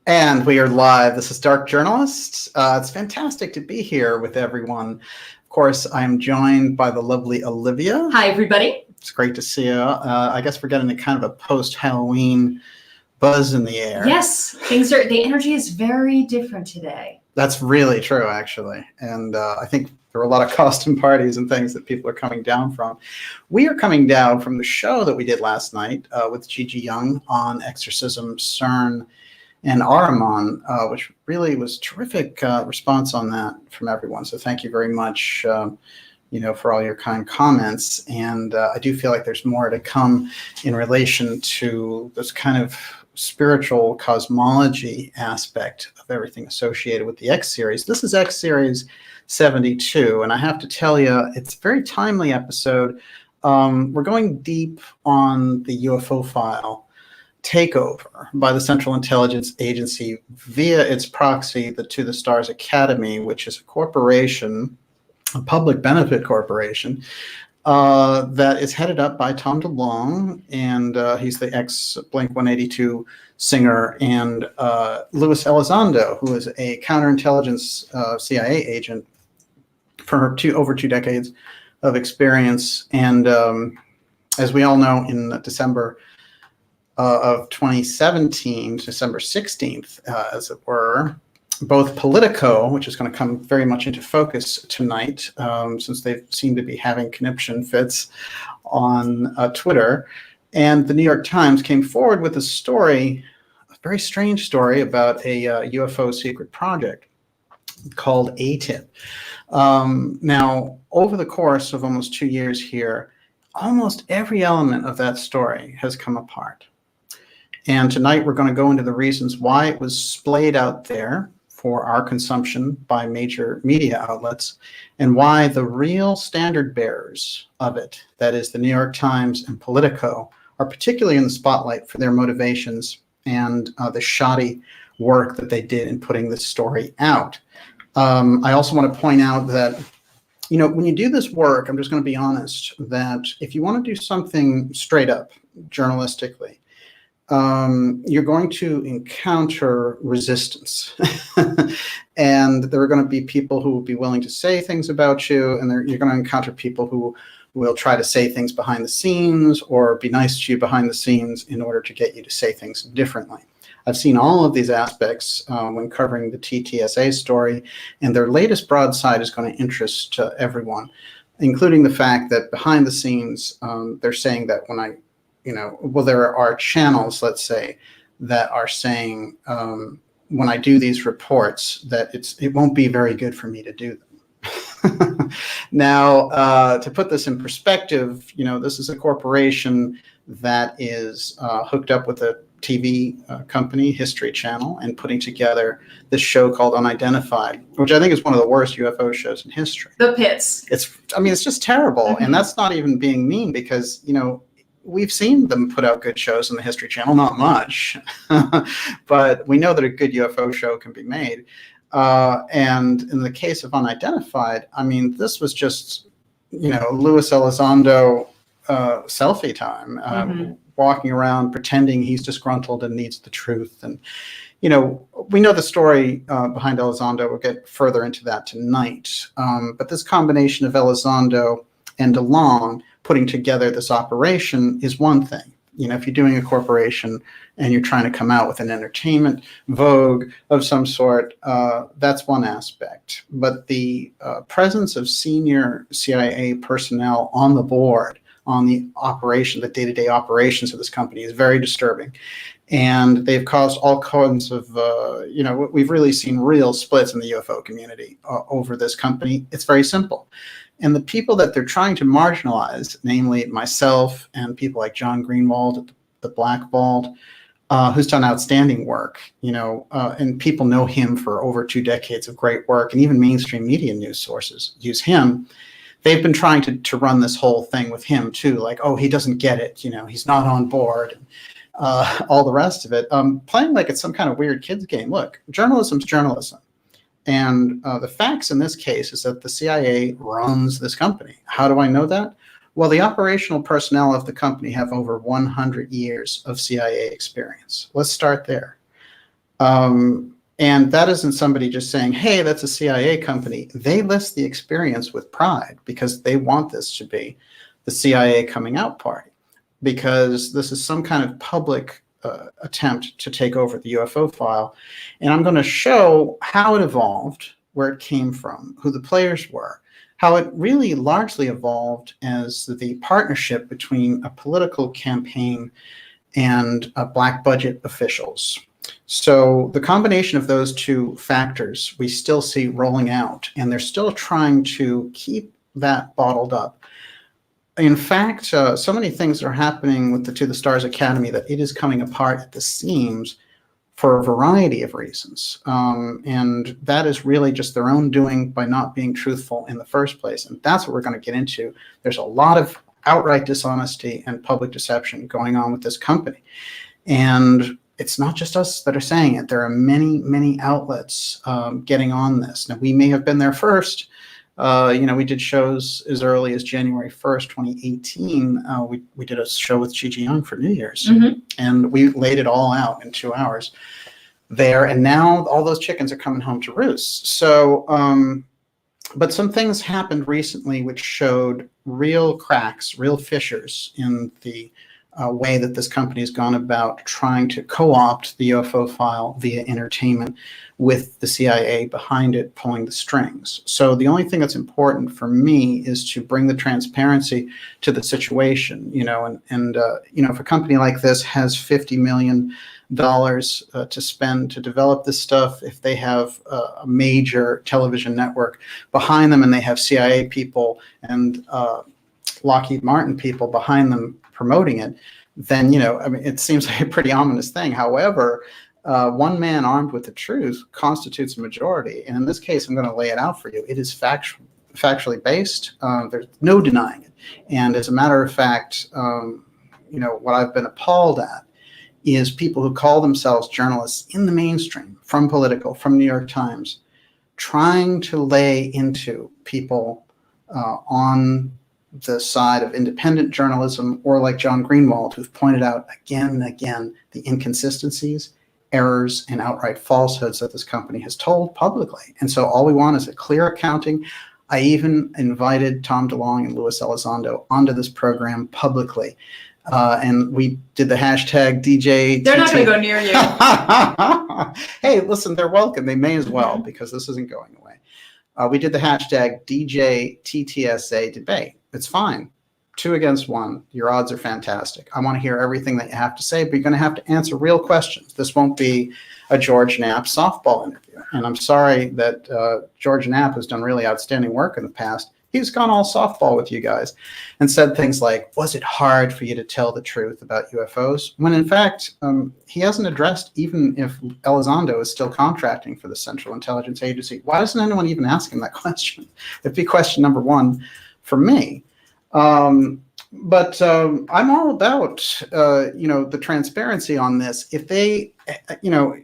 And we are live. This is Dark Journalist. It's fantastic to be here with everyone. Of course, I'm joined by the lovely Olivia. Hi, everybody. It's great to see you. I guess we're getting a kind of a post-Halloween buzz in the air. Yes, the energy is very different today. That's really true, actually. And I think there are a lot of costume parties and things that people are coming down from. We are coming down from the show that we did last night with Gigi Young on exorcism, CERN, and Ahriman, which really was terrific response on that from everyone. So thank you very much, for all your kind comments. And I do feel like there's more to come in relation to this kind of spiritual cosmology aspect of everything associated with the X series. This is X series 72, and I have to tell you, it's a very timely episode. We're going deep on the UFO file takeover by the Central Intelligence Agency via its proxy, the To the Stars Academy, which is a corporation, a public benefit corporation, that is headed up by Tom DeLonge, and he's the ex-Blink-182 singer, and Luis Elizondo, who is a counterintelligence CIA agent for over 2 decades of experience. And as we all know, in December of 2017, December 16th, as it were, both Politico, which is going to come very much into focus tonight, since they seem to be having conniption fits on Twitter, and the New York Times came forward with a story, a very strange story about a UFO secret project called AATIP. Now, over the course of almost 2 years here, almost every element of that story has come apart. And tonight we're going to go into the reasons why it was splayed out there for our consumption by major media outlets, and why the real standard bearers of it, that is the New York Times and Politico, are particularly in the spotlight for their motivations and the shoddy work that they did in putting this story out. I also want to point out that, when you do this work, I'm just going to be honest, that if you want to do something straight up, journalistically, you're going to encounter resistance. And there are going to be people who will be willing to say things about you, and you're going to encounter people who will try to say things behind the scenes or be nice to you behind the scenes in order to get you to say things differently. I've seen all of these aspects when covering the Ttsa story, and their latest broadside is going to interest everyone, including the fact that behind the scenes, they're saying that there are channels, let's say, that are saying when I do these reports that it won't be very good for me to do them. Now, to put this in perspective, this is a corporation that is hooked up with a TV company, History Channel, and putting together this show called Unidentified, which I think is one of the worst UFO shows in history. The pits. It's just terrible. Mm-hmm. And that's not even being mean, because, we've seen them put out good shows on the History Channel, not much, but we know that a good UFO show can be made. And in the case of Unidentified, this was just, Luis Elizondo selfie time, walking around pretending he's disgruntled and needs the truth. And, we know the story behind Elizondo. We'll get further into that tonight. But this combination of Elizondo and DeLonge putting together this operation is one thing. If you're doing a corporation and you're trying to come out with an entertainment vogue of some sort, that's one aspect. But the presence of senior CIA personnel on the board, on the operation, the day-to-day operations of this company, is very disturbing. And they've caused all kinds of, we've really seen real splits in the UFO community over this company. It's very simple. And the people that they're trying to marginalize, namely myself and people like John Greenwald at the Black Vault, who's done outstanding work, and people know him for over 2 decades of great work, and even mainstream media news sources use him. They've been trying to run this whole thing with him too, like, oh, he doesn't get it, he's not on board, all the rest of it, playing like it's some kind of weird kids game. Look, journalism's journalism. And the facts in this case is that the CIA runs this company. How do I know that? Well, the operational personnel of the company have over 100 years of CIA experience. Let's start there. And that isn't somebody just saying, hey, that's a CIA company. They list the experience with pride because they want this to be the CIA coming out party, because this is some kind of public attempt to take over the UFO file. And I'm going to show how it evolved, where it came from, who the players were, how it really largely evolved as the partnership between a political campaign and black budget officials. So the combination of those two factors we still see rolling out, and they're still trying to keep that bottled up. In fact, so many things are happening with the To the Stars Academy that it is coming apart at the seams for a variety of reasons. And that is really just their own doing by not being truthful in the first place. And that's what we're going to get into. There's a lot of outright dishonesty and public deception going on with this company. And it's not just us that are saying it. There are many, many outlets getting on this. Now, we may have been there first. We did shows as early as January 1st, 2018. We did a show with Gigi Young for New Year's, and we laid it all out in 2 hours there. And now all those chickens are coming home to roost. So, but some things happened recently which showed real cracks, real fissures in the way that this company has gone about trying to co-opt the UFO file via entertainment, with the CIA behind it pulling the strings. So the only thing that's important for me is to bring the transparency to the situation, and if a company like this has $50 million to spend to develop this stuff, if they have a major television network behind them and they have CIA people and Lockheed Martin people behind them promoting it, then, it seems like a pretty ominous thing. However, one man armed with the truth constitutes a majority. And in this case, I'm going to lay it out for you. It is factually based. There's no denying it. And as a matter of fact, what I've been appalled at is people who call themselves journalists in the mainstream, from Politico, from New York Times, trying to lay into people on the side of independent journalism, or like John Greenwald, who've pointed out again and again the inconsistencies, errors, and outright falsehoods that this company has told publicly. And so all we want is a clear accounting. I even invited Tom DeLonge and Luis Elizondo onto this program publicly. And we did the hashtag DJ. They're not going to go near you. Hey, listen, they're welcome. They may as well, because this isn't going away. We did the hashtag DJ Ttsa debate. It's fine. 2 against 1. Your odds are fantastic. I want to hear everything that you have to say, but you're going to have to answer real questions. This won't be a George Knapp softball interview. And I'm sorry that George Knapp has done really outstanding work in the past. He's gone all softball with you guys and said things like, was it hard for you to tell the truth about UFOs? When in fact, he hasn't addressed, even if Elizondo is still contracting for the Central Intelligence Agency, why doesn't anyone even ask him that question? It'd be question number 1 for me. But I'm all about, the transparency on this. If they,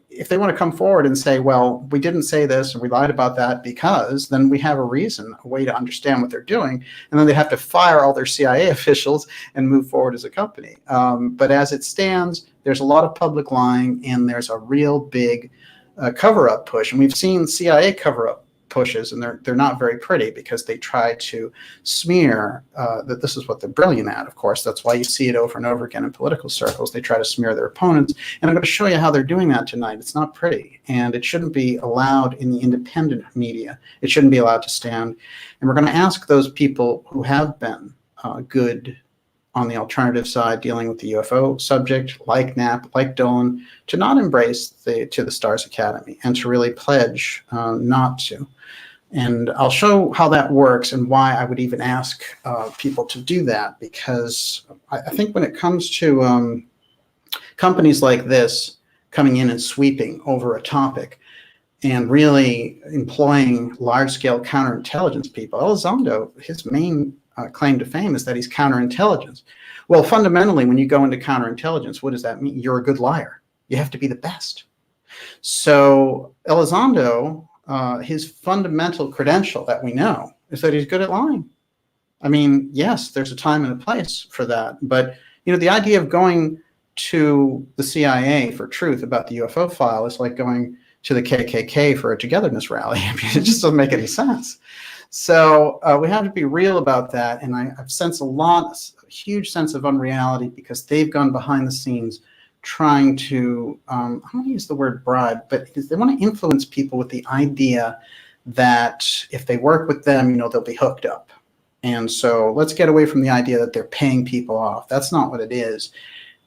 if they want to come forward and say, well, we didn't say this and we lied about that because, then we have a reason, a way to understand what they're doing. And then they have to fire all their CIA officials and move forward as a company. But as it stands, there's a lot of public lying, and there's a real big cover-up push. And we've seen CIA cover-up pushes, and they're not very pretty, because they try to smear that this is what they're brilliant at. Of course, that's why you see it over and over again in political circles. They try to smear their opponents, and I'm going to show you how they're doing that tonight. It's not pretty, and it shouldn't be allowed in the independent media. It shouldn't be allowed to stand. And we're going to ask those people who have been good on the alternative side dealing with the UFO subject, like Knapp, like Delonge, to not embrace the To the Stars Academy, and to really pledge not to. And I'll show how that works and why I would even ask people to do that, because I think when it comes to companies like this coming in and sweeping over a topic and really employing large-scale counterintelligence people, Elizondo, his main claim to fame is that he's counterintelligence. Well, fundamentally, when you go into counterintelligence, what does that mean? You're a good liar. You have to be the best. So Elizondo, his fundamental credential that we know is that he's good at lying. I mean, yes, there's a time and a place for that. But, the idea of going to the CIA for truth about the UFO file is like going to the KKK for a togetherness rally. I mean, it just doesn't make any sense. So we have to be real about that. And I've sensed a huge sense of unreality because they've gone behind the scenes trying to, I don't want to use the word bribe, but they want to influence people with the idea that if they work with them, they'll be hooked up. And so let's get away from the idea that they're paying people off. That's not what it is.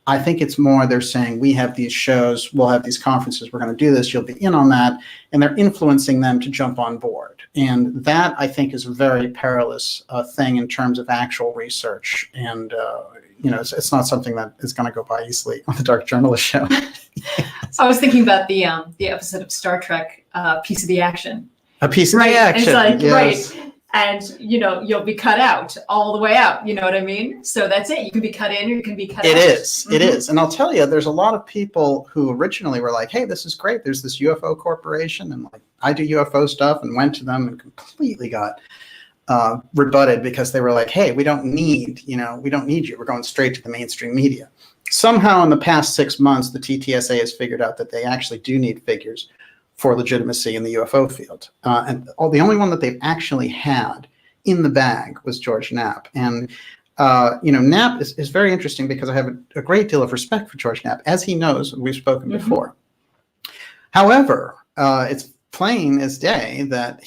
I think it's more they're saying, we have these shows, we'll have these conferences, we're going to do this, you'll be in on that. And they're influencing them to jump on board. And that, I think, is a very perilous thing in terms of actual research. And, it's not something that is going to go by easily on the Dark Journalist show. I was thinking about the episode of Star Trek, Piece of the Action. A piece of the action. It's like, yes. right. And, you'll be cut out all the way out. You know what I mean? So that's it. You can be cut in or you can be cut out. It is. It is. And I'll tell you, there's a lot of people who originally were like, hey, this is great. There's this UFO corporation. And like, I do UFO stuff, and went to them and completely got rebutted because they were like, hey, we don't need you. We're going straight to the mainstream media. Somehow in the past 6 months, the Ttsa has figured out that they actually do need figures for legitimacy in the UFO field. And the only one that they've actually had in the bag was George Knapp. And, Knapp is very interesting because I have a great deal of respect for George Knapp, as he knows, we've spoken before. However, it's plain as day that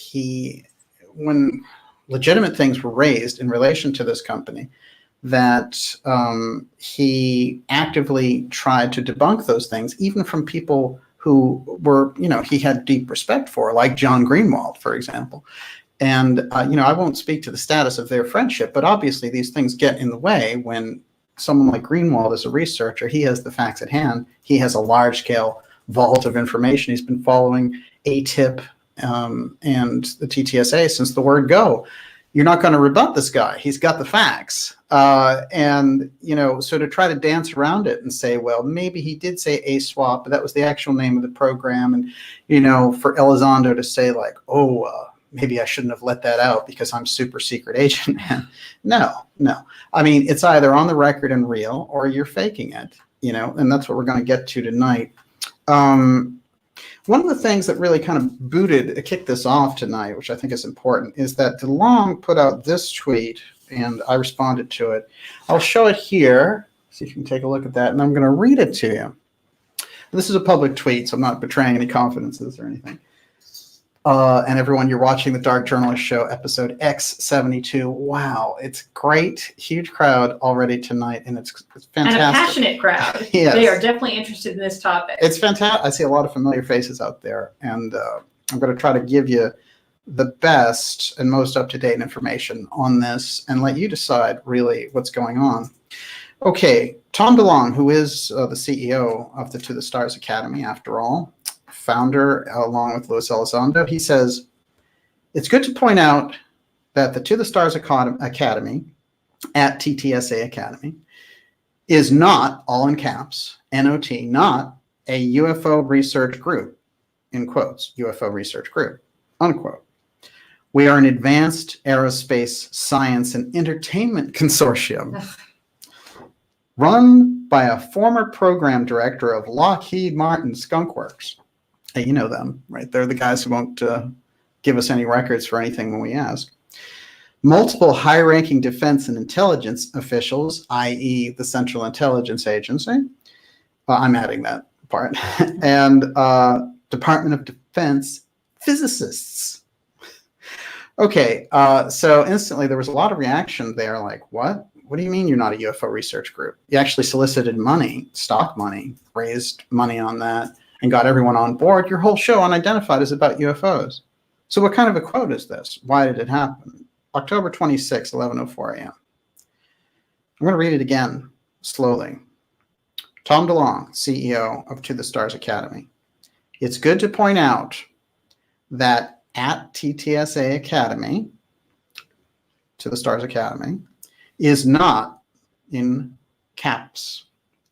when legitimate things were raised in relation to this company, that he actively tried to debunk those things, even from people who were, he had deep respect for, like John Greenwald, for example. And, I won't speak to the status of their friendship, but obviously these things get in the way when someone like Greenwald is a researcher. He has the facts at hand. He has a large-scale vault of information. He's been following AATIP and the Ttsa since the word go. You're not going to rebut this guy. He's got the facts. And, so to try to dance around it and say, well, maybe he did say ASWAP, but that was the actual name of the program. And, for Elizondo to say like, maybe I shouldn't have let that out because I'm super secret agent. No. I mean, it's either on the record and real or you're faking it, and that's what we're going to get to tonight. One of the things that really kind of kicked this off tonight, which I think is important, is that Delonge put out this tweet, and I responded to it. I'll show it here, see if you can take a look at that, and I'm going to read it to you. This is a public tweet, so I'm not betraying any confidences or anything. And everyone, you're watching the Dark Journalist Show, episode X72. Wow, it's great. Huge crowd already tonight, and it's fantastic. And a passionate crowd. Yes. They are definitely interested in this topic. It's fantastic. I see a lot of familiar faces out there, and I'm going to try to give you the best and most up-to-date information on this and let you decide really what's going on. Okay, Tom DeLonge, who is the CEO of the To the Stars Academy, after all, founder along with Luis Elizondo, he says, it's good to point out that the To the Stars Academy at Ttsa Academy is not, all in caps, NOT, not a UFO research group, in quotes, UFO research group, unquote. We are an advanced aerospace science and entertainment consortium run by a former program director of Lockheed Martin Skunk Works. Hey, you know them, right? They're the guys who won't give us any records for anything when we ask. Multiple high-ranking defense and intelligence officials, i.e. the Central Intelligence Agency, I'm adding that part, and Department of Defense physicists. Okay, so instantly there was a lot of reaction there, like, what? What do you mean you're not a UFO research group? You actually solicited money, stock money, raised money on that, and got everyone on board. Your whole show, Unidentified, is about UFOs. So what kind of a quote is this? Why did it happen? October 26, 11:04 a.m. I'm going to read it again, slowly. Tom DeLonge, CEO of To the Stars Academy. It's good to point out that at Ttsa Academy, To the Stars Academy, is not, in caps,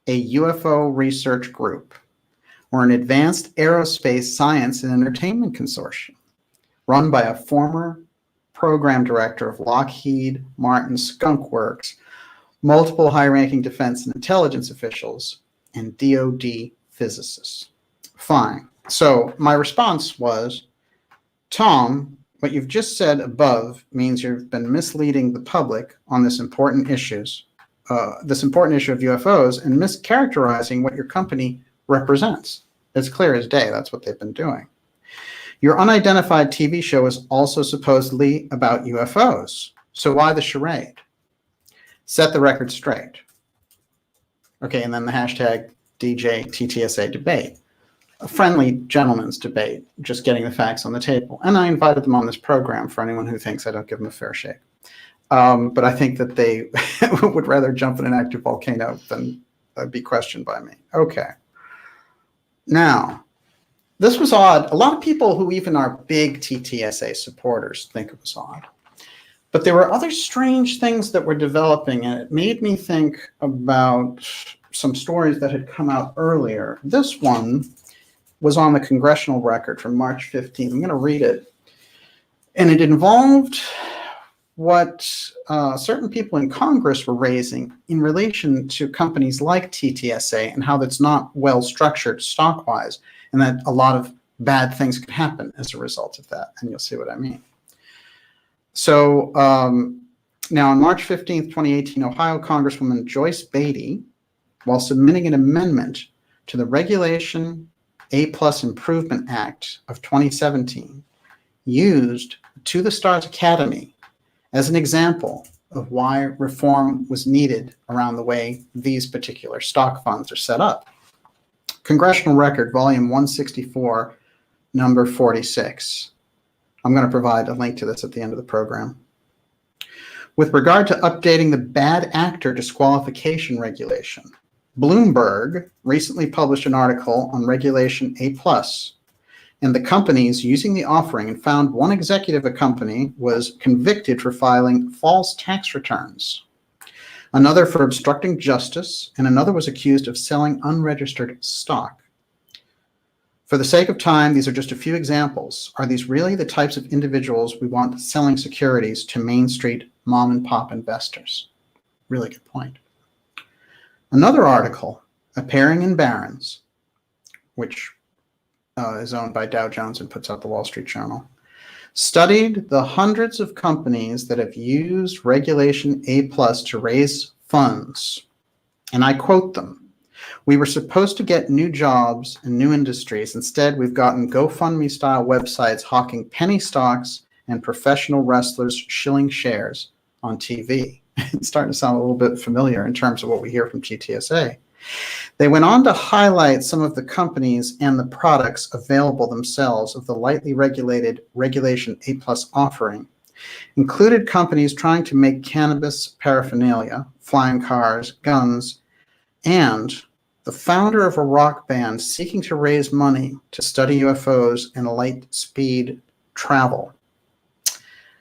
a UFO research group or an advanced aerospace science and entertainment consortium run by a former program director of Lockheed Martin Skunk Works, multiple high-ranking defense and intelligence officials, and DoD physicists. Fine. So my response was, Tom, what you've just said above means you've been misleading the public on this important issue of UFOs and mischaracterizing what your company represents. It's clear as day. That's what they've been doing. Your unidentified TV show is also supposedly about UFOs. So why the charade? Set the record straight. Okay, and then the hashtag DJ Ttsa debate. A friendly gentleman's debate, just getting the facts on the table. And I invited them on this program for anyone who thinks I don't give them a fair shake. But I think that they would rather jump in an active volcano than be questioned by me. Okay. Now, this was odd. A lot of people who even are big Ttsa supporters think it was odd. But there were other strange things that were developing, and it made me think about some stories that had come out earlier. This one was on the congressional record from March 15th. I'm going to read it. And it involved what certain people in Congress were raising in relation to companies like Ttsa and how that's not well structured stock-wise, and that a lot of bad things could happen as a result of that. And you'll see what I mean. So now on March 15th, 2018, Ohio Congresswoman Joyce Beatty, while submitting an amendment to the Regulation A+ Improvement Act of 2017, used To the Stars Academy as an example of why reform was needed around the way these particular stock funds are set up. Congressional Record, Volume 164, number 46. I'm going to provide a link to this at the end of the program. With regard to updating the bad actor disqualification regulation, Bloomberg recently published an article on Regulation A+, and the companies using the offering, and found one executive of a company was convicted for filing false tax returns, another for obstructing justice, and another was accused of selling unregistered stock. For the sake of time, these are just a few examples. Are these really the types of individuals we want selling securities to Main Street mom and pop investors? Really good point. Another article appearing in Barron's, which is owned by Dow Jones and puts out the Wall Street Journal, studied the hundreds of companies that have used Regulation A+ to raise funds. And I quote them. We were supposed to get new jobs and new industries. Instead, we've gotten GoFundMe-style websites hawking penny stocks and professional wrestlers shilling shares on TV. It's starting to sound a little bit familiar in terms of what we hear from Ttsa. They went on to highlight some of the companies and the products available themselves of the lightly regulated Regulation A+ offering. Included companies trying to make cannabis paraphernalia, flying cars, guns, and the founder of a rock band seeking to raise money to study UFOs and light speed travel.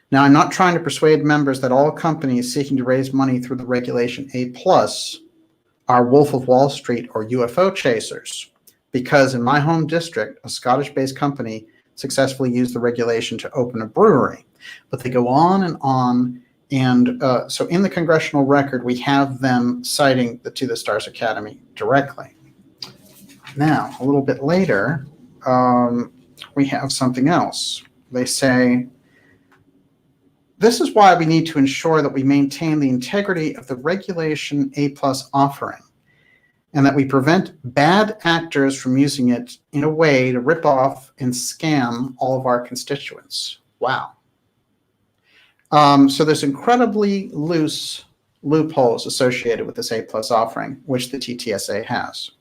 Now, I'm not trying to persuade members that all companies seeking to raise money through the Regulation A+ are Wolf of Wall Street or UFO chasers, because in my home district, a Scottish-based company successfully used the regulation to open a brewery. But they go on and on. And so in the congressional record, we have them citing the To the Stars Academy directly. Now, a little bit later, we have something else. They say, this is why we need to ensure that we maintain the integrity of the Regulation A+ offering, and that we prevent bad actors from using it in a way to rip off and scam all of our constituents. Wow. So there's incredibly loose loopholes associated with this A+ offering, which the Ttsa has.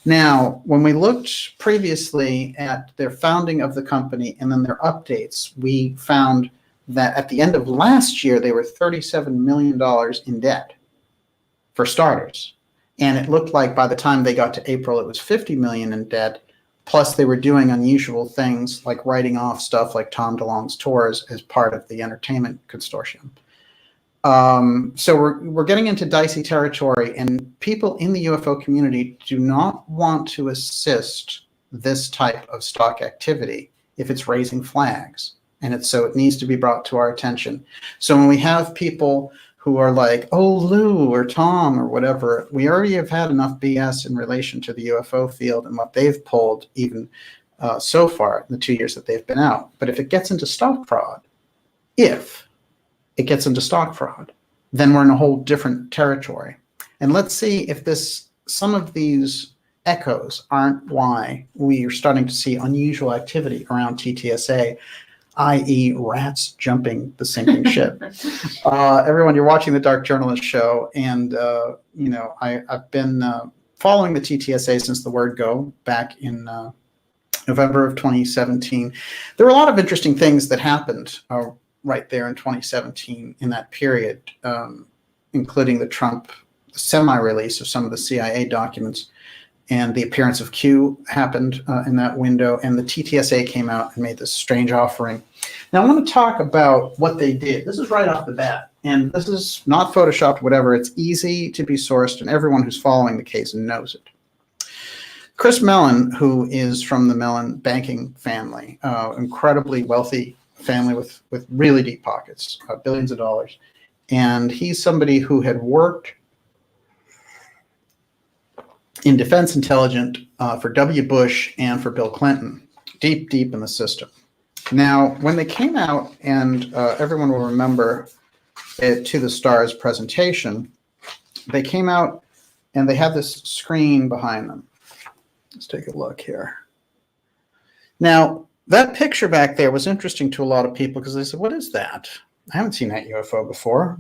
Now, when we looked previously at their founding of the company and then their updates, we found that at the end of last year, they were $37 million in debt, for starters. And it looked like by the time they got to April, it was $50 million in debt. Plus, they were doing unusual things like writing off stuff like Tom DeLonge's tours as part of the entertainment consortium. So we're getting into dicey territory, and people in the UFO community do not want to assist this type of stock activity if it's raising flags. And so it needs to be brought to our attention. So when we have people who are like, oh, Lou or Tom or whatever. We already have had enough BS in relation to the UFO field and what they've pulled even so far in the 2 years that they've been out. But if it gets into stock fraud, then we're in a whole different territory. And let's see if some of these echoes aren't why we are starting to see unusual activity around Ttsa, i.e. rats jumping the sinking ship. Everyone, you're watching the Dark Journalist Show, and I've been following the Ttsa since the word go back in November of 2017. There were a lot of interesting things that happened right there in 2017 in that period, including the Trump semi-release of some of the CIA documents, and the appearance of Coup happened in that window, and the Ttsa came out and made this strange offering. Now I want to talk about what they did. This is right off the bat, and this is not photoshopped, whatever. It's easy to be sourced, and everyone who's following the case knows it. Chris Mellon, who is from the Mellon banking family, incredibly wealthy family with really deep pockets, billions of dollars, and he's somebody who had worked in defense intelligence for W. Bush and for Bill Clinton, deep in the system. Now, when they came out, and everyone will remember it, To the Stars presentation, they came out and they had this screen behind them. Let's take a look here. Now, that picture back there was interesting to a lot of people because they said, what is that? I haven't seen that UFO before.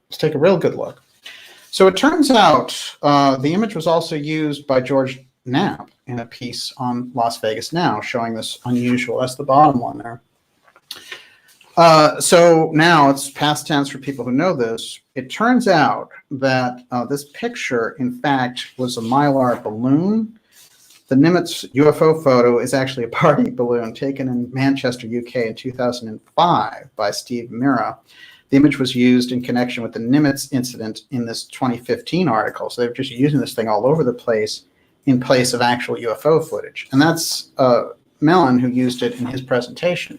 Let's take a real good look. So it turns out the image was also used by George Knapp in a piece on Las Vegas Now, showing this unusual. That's the bottom one there. So now it's past tense for people who know this. It turns out that this picture, in fact, was a Mylar balloon. The Nimitz UFO photo is actually a party balloon taken in Manchester, UK in 2005 by Steve Mira. The image was used in connection with the Nimitz incident in this 2015 article. So they're just using this thing all over the place in place of actual UFO footage. And that's Mellon who used it in his presentation.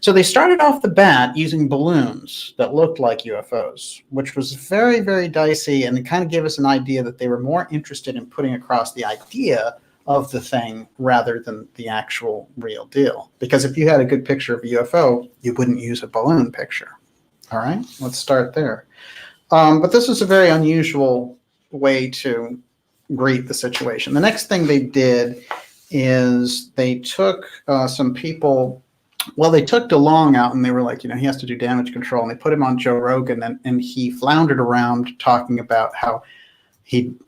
So they started off the bat using balloons that looked like UFOs, which was very, very dicey, and it kind of gave us an idea that they were more interested in putting across the idea of the thing rather than the actual real deal. Because if you had a good picture of a UFO, you wouldn't use a balloon picture. All right, let's start there. But this is a very unusual way to greet the situation. The next thing they did is they took some people, well, they took Delonge out and they were like, he has to do damage control. And they put him on Joe Rogan and he floundered around talking about how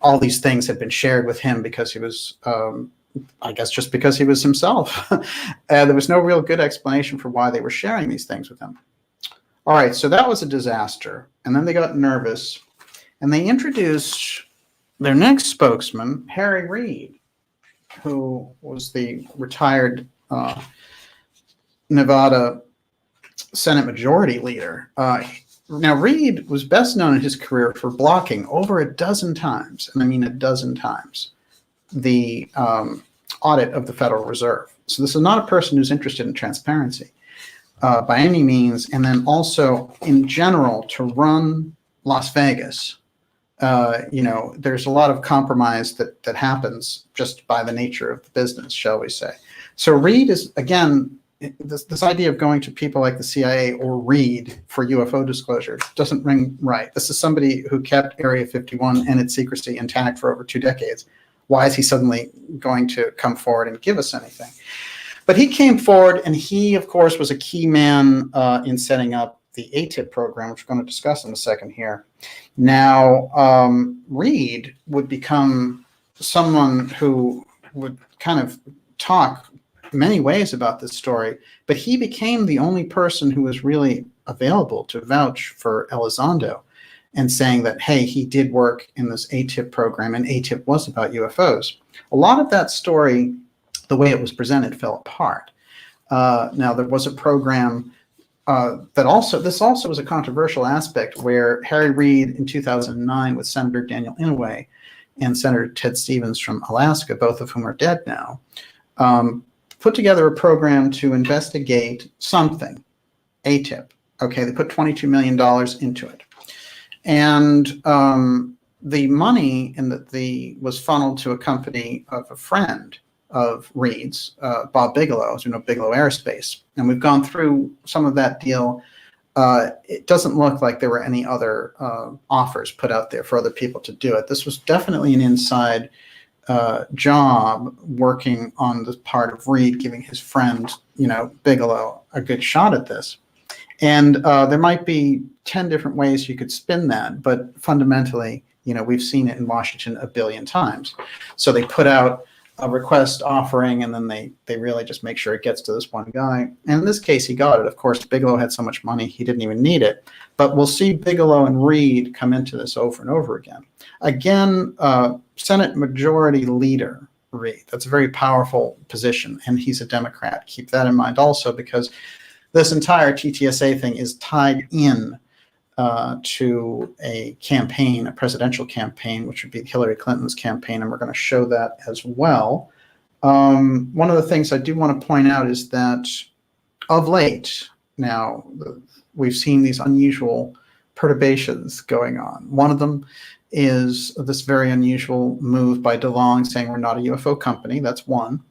all these things had been shared with him because he was, I guess just because he was himself. There was no real good explanation for why they were sharing these things with him. All right, so that was a disaster. And then they got nervous and they introduced their next spokesman, Harry Reid, who was the retired Nevada Senate Majority Leader. Now, Reid was best known in his career for blocking over a dozen times, and I mean a dozen times, the audit of the Federal Reserve. So this is not a person who's interested in transparency by any means. And then also, in general, to run Las Vegas, there's a lot of compromise that happens just by the nature of the business, shall we say. So Reid is, again, this idea of going to people like the CIA or Reid for UFO disclosure doesn't ring right. This is somebody who kept Area 51 and its secrecy intact for over 2 decades. Why is he suddenly going to come forward and give us anything? But he came forward, and he, of course, was a key man in setting up the AATIP program, which we're going to discuss in a second here. Now, Reid would become someone who would kind of talk many ways about this story, but he became the only person who was really available to vouch for Elizondo and saying that, hey, he did work in this AATIP program, and AATIP was about UFOs. A lot of that story, the way it was presented, fell apart. Now, there was a program this also was a controversial aspect where Harry Reid in 2009 with Senator Daniel Inouye and Senator Ted Stevens from Alaska, both of whom are dead now, put together a program to investigate something, AATIP. Okay, they put $22 million into it. And the money was funneled to a company of a friend of Reid's, Bob Bigelow, as you know, Bigelow Aerospace. And we've gone through some of that deal. It doesn't look like there were any other offers put out there for other people to do it. This was definitely an inside job working on the part of Reid, giving his friend, Bigelow, a good shot at this. And there might be 10 different ways you could spin that, but fundamentally, we've seen it in Washington a billion times. So they put out a request offering, and then they really just make sure it gets to this one guy. And in this case, he got it. Of course, Bigelow had so much money, he didn't even need it. But we'll see Bigelow and Reid come into this over and over again. Again, Senate Majority Leader Reid. That's a very powerful position, and he's a Democrat. Keep that in mind also, because this entire Ttsa thing is tied in to a campaign, a presidential campaign, which would be Hillary Clinton's campaign, and we're going to show that as well. One of the things I do want to point out is that of late, now, we've seen these unusual perturbations going on. One of them is this very unusual move by Delonge saying we're not a UFO company. That's one.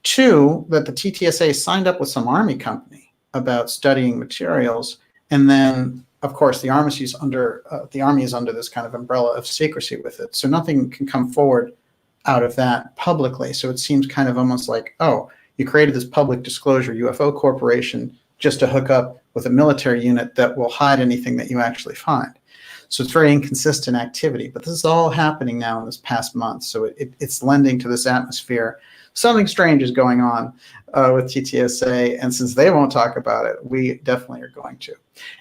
Two, that the Ttsa signed up with some Army company about studying materials, and then, of course, the Army is under this kind of umbrella of secrecy with it. So nothing can come forward out of that publicly. So it seems kind of almost like, oh, you created this public disclosure UFO corporation just to hook up with a military unit that will hide anything that you actually find. So it's very inconsistent activity. But this is all happening now in this past month. So it's lending to this atmosphere. Something strange is going on with Ttsa, and since they won't talk about it, we definitely are going to.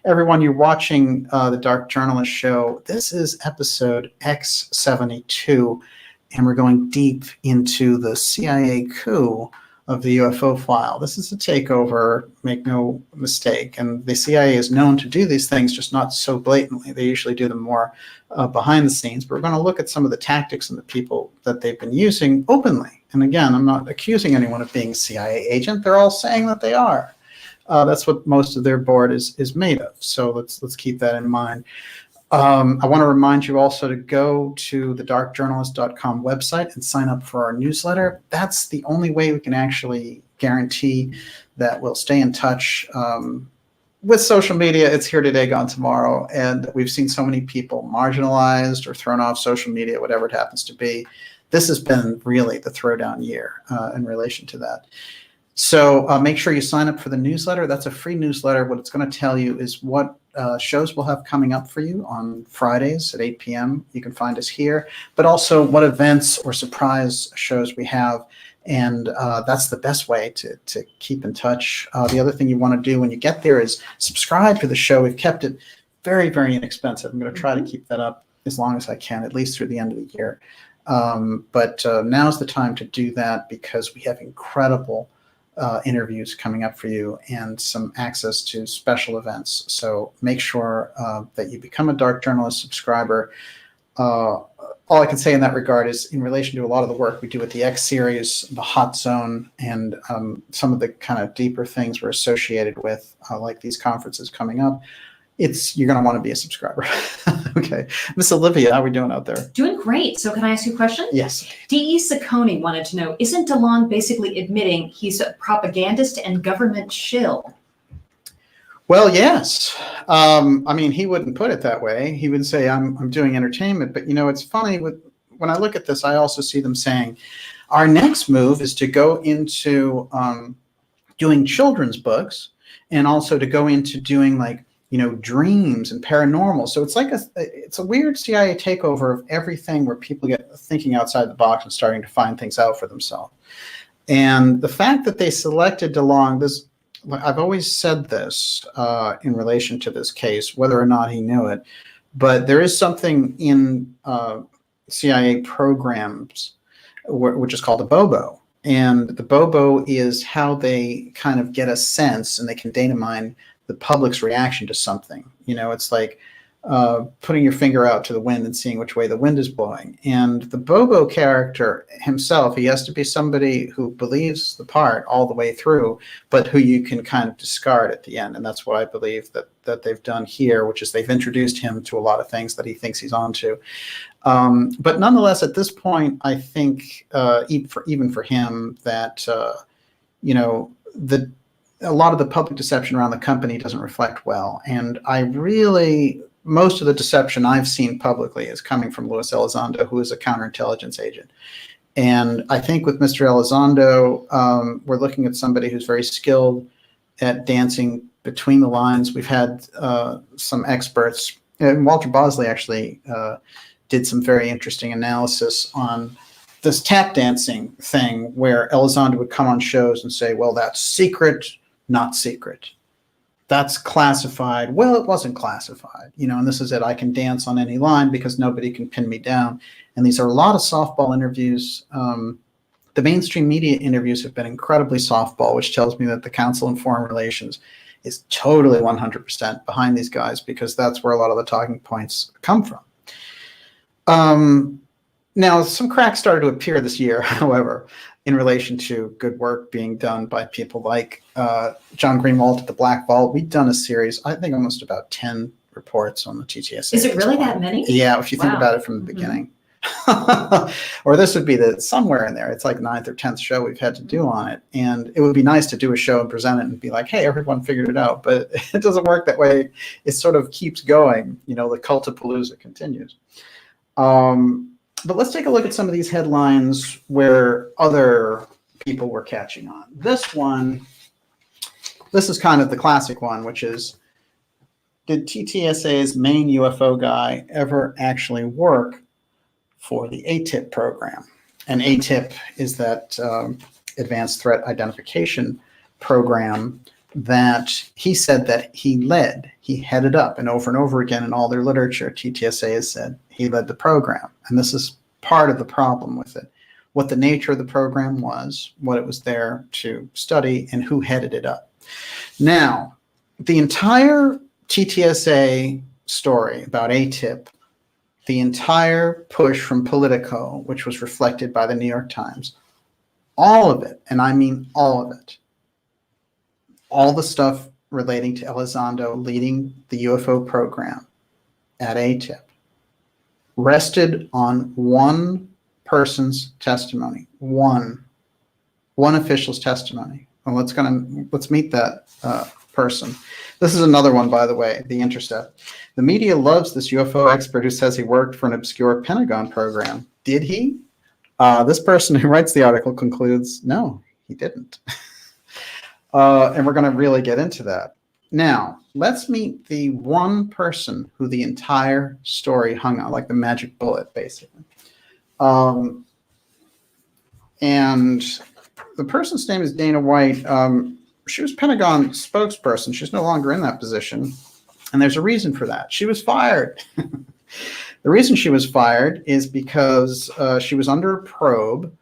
Everyone, you're watching the Dark Journalist Show. This is episode X72, and we're going deep into the CIA coup of the UFO file. This is a takeover, make no mistake, and the CIA is known to do these things, just not so blatantly. They usually do them more behind the scenes, but we're going to look at some of the tactics and the people that they've been using openly. And again, I'm not accusing anyone of being a CIA agent. They're all saying that they are. That's what most of their board is made of. So let's keep that in mind. I want to remind you also to go to the darkjournalist.com website and sign up for our newsletter. That's the only way we can actually guarantee that we'll stay in touch. With social media, it's here today, gone tomorrow. And we've seen so many people marginalized or thrown off social media, whatever it happens to be. This has been really the throwdown year in relation to that. So make sure you sign up for the newsletter. That's a free newsletter. What it's going to tell you is what shows we'll have coming up for you on Fridays at 8 p.m. You can find us here, but also what events or surprise shows we have. And that's the best way to keep in touch. The other thing you want to do when you get there is subscribe to the show. We've kept it very, very inexpensive. I'm going to try to keep that up as long as I can, at least through the end of the year. But now's the time to do that, because we have incredible interviews coming up for you and some access to special events. So make sure that you become a Dark Journalist subscriber. All I can say in that regard is in relation to a lot of the work we do with the X series, the Hot Zone, and some of the kind of deeper things we're associated with, like these conferences coming up, you're going to want to be a subscriber. Okay. Miss Olivia, how are we doing out there? Doing great. So can I ask you a question? Yes. D.E. Saccone wanted to know, isn't Delonge basically admitting he's a propagandist and government shill? Well, yes. I mean, he wouldn't put it that way. He would say, I'm doing entertainment. But, it's funny. When I look at this, I also see them saying, our next move is to go into doing children's books, and also to go into doing dreams and paranormal. So it's a weird CIA takeover of everything, where people get thinking outside the box and starting to find things out for themselves. And the fact that they selected Delonge, I've always said this in relation to this case, whether or not he knew it, but there is something in CIA programs which is called the Bobo. And the Bobo is how they kind of get a sense, and they can data mine the public's reaction to something. It's like putting your finger out to the wind and seeing which way the wind is blowing. And the Bobo character himself, he has to be somebody who believes the part all the way through, but who you can kind of discard at the end. And that's what I believe that they've done here, which is they've introduced him to a lot of things that he thinks he's onto. But nonetheless, at this point, I think even for him that, a lot of the public deception around the company doesn't reflect well. And most of the deception I've seen publicly is coming from Luis Elizondo, who is a counterintelligence agent. And I think with Mr. Elizondo, we're looking at somebody who's very skilled at dancing between the lines. We've had some experts, and Walter Bosley actually did some very interesting analysis on this tap dancing thing, where Elizondo would come on shows and say, well, that's secret, not secret. That's classified. Well, it wasn't classified, and this is it. I can dance on any line because nobody can pin me down. And these are a lot of softball interviews. The mainstream media interviews have been incredibly softball, which tells me that the Council on Foreign Relations is totally 100% behind these guys, because that's where a lot of the talking points come from. Now, some cracks started to appear this year, however, in relation to good work being done by people like John Greenwald at the Black Vault. We've done a series, I think almost about 10 reports on the TTSA. Is it really that many? Yeah, if you think about it from the beginning. Or this would be somewhere in there. It's like 9th or 10th show we've had to do on it. And it would be nice to do a show and present it and be like, hey, everyone figured it out. But it doesn't work that way. It sort of keeps going. The Cultapalooza continues. But let's take a look at some of these headlines where other people were catching on. This is kind of the classic one, which is, did TTSA's main UFO guy ever actually work for the AATIP program? And AATIP is that Advanced Threat Identification Program that he said that he headed up, and over again in all their literature, TTSA has said he led the program. And this is part of the problem with it. What the nature of the program was, what it was there to study, and who headed it up. Now, the entire TTSA story about AATIP, the entire push from Politico, which was reflected by the New York Times, all of it, and I mean all of it, all the stuff relating to Elizondo leading the UFO program at AATIP, rested on one person's testimony, one official's testimony. Well, let's meet that person. This is another one, by the way, The Intercept. The media loves this UFO expert who says he worked for an obscure Pentagon program. Did he? This person who writes the article concludes, no, he didn't. And we're going to really get into that. Now, let's meet the one person who the entire story hung on, like the magic bullet, basically. And the person's name is Dana White. She was Pentagon spokesperson. She's no longer in that position. And there's a reason for that. She was fired. The reason she was fired is because she was under a probe,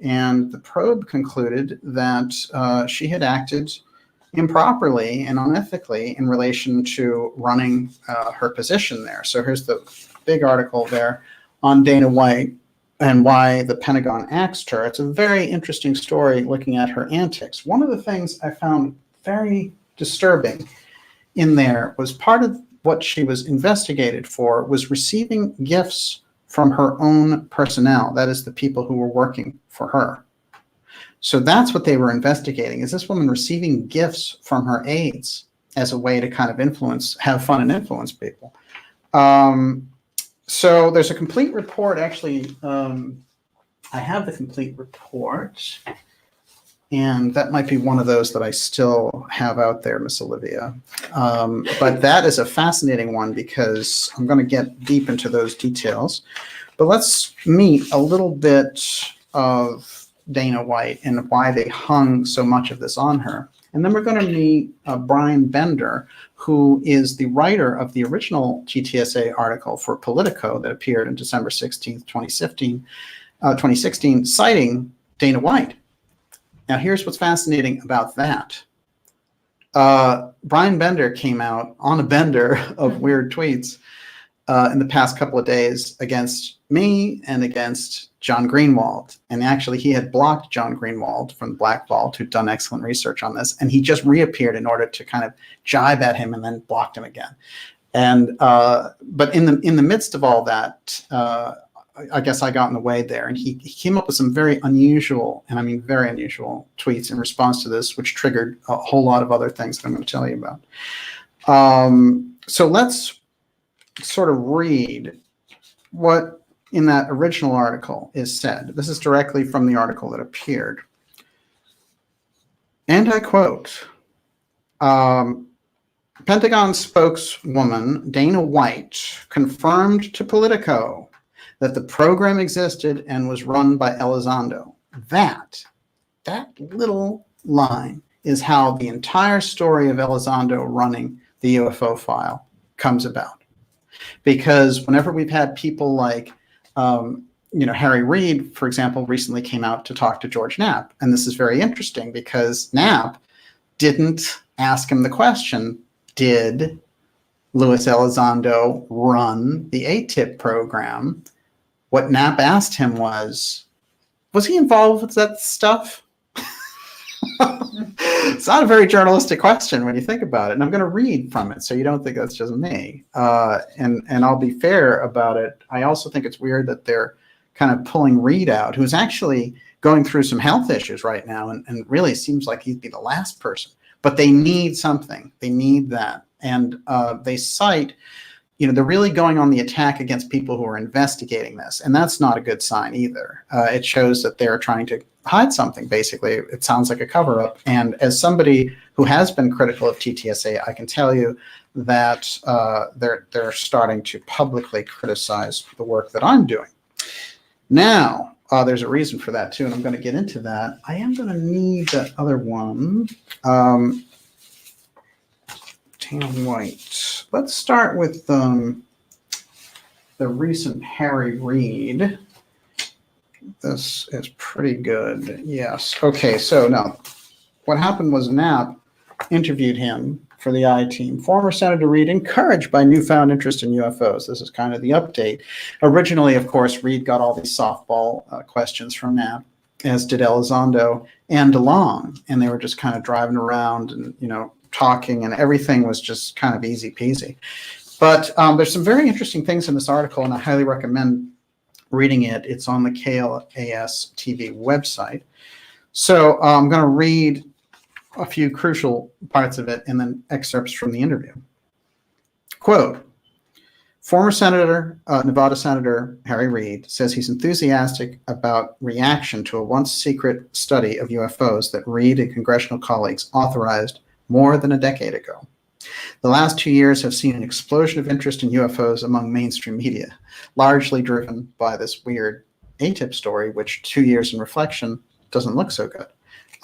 and the probe concluded that she had acted improperly and unethically in relation to running her position there. So here's the big article there on Dana White and why the Pentagon axed her. It's a very interesting story looking at her antics. One of the things I found very disturbing in there was part of what she was investigated for was receiving gifts from her own personnel, that is, the people who were working for her. So that's what they were investigating. Is this woman receiving gifts from her aides as a way to kind of have fun and influence people? So there's a complete report. Actually, I have the complete report, and that might be one of those that I still have out there, Miss Olivia. But that is a fascinating one because I'm going to get deep into those details. But let's meet a little bit of Dana White and why they hung so much of this on her. And then we're going to meet Brian Bender, who is the writer of the original TTSA article for Politico that appeared on December 16th, 2016, citing Dana White. Now, here's what's fascinating about that. Brian Bender came out on a bender of weird tweets in the past couple of days against me and against John Greenwald. And actually, he had blocked John Greenwald from the Black Vault, who'd done excellent research on this. And he just reappeared in order to kind of jibe at him and then blocked him again. And but in the midst of all that, I guess I got in the way there. And he came up with some very unusual, and I mean very unusual, tweets in response to this, which triggered a whole lot of other things that I'm going to tell you about. So let's sort of read what in that original article is said. This is directly from the article that appeared. And I quote, Pentagon spokeswoman Dana White confirmed to Politico that the program existed and was run by Elizondo. That little line is how the entire story of Elizondo running the UFO file comes about. Because whenever we've had people like, Harry Reid, for example, recently came out to talk to George Knapp. And this is very interesting because Knapp didn't ask him the question, did Luis Elizondo run the AATIP program? What Knapp asked him was he involved with that stuff? It's not a very journalistic question when you think about it. And I'm going to read from it so you don't think that's just me. And I'll be fair about it. I also think it's weird that they're kind of pulling Reid out, who's actually going through some health issues right now and really seems like he'd be the last person. But they need something. They need that. And they cite, they're really going on the attack against people who are investigating this. And that's not a good sign either. It shows that they're trying to hide something, basically. It sounds like a cover-up. And as somebody who has been critical of Ttsa, I can tell you that they're starting to publicly criticize the work that I'm doing. Now, there's a reason for that, too, and I'm going to get into that. I am going to need that other one. Dana White. Let's start with the recent Harry Reid. This is pretty good. Yes. Okay, so now what happened was Knapp interviewed him for the I-Team. Former Senator Reid encouraged by newfound interest in UFOs. This is kind of the update. Originally, of course, Reid got all these softball questions from Knapp, as did Elizondo and Delonge, and they were just kind of driving around and, talking, and everything was just kind of easy peasy. But there's some very interesting things in this article, and I highly recommend reading it. It's on the KLAS TV website. So I'm going to read a few crucial parts of it and then excerpts from the interview. Quote, former Nevada Senator Harry Reid says he's enthusiastic about reaction to a once secret study of UFOs that Reid and congressional colleagues authorized more than a decade ago. The last 2 years have seen an explosion of interest in UFOs among mainstream media, largely driven by this weird AATIP story, which 2 years in reflection doesn't look so good.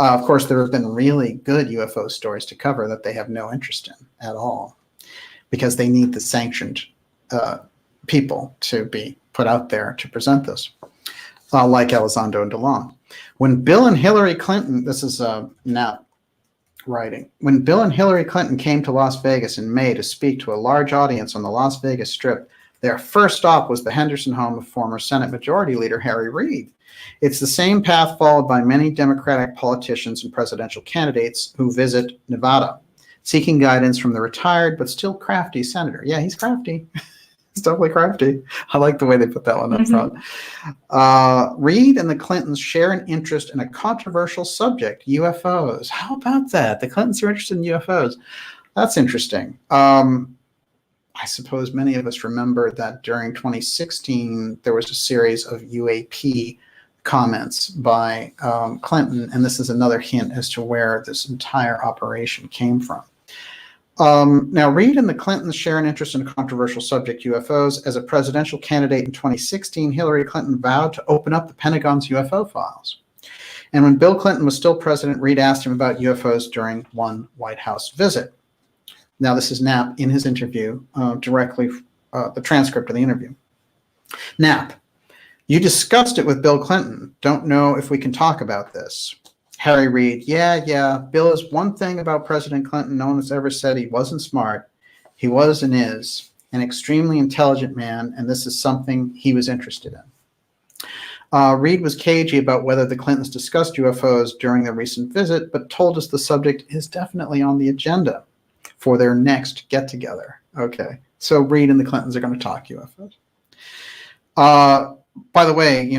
Of course, there have been really good UFO stories to cover that they have no interest in at all, because they need the sanctioned people to be put out there to present this, like Elizondo and Delonge. When Bill and Hillary Clinton, this is Knapp writing, when Bill and Hillary Clinton came to Las Vegas in May to speak to a large audience on the Las Vegas Strip, their first stop was the Henderson home of former Senate Majority Leader Harry Reid. It's the same path followed by many Democratic politicians and presidential candidates who visit Nevada, seeking guidance from the retired but still crafty senator. Yeah, he's crafty. He's definitely crafty. I like the way they put that one up front. Reid and the Clintons share an interest in a controversial subject, UFOs. How about that? The Clintons are interested in UFOs. That's interesting. I suppose many of us remember that during 2016, there was a series of UAP comments by Clinton, and this is another hint as to where this entire operation came from. Now, Reid and the Clintons share an interest in a controversial subject, UFOs. As a presidential candidate in 2016, Hillary Clinton vowed to open up the Pentagon's UFO files. And when Bill Clinton was still president, Reid asked him about UFOs during one White House visit. Now, this is Knapp in his interview, directly the transcript of the interview. Knapp, you discussed it with Bill Clinton. Don't know if we can talk about this. Harry Reid, yeah. Bill is one thing about President Clinton no one has ever said he wasn't smart. He was and is. an extremely intelligent man, and this is something he was interested in. Reid was cagey about whether the Clintons discussed UFOs during their recent visit, but told us the subject is definitely on the agenda for their next get-together. Okay, so Reid and the Clintons are going to talk UFOs. By the way,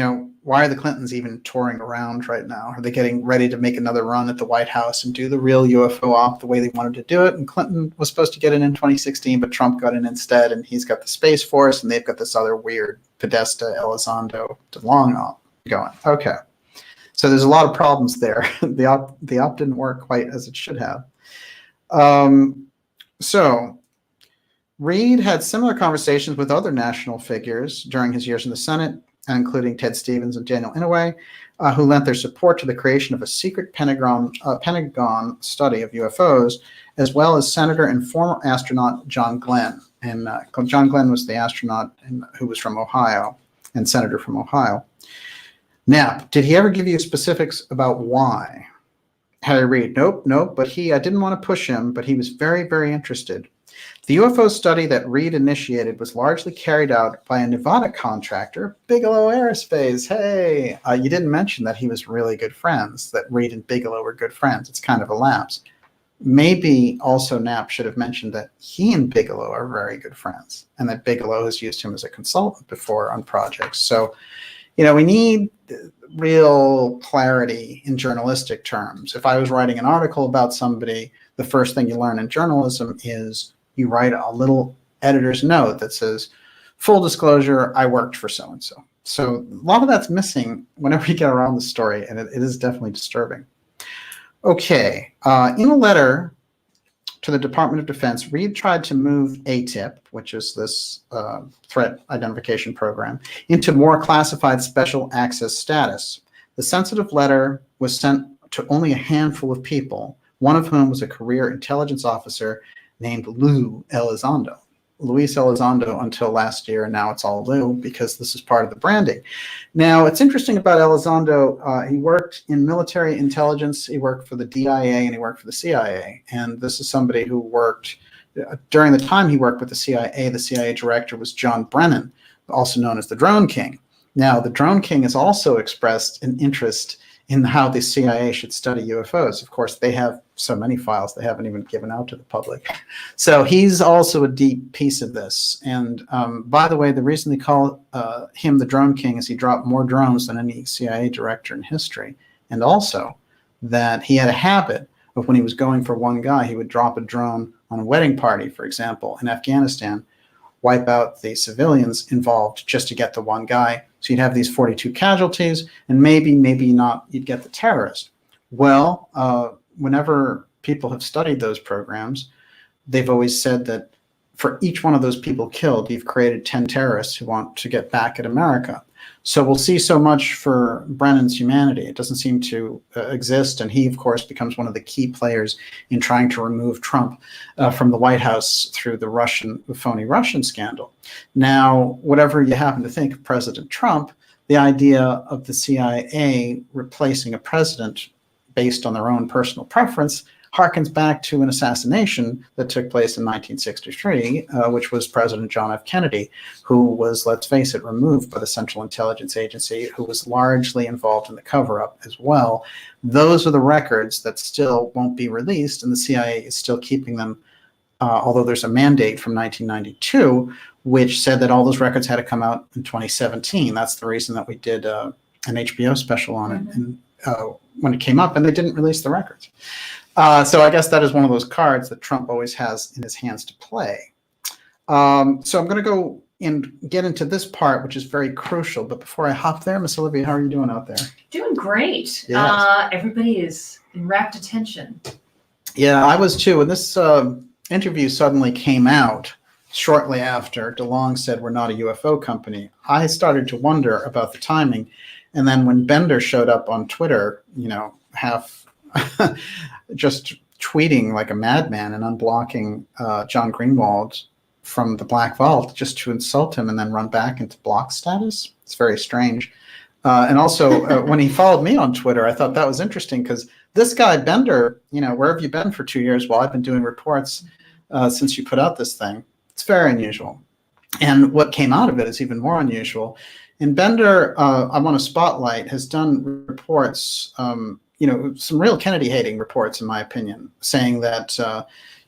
why are the Clintons even touring around right now? Are they getting ready to make another run at the White House and do the real UFO op the way they wanted to do it? And Clinton was supposed to get in 2016, but Trump got in instead, and he's got the Space Force, and they've got this other weird Podesta, Elizondo, Delonge op going. Okay, so there's a lot of problems there. The op didn't work quite as it should have. So Reid had similar conversations with other national figures during his years in the Senate, including Ted Stevens and Daniel Inouye, who lent their support to the creation of a secret Pentagon study of UFOs, as well as Senator and former astronaut John Glenn. And John Glenn was the astronaut who was from Ohio and senator from Ohio. Knapp, did he ever give you specifics about why? Harry Reid, nope, but I didn't want to push him, but he was very, very interested. The UFO study that Reid initiated was largely carried out by a Nevada contractor, Bigelow Aerospace. Hey, you didn't mention that he was really good friends, that Reid and Bigelow were good friends. It's kind of a lapse. Maybe also Knapp should have mentioned that he and Bigelow are very good friends, and that Bigelow has used him as a consultant before on projects. So, we need real clarity in journalistic terms. If I was writing an article about somebody, the first thing you learn in journalism is you write a little editor's note that says, full disclosure, I worked for so-and-so. So a lot of that's missing whenever you get around the story, and it is definitely disturbing. Okay, in a letter to the Department of Defense, Reid tried to move AATIP, which is this threat identification program, into more classified special access status. The sensitive letter was sent to only a handful of people, one of whom was a career intelligence officer named Luis Elizondo until last year, and now it's all Lou because this is part of the branding. Now, it's interesting about Elizondo, he worked in military intelligence, he worked for the DIA, and he worked for the CIA. And this is somebody who worked, during the time he worked with the CIA director was John Brennan, also known as the Drone King. Now, the Drone King has also expressed an interest in how the CIA should study UFOs. Of course, they have so many files they haven't even given out to the public. So he's also a deep piece of this. And by the way, the reason they call him the Drone King is he dropped more drones than any CIA director in history. And also that he had a habit of when he was going for one guy, he would drop a drone on a wedding party, for example, in Afghanistan, wipe out the civilians involved just to get the one guy. So you'd have these 42 casualties, and maybe not, you'd get the terrorist. Well, whenever people have studied those programs, they've always said that for each one of those people killed, you've created 10 terrorists who want to get back at America. So we'll see so much for Brennan's humanity. It doesn't seem to exist, and he, of course, becomes one of the key players in trying to remove Trump from the White House through the phony Russian scandal. Now, whatever you happen to think of President Trump, the idea of the CIA replacing a president based on their own personal preference harkens back to an assassination that took place in 1963, which was President John F. Kennedy, who was, let's face it, removed by the Central Intelligence Agency, who was largely involved in the cover-up as well. Those are the records that still won't be released, and the CIA is still keeping them, although there's a mandate from 1992, which said that all those records had to come out in 2017. That's the reason that we did an HBO special on it and, when it came up, and they didn't release the records. So I guess that is one of those cards that Trump always has in his hands to play. So I'm going to go and get into this part, which is very crucial. But before I hop there, Miss Olivia, how are you doing out there? Doing great. Yes. Everybody is in rapt attention. Yeah, I was too. And this interview suddenly came out shortly after DeLonge said we're not a UFO company. I started to wonder about the timing. And then when Bender showed up on Twitter, half just tweeting like a madman and unblocking John Greenwald from the Black Vault just to insult him and then run back into block status. It's very strange. And also when he followed me on Twitter, I thought that was interesting because this guy Bender, where have you been for 2 years? Well, I've been doing reports since you put out this thing. It's very unusual. And what came out of it is even more unusual. And Bender, I want to spotlight, has done reports, some real Kennedy hating reports, in my opinion, saying that,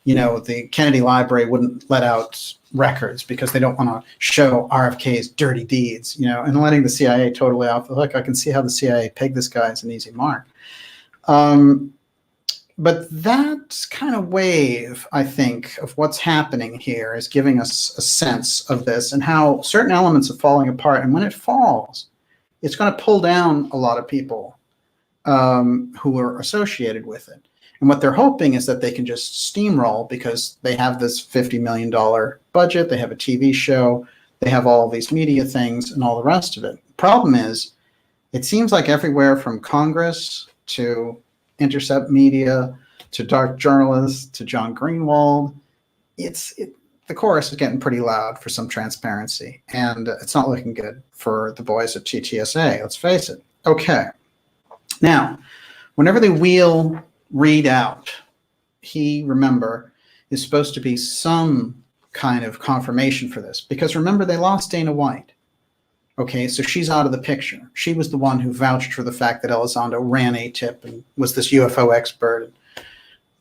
the Kennedy Library wouldn't let out records because they don't want to show RFK's dirty deeds, and letting the CIA totally off the hook. I can see how the CIA pegged this guy as an easy mark. But that kind of wave, I think, of what's happening here is giving us a sense of this and how certain elements are falling apart. And when it falls, it's going to pull down a lot of people who are associated with it. And what they're hoping is that they can just steamroll because they have this $50 million budget, they have a TV show, they have all these media things and all the rest of it. The problem is, it seems like everywhere from Congress to Intercept Media to dark journalists to John Greenwald, the chorus is getting pretty loud for some transparency, and it's not looking good for the boys at Ttsa. Let's face it. Okay, now, whenever they wheel Reid out, he, remember, is supposed to be some kind of confirmation for this, because remember, they lost Dana White. Okay, so she's out of the picture. She was the one who vouched for the fact that Elizondo ran AATIP and was this UFO expert.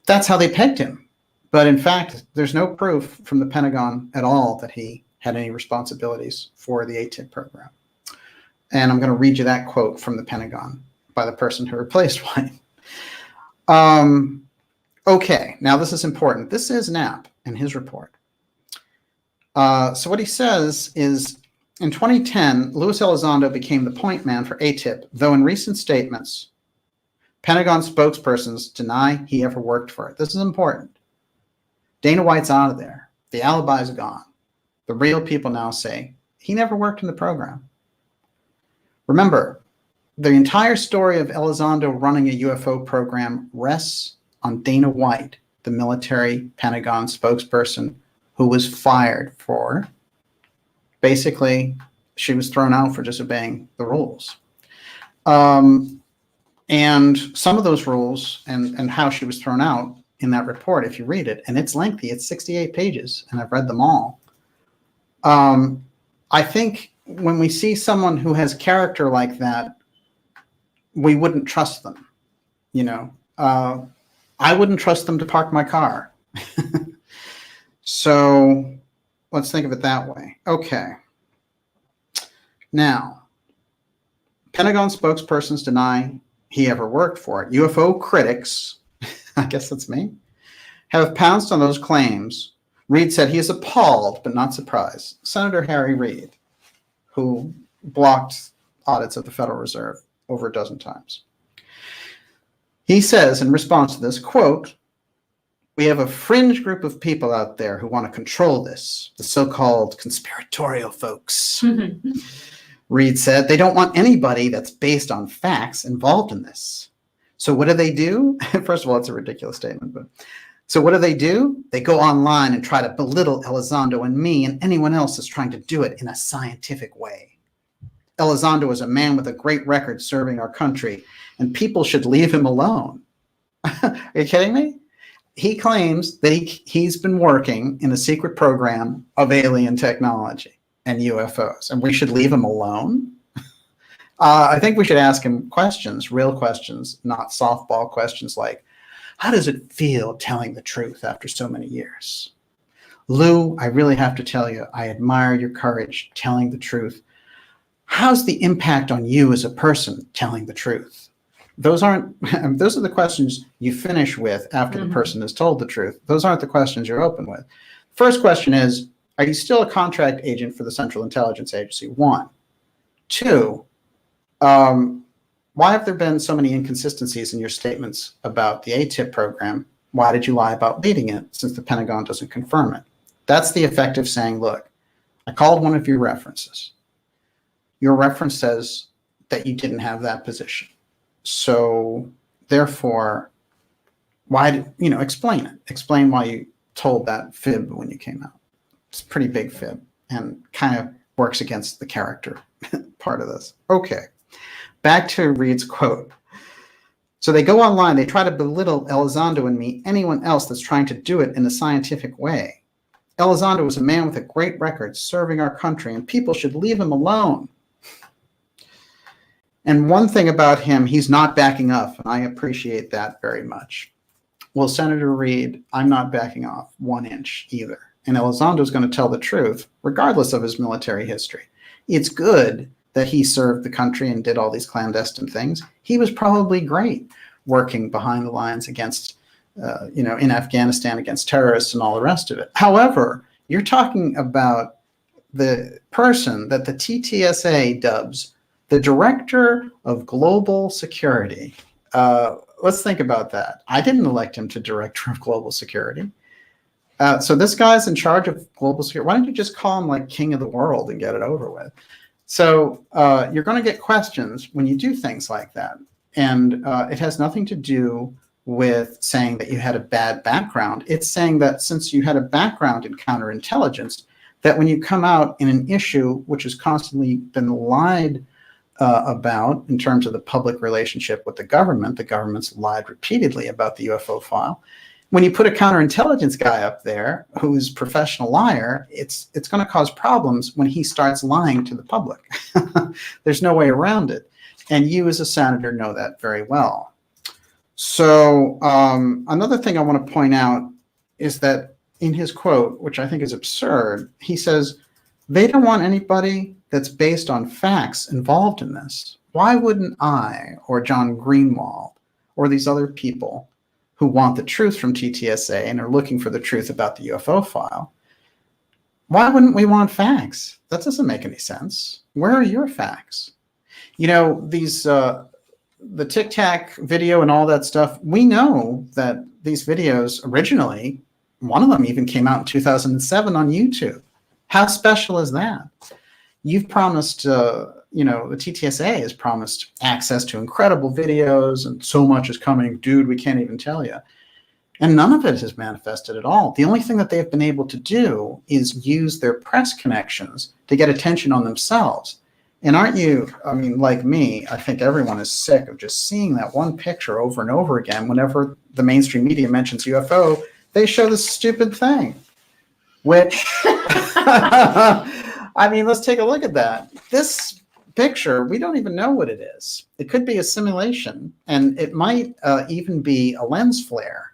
That's how they pegged him. But in fact, there's no proof from the Pentagon at all that he had any responsibilities for the AATIP program. And I'm going to read you that quote from the Pentagon by the person who replaced White. Okay, now this is important. This is Knapp in his report. So what he says is, in 2010, Luis Elizondo became the point man for AATIP, though in recent statements, Pentagon spokespersons deny he ever worked for it. This is important. Dana White's out of there. The alibi's gone. The real people now say he never worked in the program. Remember, the entire story of Elizondo running a UFO program rests on Dana White, the military Pentagon spokesperson who was fired for, basically, she was thrown out for disobeying the rules. And some of those rules and how she was thrown out in that report, if you read it, and it's lengthy, it's 68 pages, and I've read them all. I think when we see someone who has character like that, we wouldn't trust them. I wouldn't trust them to park my car. So let's think of it that way. Okay. Now, Pentagon spokespersons deny he ever worked for it. UFO critics, I guess that's me, have pounced on those claims. Reid said he is appalled but not surprised. Senator Harry Reid, who blocked audits of the Federal Reserve over a dozen times. He says in response to this, quote, "We have a fringe group of people out there who want to control this, the so-called conspiratorial folks." Reid said they don't want anybody that's based on facts involved in this. So what do? First of all, it's a ridiculous statement, but so what do? They go online and try to belittle Elizondo and me and anyone else that's trying to do it in a scientific way. Elizondo is a man with a great record serving our country, and people should leave him alone. Are you kidding me? He claims that he's been working in a secret program of alien technology and UFOs, and we should leave him alone? I think we should ask him questions, real questions, not softball questions like, how does it feel telling the truth after so many years? Lou, I really have to tell you, I admire your courage telling the truth. How's the impact on you as a person telling the truth? Those are the questions you finish with after the person has told the truth. Those aren't the questions you're open with. First question is, are you still a contract agent for the Central Intelligence Agency? 1. 2, why have there been so many inconsistencies in your statements about the AATIP program? Why did you lie about leading it since the Pentagon doesn't confirm it? That's the effect of saying, look, I called one of your references. Your reference says that you didn't have that position. So therefore, explain it. Explain why you told that fib when you came out. It's a pretty big fib and kind of works against the character part of this. Okay, back to Reid's quote. So they go online, they try to belittle Elizondo and me, anyone else that's trying to do it in a scientific way. Elizondo was a man with a great record serving our country, and people should leave him alone. And one thing about him, he's not backing off, and I appreciate that very much. Well, Senator Reid, I'm not backing off 1 inch either. And Elizondo is going to tell the truth, regardless of his military history. It's good that he served the country and did all these clandestine things. He was probably great working behind the lines against, in Afghanistan against terrorists and all the rest of it. However, you're talking about the person that the TTSA dubs the Director of Global Security. Let's think about that. I didn't elect him to Director of Global Security. So this guy's in charge of global security. Why don't you just call him like king of the world and get it over with? So you're going to get questions when you do things like that. And it has nothing to do with saying that you had a bad background. It's saying that since you had a background in counterintelligence, that when you come out in an issue which has constantly been lied about in terms of the public relationship with the government's lied repeatedly about the UFO file. When you put a counterintelligence guy up there who's a professional liar, it's going to cause problems when he starts lying to the public. There's no way around it. And you as a senator know that very well. So another thing I want to point out is that in his quote, which I think is absurd, he says, they don't want anybody that's based on facts involved in this. Why wouldn't I or John Greenwald or these other people who want the truth from TTSA and are looking for the truth about the UFO file, why wouldn't we want facts? That doesn't make any sense. Where are your facts? These the Tic Tac video and all that stuff, we know that these videos originally, one of them even came out in 2007 on YouTube. How special is that? You've promised, the TTSA has promised access to incredible videos and so much is coming. Dude, we can't even tell you. And none of it has manifested at all. The only thing that they've been able to do is use their press connections to get attention on themselves. And aren't you, like me, I think everyone is sick of just seeing that one picture over and over again. Whenever the mainstream media mentions UFO, they show this stupid thing, which, let's take a look at that. This picture, we don't even know what it is. It could be a simulation, and it might even be a lens flare.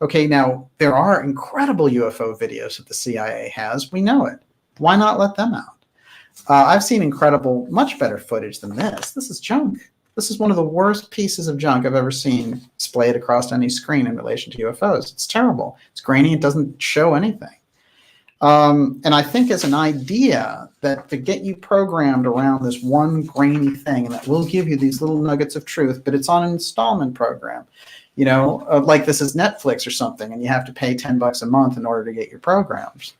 Okay, now, there are incredible UFO videos that the CIA has. We know it. Why not let them out? I've seen incredible, much better footage than this. This is junk. This is one of the worst pieces of junk I've ever seen displayed across any screen in relation to UFOs. It's terrible. It's grainy. It doesn't show anything. And I think as an idea that to get you programmed around this one grainy thing, and that will give you these little nuggets of truth, but it's on an installment program, like this is Netflix or something, and you have to pay $10 a month in order to get your programs.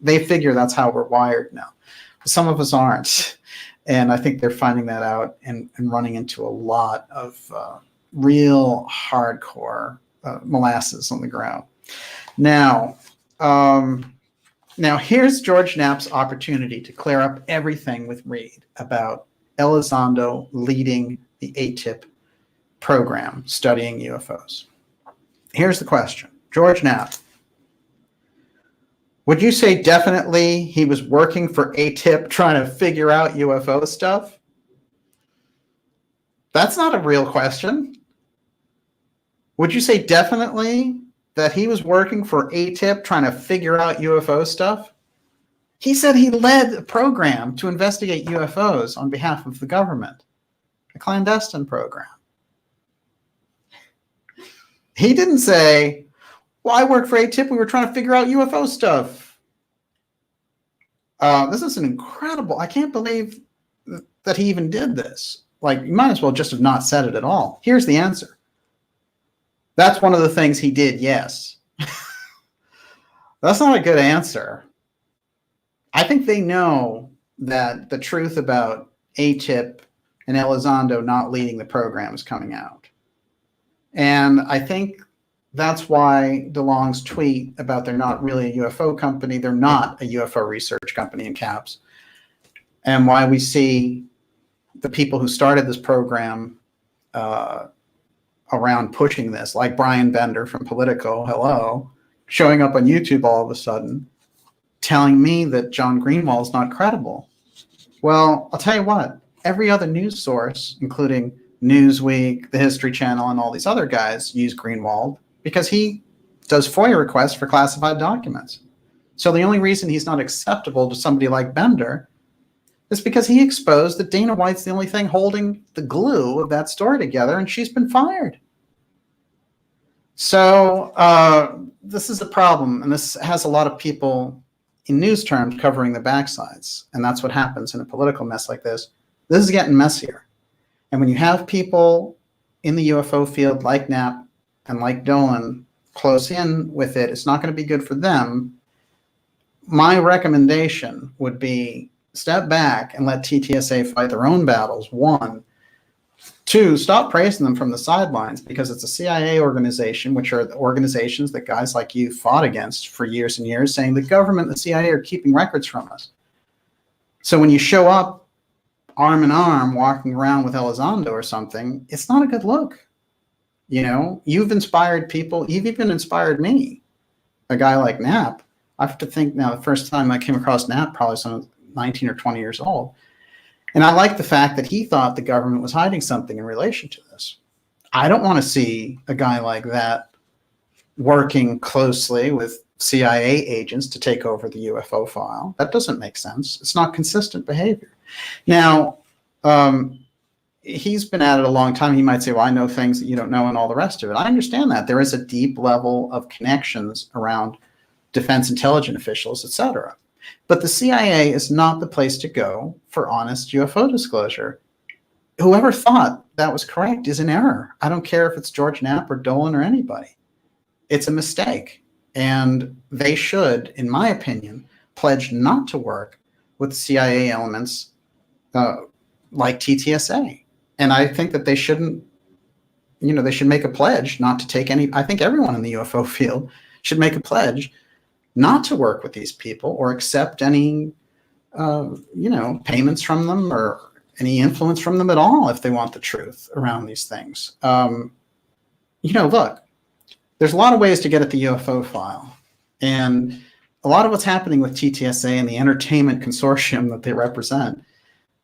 They figure that's how we're wired now. Some of us aren't. And I think they're finding that out and running into a lot of real hardcore molasses on the ground. Now, here's George Knapp's opportunity to clear up everything with Reid about Elizondo leading the AATIP program studying UFOs. Here's the question. George Knapp, would you say definitely he was working for AATIP trying to figure out UFO stuff? That's not a real question. Would you say definitely that he was working for AATIP trying to figure out UFO stuff? He said he led a program to investigate UFOs on behalf of the government, a clandestine program. He didn't say, well, I worked for AATIP. We were trying to figure out UFO stuff. This is an incredible, I can't believe that he even did this. Like, you might as well just have not said it at all. Here's the answer. That's one of the things he did, yes. That's not a good answer. I think they know that the truth about AATIP and Elizondo not leading the program is coming out. And I think that's why Delonge's tweet about they're not really a UFO company, they're not a UFO research company in caps, and why we see the people who started this program around pushing this, like Brian Bender from Politico, hello, showing up on YouTube all of a sudden, telling me that John Greenwald is not credible. Well, I'll tell you what, every other news source, including Newsweek, the History Channel, and all these other guys use Greenwald because he does FOIA requests for classified documents. So the only reason he's not acceptable to somebody like Bender is because he exposed that Dana White's the only thing holding the glue of that story together, and she's been fired. So this is the problem, and this has a lot of people in news terms covering the backsides, and that's what happens in a political mess like this. This is getting messier. And when you have people in the UFO field like Knapp and like Dolan close in with it, it's not going to be good for them. My recommendation would be step back and let TTSA fight their own battles. 1. 2, stop praising them from the sidelines, because it's a CIA organization, which are the organizations that guys like you fought against for years and years, saying the government and the CIA are keeping records from us. So when you show up arm in arm walking around with Elizondo or something, it's not a good look. You know, you've inspired people. You've even inspired me, a guy like Knapp. I have to think now, the first time I came across Knapp, probably some 19 or 20 years old. And I like the fact that he thought the government was hiding something in relation to this. I don't want to see a guy like that working closely with CIA agents to take over the UFO file. That doesn't make sense. It's not consistent behavior. Now, he's been at it a long time. He might say, well, I know things that you don't know and all the rest of it. I understand that. There is a deep level of connections around defense intelligence officials, et cetera. But the CIA is not the place to go for honest UFO disclosure. Whoever thought that was correct is in error. I don't care if it's George Knapp or Dolan or anybody. It's a mistake. And they should, in my opinion, pledge not to work with CIA elements like TTSA. And I think that they shouldn't, you know, they should make a pledge not to take any. I think everyone in the UFO field should make a pledge not to work with these people or accept any, payments from them or any influence from them at all if they want the truth around these things. Look, there's a lot of ways to get at the UFO file. And a lot of what's happening with TTSA and the entertainment consortium that they represent,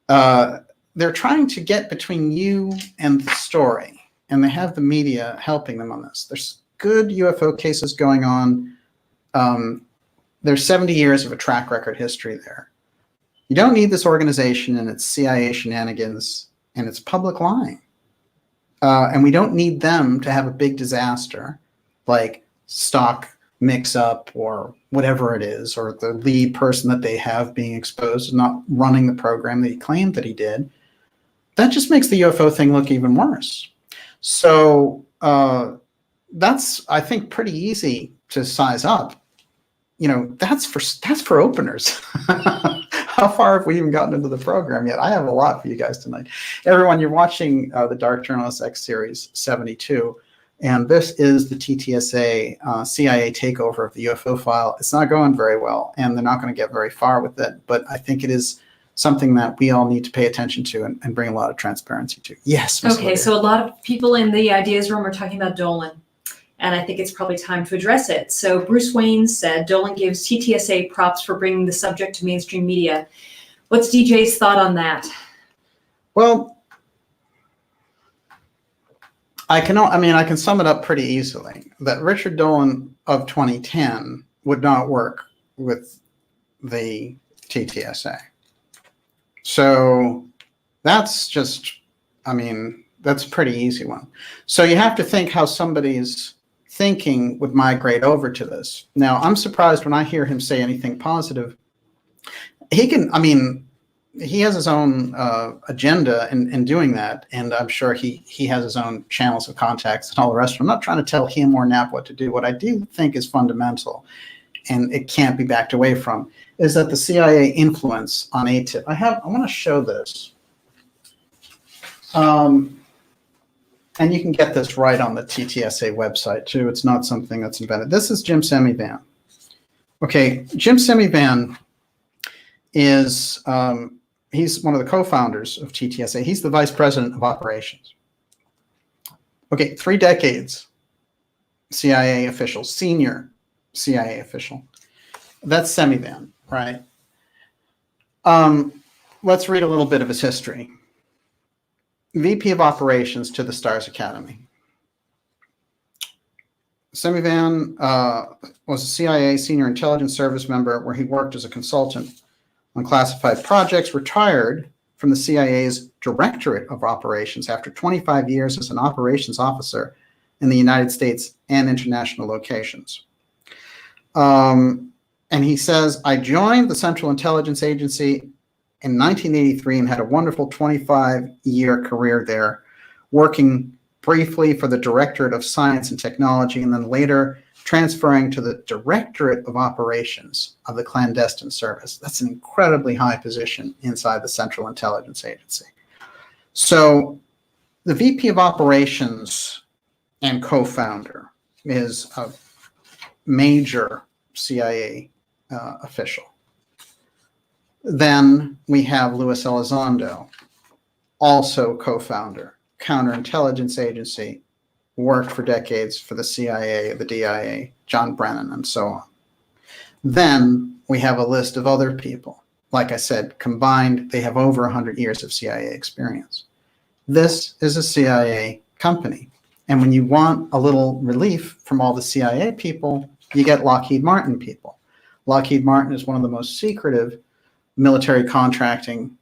they're trying to get between you and the story. And they have the media helping them on this. There's good UFO cases going on. There's 70 years of a track record history there. You don't need this organization and its CIA shenanigans and its public lying. And we don't need them to have a big disaster like stock mix-up or whatever it is, or the lead person that they have being exposed and not running the program that he claimed that he did. That just makes the UFO thing look even worse. So that's, I think, pretty easy to size up. You know, that's for openers. How far have we even gotten into the program yet? I have a lot for you guys tonight. Everyone, you're watching the Dark Journalist X Series 72, and this is the TTSA CIA takeover of the UFO file. It's not going very well, and they're not going to get very far with it, but I think it is something that we all need to pay attention to and bring a lot of transparency to. Yes. Ms. Okay, Lydia. so a lot of people in the ideas room are talking about Dolan, and I think it's probably time to address it. So Bruce Wayne said Dolan gives TTSA props for bringing the subject to mainstream media. What's DJ's thought on that? Well, I can sum it up pretty easily. That Richard Dolan of 2010 would not work with the TTSA. So that's just, that's a pretty easy one. So you have to think how somebody's thinking would migrate over to this. Now, I'm surprised when I hear him say anything positive. He has his own agenda in doing that, and I'm sure he has his own channels of contacts and all the rest of it. I'm not trying to tell him or Knapp what to do. What I do think is fundamental, and it can't be backed away from, is that the CIA influence on AATIP. I want to show this. And you can get this right on the TTSA website too. It's not something that's invented. This is Jim Semivan. Okay, Jim Semivan is, he's one of the co-founders of TTSA. He's the vice president of operations. Okay, 3 decades, CIA official, senior CIA official. that's Semivan, right? Let's read a little bit of his history. VP of Operations to the Stars Academy. Semivan was a CIA senior intelligence service member where he worked as a consultant on classified projects, retired from the CIA's Directorate of Operations after 25 years as an operations officer in the United States and international locations. And he says, I joined the Central Intelligence Agency in 1983 and had a wonderful 25-year career there, working briefly for the Directorate of Science and Technology, and then later transferring to the Directorate of Operations of the Clandestine Service. That's an incredibly high position inside the Central Intelligence Agency. So the VP of Operations and co-founder is a major CIA official. Then we have Luis Elizondo, also co-founder, counterintelligence agency, worked for decades for the CIA, the DIA, John Brennan, and so on. Then we have a list of other people. Like I said, combined, they have over 100 years of CIA experience. This is a CIA company. And when you want a little relief from all the CIA people, you get Lockheed Martin people. Lockheed Martin is one of the most secretive military contracting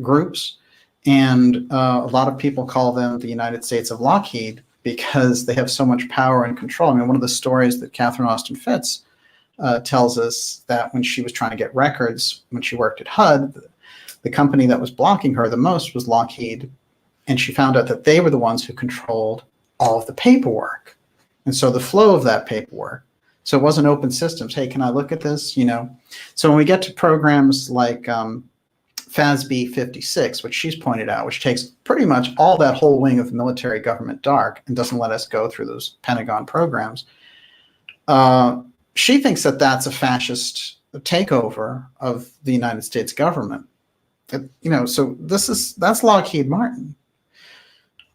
groups. And a lot of people call them the United States of Lockheed because they have so much power and control. I mean, one of the stories that Catherine Austin Fitts tells us that when she was trying to get records, when she worked at HUD, the company that was blocking her the most was Lockheed. And she found out that they were the ones who controlled all of the paperwork. And so the flow of that paperwork. So it wasn't open systems. Hey, can I look at this? You know, so when we get to programs like FASB 56, which she's pointed out, which takes pretty much all that whole wing of military government dark and doesn't let us go through those Pentagon programs. She thinks that that's a fascist takeover of the United States government. You know, so that's Lockheed Martin,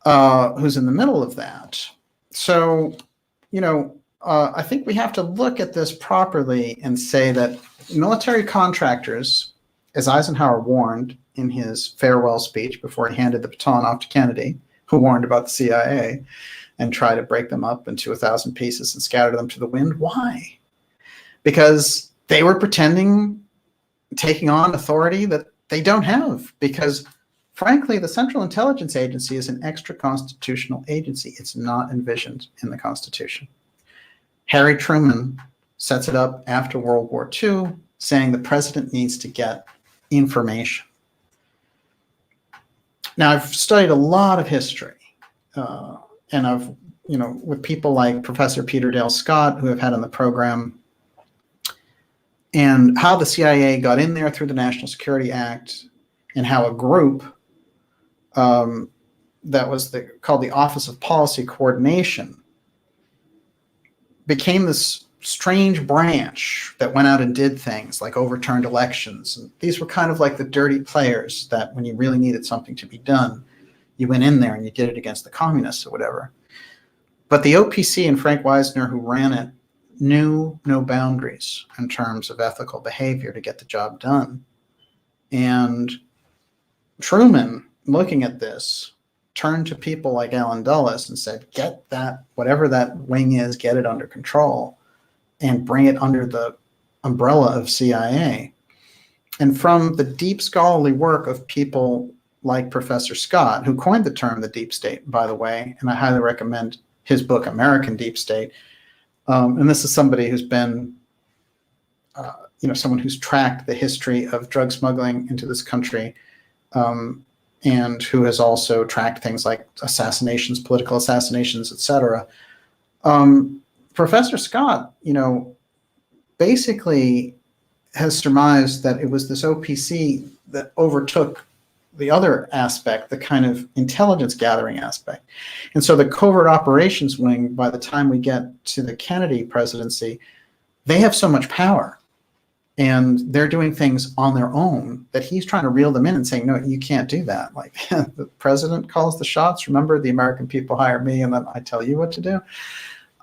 who's in the middle of that. So, you know, I think we have to look at this properly and say that military contractors, as Eisenhower warned in his farewell speech before he handed the baton off to Kennedy, who warned about the CIA and tried to break them up into 1,000 pieces and scatter them to the wind. Why? Because they were pretending, taking on authority that they don't have. Because, frankly, the Central Intelligence Agency is an extra-constitutional agency. It's not envisioned in the Constitution. Harry Truman sets it up after World War II, saying the president needs to get information. Now, I've studied a lot of history, and I've, you know, with people like Professor Peter Dale Scott, who I've had on the program, and how the CIA got in there through the National Security Act, and how a group that was called the Office of Policy Coordination became this strange branch that went out and did things like overturned elections. And these were kind of like the dirty players that when you really needed something to be done, you went in there and you did it against the communists or whatever. But the OPC and Frank Wisner, who ran it, knew no boundaries in terms of ethical behavior to get the job done. And Truman, looking at this, turned to people like Allen Dulles and said, get that, whatever that wing is, get it under control and bring it under the umbrella of CIA. And from the deep scholarly work of people like Professor Scott, who coined the term the deep state, by the way, and I highly recommend his book, American Deep State. And this is somebody who's been, you know, someone who's tracked the history of drug smuggling into this country, and who has also tracked things like assassinations, political assassinations, etc. Professor Scott, you know, basically has surmised that it was this OPC that overtook the other aspect, the kind of intelligence gathering aspect. And so the covert operations wing, by the time we get to the Kennedy presidency, they have so much power and they're doing things on their own that he's trying to reel them in and saying, no, you can't do that. Like the president calls the shots. Remember, the American people hire me and then I tell you what to do.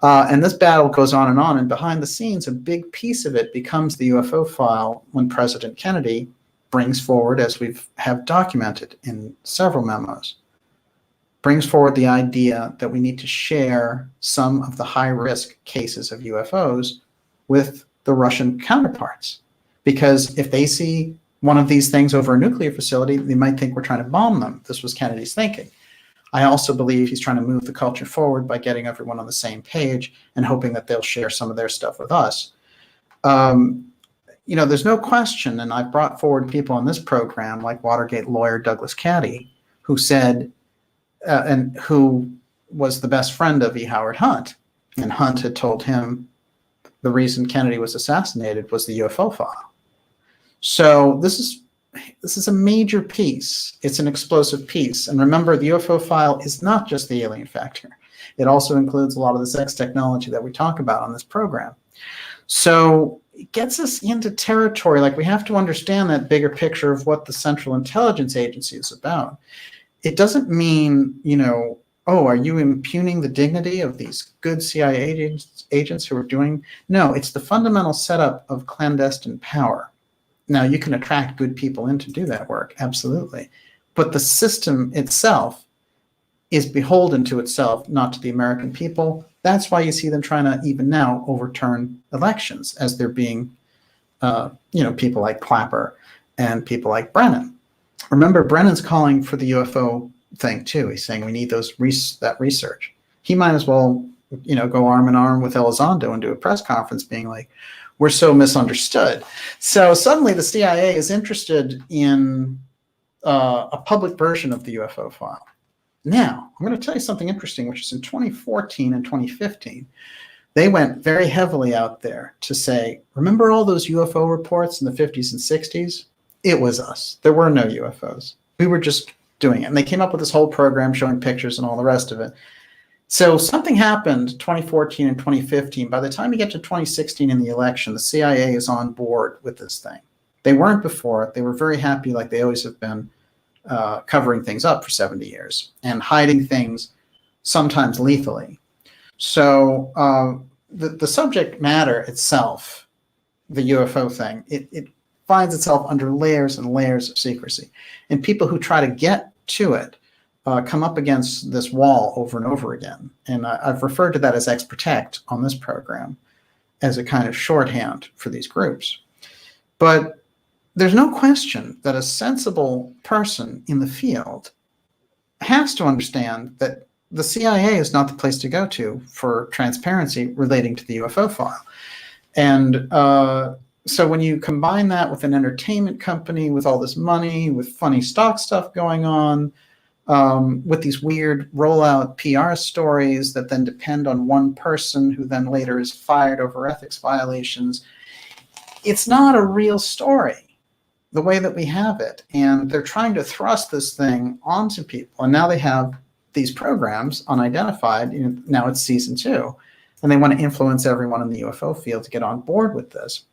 And this battle goes on, and behind the scenes, a big piece of it becomes the UFO file when President Kennedy brings forward, as we have documented in several memos, brings forward the idea that we need to share some of the high-risk cases of UFOs with the Russian counterparts. Because if they see one of these things over a nuclear facility, they might think we're trying to bomb them. This was Kennedy's thinking. I also believe he's trying to move the culture forward by getting everyone on the same page and hoping that they'll share some of their stuff with us. There's no question, and I've brought forward people on this program like Watergate lawyer Douglas Caddy, who said, and who was the best friend of E. Howard Hunt. And Hunt had told him the reason Kennedy was assassinated was the UFO file. So this is a major piece. It's an explosive piece. And remember, the UFO file is not just the alien factor. It also includes a lot of the sex technology that we talk about on this program. So it gets us into territory. Like, we have to understand that bigger picture of what the Central Intelligence Agency is about. It doesn't mean, oh, are you impugning the dignity of these good CIA agents who are doing? No, it's the fundamental setup of clandestine power. Now, you can attract good people in to do that work, absolutely. But the system itself is beholden to itself, not to the American people. That's why you see them trying to, even now, overturn elections, as they're being, people like Clapper and people like Brennan. Remember, Brennan's calling for the UFO thing, too. He's saying we need that research. He might as well, go arm in arm with Elizondo and do a press conference being like, we're so misunderstood. So suddenly the CIA is interested in a public version of the UFO file. Now, I'm going to tell you something interesting, which is in 2014 and 2015, they went very heavily out there to say, remember all those UFO reports in the 50s and 60s? It was us. There were no UFOs. We were just doing it. And they came up with this whole program showing pictures and all the rest of it. So something happened 2014 and 2015. By the time you get to 2016 in the election, the CIA is on board with this thing. They weren't before. They were very happy, like they always have been, covering things up for 70 years and hiding things, sometimes lethally. So the subject matter itself, the UFO thing, it finds itself under layers and layers of secrecy. And people who try to get to it come up against this wall over and over again. And I've referred to that as X-Protect on this program as a kind of shorthand for these groups. But there's no question that a sensible person in the field has to understand that the CIA is not the place to go to for transparency relating to the UFO file. And so when you combine that with an entertainment company with all this money, with funny stock stuff going on, with these weird rollout PR stories that then depend on one person who then later is fired over ethics violations, it's not a real story the way that we have it. And they're trying to thrust this thing onto people. And now they have these programs unidentified. Now it's season 2. And they want to influence everyone in the UFO field to get on board with this.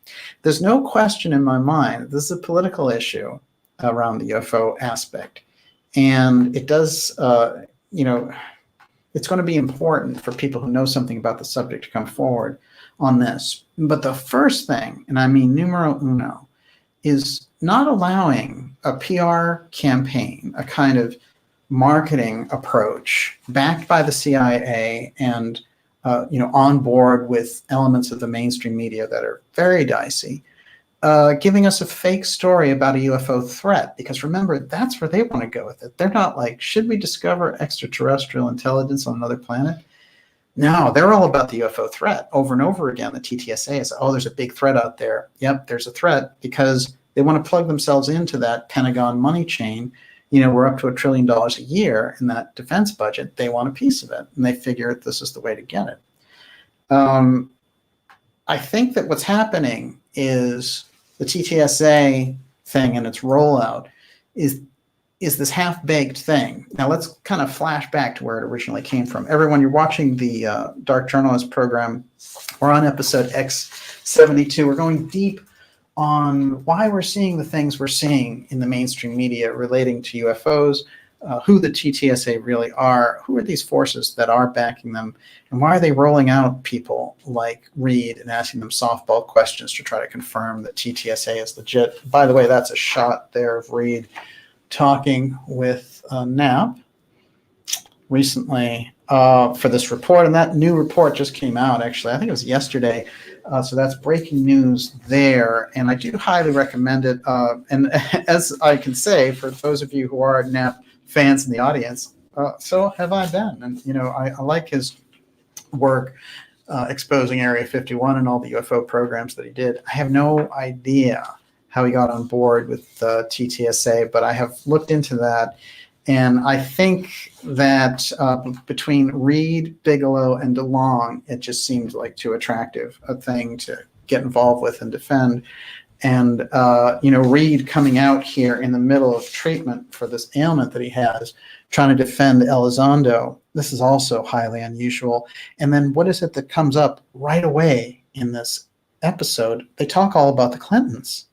There's no question in my mind, this is a political issue around the UFO aspect. And it does, it's going to be important for people who know something about the subject to come forward on this. But the first thing, and I mean numero uno, is not allowing a PR campaign, a kind of marketing approach backed by the CIA and on board with elements of the mainstream media that are very dicey, giving us a fake story about a UFO threat. Because remember, that's where they want to go with it. They're not like, should we discover extraterrestrial intelligence on another planet? No, they're all about the UFO threat. Over and over again, the Ttsa is, oh, there's a big threat out there. Yep, there's a threat, because they want to plug themselves into that Pentagon money chain. We're up to $1 trillion a year in that defense budget. They want a piece of it, and they figure this is the way to get it. I think that what's happening is the Ttsa thing and its rollout is this half-baked thing. Now let's kind of flash back to where it originally came from. Everyone, you're watching the Dark Journalist program. We're on episode X72. We're going deep on why we're seeing the things we're seeing in the mainstream media relating to UFOs, who the TTSA really are, who are these forces that are backing them, and why are they rolling out people like Reid and asking them softball questions to try to confirm that TTSA is legit. By the way, that's a shot there of Reid talking with Knapp recently for this report, and that new report just came out, actually. I think it was yesterday. So that's breaking news there, and I do highly recommend it. And as I can say, for those of you who are Knapp fans in the audience, so have I been. And, you know, I like his work exposing Area 51 and all the UFO programs that he did. I have no idea how he got on board with TTSA, but I have looked into that. And I think that between Reid, Bigelow, and Delonge, it just seemed like too attractive a thing to get involved with and defend. And, you know, Reid coming out here in the middle of treatment for this ailment that he has, trying to defend Elizondo, this is also highly unusual. And then what is it that comes up right away in this episode? They talk all about the Clintons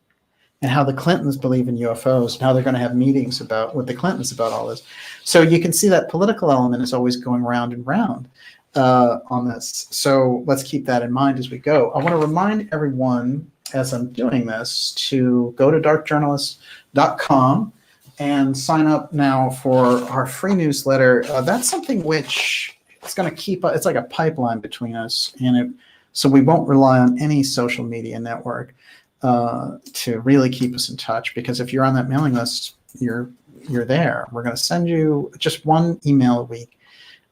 and how the Clintons believe in UFOs and how they're going to have meetings with the Clintons about all this. So you can see that political element is always going round and round on this. So let's keep that in mind as we go. I want to remind everyone, as I'm doing this, to go to darkjournalist.com and sign up now for our free newsletter. That's something which is going to keep, it's like a pipeline between us, and so we won't rely on any social media network to really keep us in touch, because if you're on that mailing list, you're there. We're going to send you just one email a week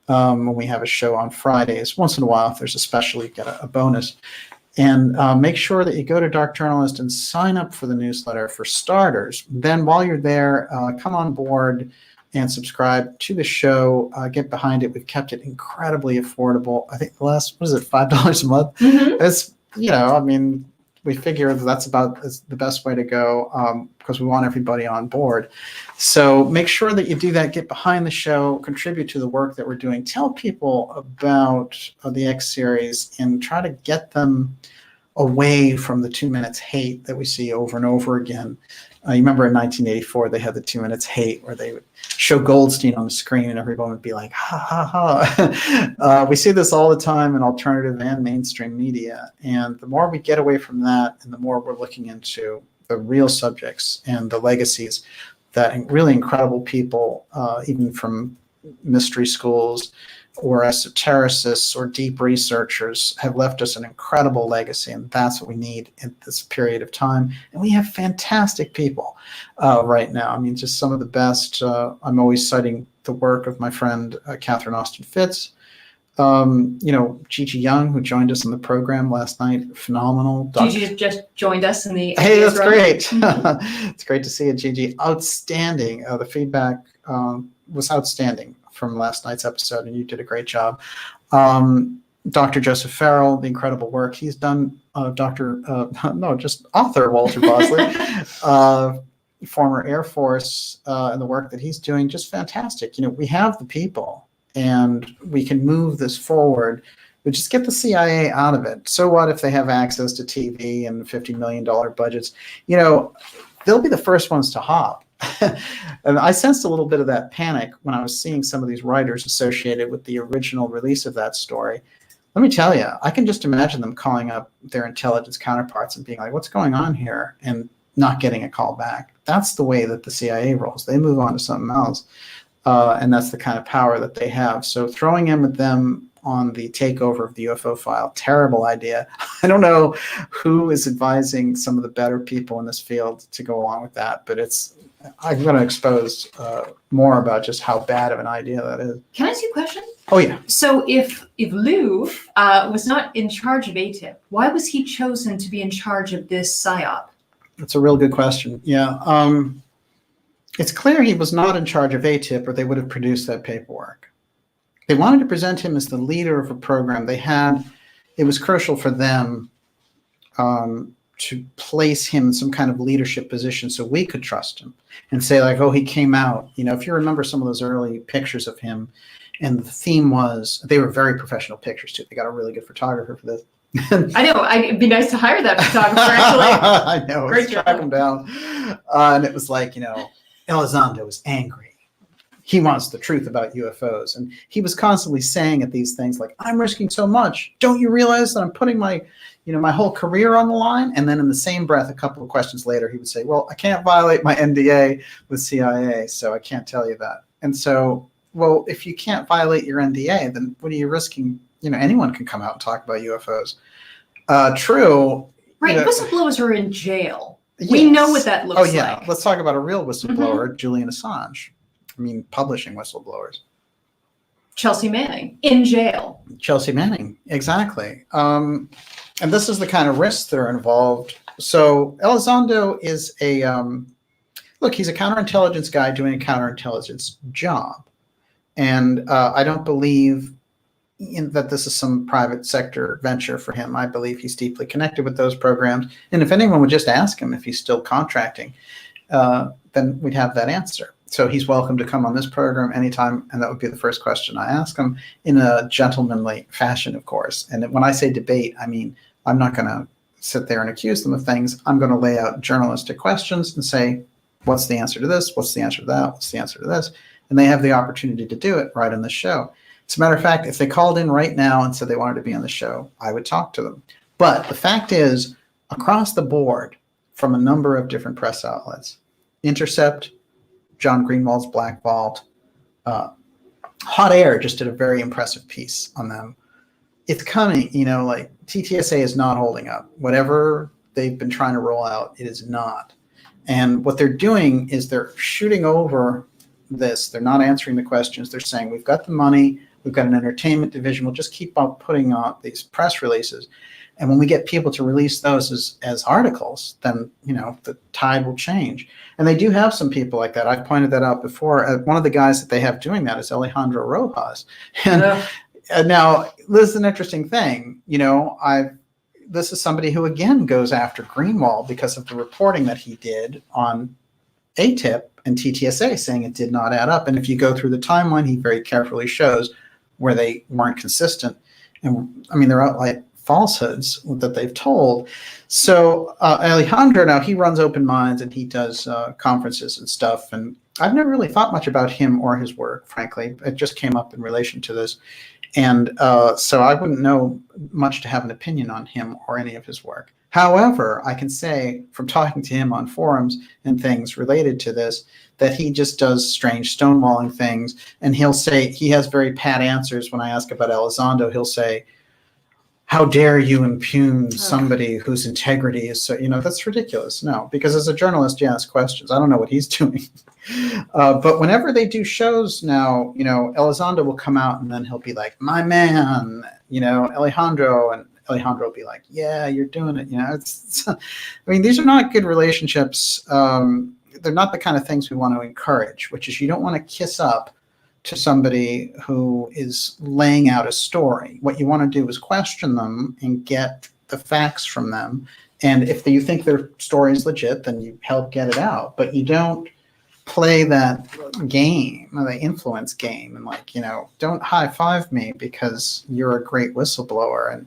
when we have a show on Fridays. Once in a while, if there's a special, you get a bonus. And make sure that you go to Dark Journalist and sign up for the newsletter for starters. Then while you're there, come on board and subscribe to the show. Get behind it. We've kept it incredibly affordable. I think the last, what is it, $5 a month? Mm-hmm. It's, you know, I mean, we figure that's about the best way to go because we want everybody on board. So make sure that you do that. Get behind the show, contribute to the work that we're doing. Tell people about the X series and try to get them away from the 2 minutes hate that we see over and over again. You remember in 1984, they had the 2 minutes hate where they would show Goldstein on the screen and everyone would be like, ha, ha, ha. We see this all the time in alternative and mainstream media. And the more we get away from that and the more we're looking into the real subjects and the legacies that really incredible people, even from mystery schools or esotericists or deep researchers, have left us an incredible legacy, and that's what we need in this period of time. And we have fantastic people right now. I mean, just some of the best. I'm always citing the work of my friend Catherine Austin Fitz. You know, Gigi Young, who joined us in the program last night, phenomenal. Gigi just joined us in the. Hey, that's great. It's great to see you, Gigi. Outstanding. The feedback was outstanding from last night's episode, and you did a great job. Dr. Joseph Farrell, the incredible work he's done. Just author Walter Bosley, former Air Force, and the work that he's doing, just fantastic. You know, we have the people, and we can move this forward. But just get the CIA out of it. So what if they have access to TV and $50 million budgets? You know, they'll be the first ones to hop. And I sensed a little bit of that panic when I was seeing some of these writers associated with the original release of that story. Let me tell you, I can just imagine them calling up their intelligence counterparts and being like, what's going on here? And not getting a call back. That's the way that the CIA rolls. They move on to something else. And that's the kind of power that they have. So throwing in with them on the takeover of the UFO file, terrible idea. I don't know who is advising some of the better people in this field to go along with that, but I'm going to expose more about just how bad of an idea that is. Can I ask you a question? Oh, yeah. So if Lou was not in charge of AATIP, why was he chosen to be in charge of this PSYOP? That's a real good question. Yeah. It's clear he was not in charge of AATIP, or they would have produced that paperwork. They wanted to present him as the leader of a program. It was crucial for them to place him in some kind of leadership position so we could trust him and say, like, oh, he came out. You know, if you remember some of those early pictures of him, and the theme was, they were very professional pictures too. They got a really good photographer for this. I know. It'd be nice to hire that photographer, actually. I know. Great job. Track him down. And it was like, you know, Elizondo was angry. He wants the truth about UFOs. And he was constantly saying at these things like, I'm risking so much. Don't you realize that I'm putting my whole career on the line? And then in the same breath, a couple of questions later, he would say, well, I can't violate my NDA with CIA, so I can't tell you that. And so, well, if you can't violate your NDA, then what are you risking? Anyone can come out and talk about UFOs. True. Right. Whistleblowers are in jail. Yes. We know what that looks like. Oh, yeah. Let's talk about a real whistleblower, Julian Assange. Publishing whistleblowers. Chelsea Manning in jail. Chelsea Manning, exactly. And this is the kind of risks that are involved. So Elizondo is he's a counterintelligence guy doing a counterintelligence job. And I don't believe that this is some private sector venture for him. I believe he's deeply connected with those programs. And if anyone would just ask him if he's still contracting, then we'd have that answer. So he's welcome to come on this program anytime, and that would be the first question I ask him in a gentlemanly fashion, of course. And when I say debate, I mean, I'm not going to sit there and accuse them of things. I'm going to lay out journalistic questions and say, what's the answer to this? What's the answer to that? What's the answer to this? And they have the opportunity to do it right on the show. As a matter of fact, if they called in right now and said they wanted to be on the show, I would talk to them. But the fact is, across the board, from a number of different press outlets, Intercept, John Greenwald's Black Vault, Hot Air just did a very impressive piece on them. It's coming, like Ttsa is not holding up. Whatever they've been trying to roll out, it is not. And what they're doing is they're shooting over this. They're not answering the questions. They're saying, we've got the money, we've got an entertainment division, we'll just keep on putting out these press releases. And when we get people to release those as articles, then, the tide will change. And they do have some people like that. I've pointed that out before. One of the guys that they have doing that is Alejandro Rojas. And now, this is an interesting thing. This is somebody who, again, goes after Greenwald because of the reporting that he did on AATIP and Ttsa, saying it did not add up. And if you go through the timeline, he very carefully shows where they weren't consistent. And, they're outright falsehoods that they've told. So Alejandro, now he runs Open Minds and he does conferences and stuff. And I've never really thought much about him or his work, frankly. It just came up in relation to this. And so I wouldn't know much to have an opinion on him or any of his work. However, I can say from talking to him on forums and things related to this, that he just does strange stonewalling things. And he'll say, he has very pat answers when I ask about Elizondo. He'll say, how dare you impugn somebody whose integrity is so, that's ridiculous. No, because as a journalist, you ask questions. I don't know what he's doing. But whenever they do shows now, Elizondo will come out and then he'll be like, my man, Alejandro, and Alejandro will be like, yeah, you're doing it. These are not good relationships. They're not the kind of things we want to encourage, which is you don't want to kiss up to somebody who is laying out a story. What you want to do is question them and get the facts from them. And if you think their story is legit, then you help get it out. But you don't play that game, the influence game, and don't high five me because you're a great whistleblower and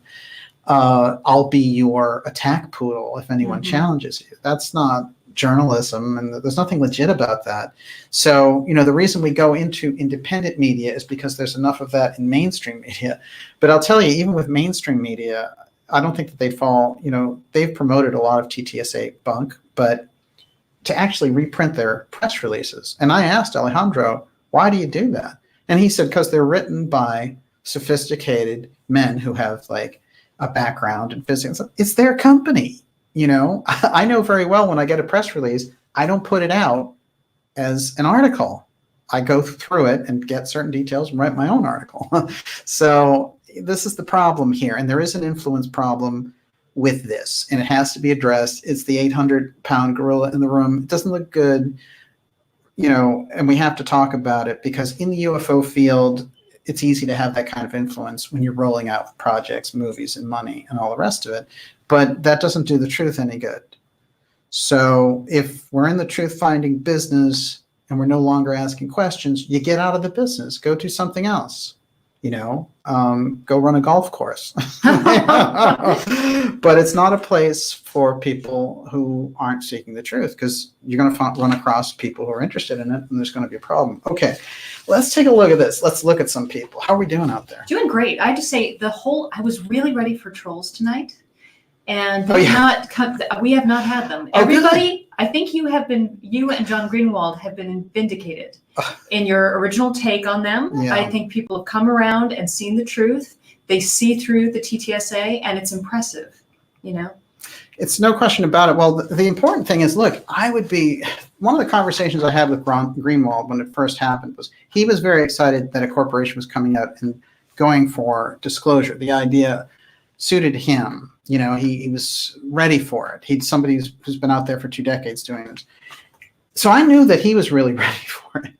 I'll be your attack poodle if anyone challenges you. That's not journalism, and there's nothing legit about that. So, the reason we go into independent media is because there's enough of that in mainstream media. But I'll tell you, even with mainstream media, I don't think that they fall, they've promoted a lot of Ttsa bunk, but to actually reprint their press releases. And I asked Alejandro, why do you do that? And he said, because they're written by sophisticated men who have a background in physics. It's their company. I know very well when I get a press release, I don't put it out as an article. I go through it and get certain details and write my own article. So this is the problem here. And there is an influence problem with this, and it has to be addressed. It's the 800-pound gorilla in the room. It doesn't look good, and we have to talk about it because in the UFO field, it's easy to have that kind of influence when you're rolling out projects, movies, and money and all the rest of it. But that doesn't do the truth any good. So if we're in the truth-finding business and we're no longer asking questions, you get out of the business. Go do something else. go run a golf course. But it's not a place for people who aren't seeking the truth, because you're going to run across people who are interested in it, and there's going to be a problem. Okay, let's take a look at this. Let's look at some people. How are we doing out there? Doing great. I have to say, I was really ready for trolls tonight, and we have not had them. Oh, Everybody, I think you and John Greenwald have been vindicated in your original take on them. Yeah. I think people have come around and seen the truth. They see through the Ttsa, and it's impressive, It's no question about it. Well, the important thing is, look, one of the conversations I had with Greenwald when it first happened was he was very excited that a corporation was coming out and going for disclosure. The idea suited him. He was ready for it. He's somebody who's been out there for 2 decades doing this. So I knew that he was really ready for it.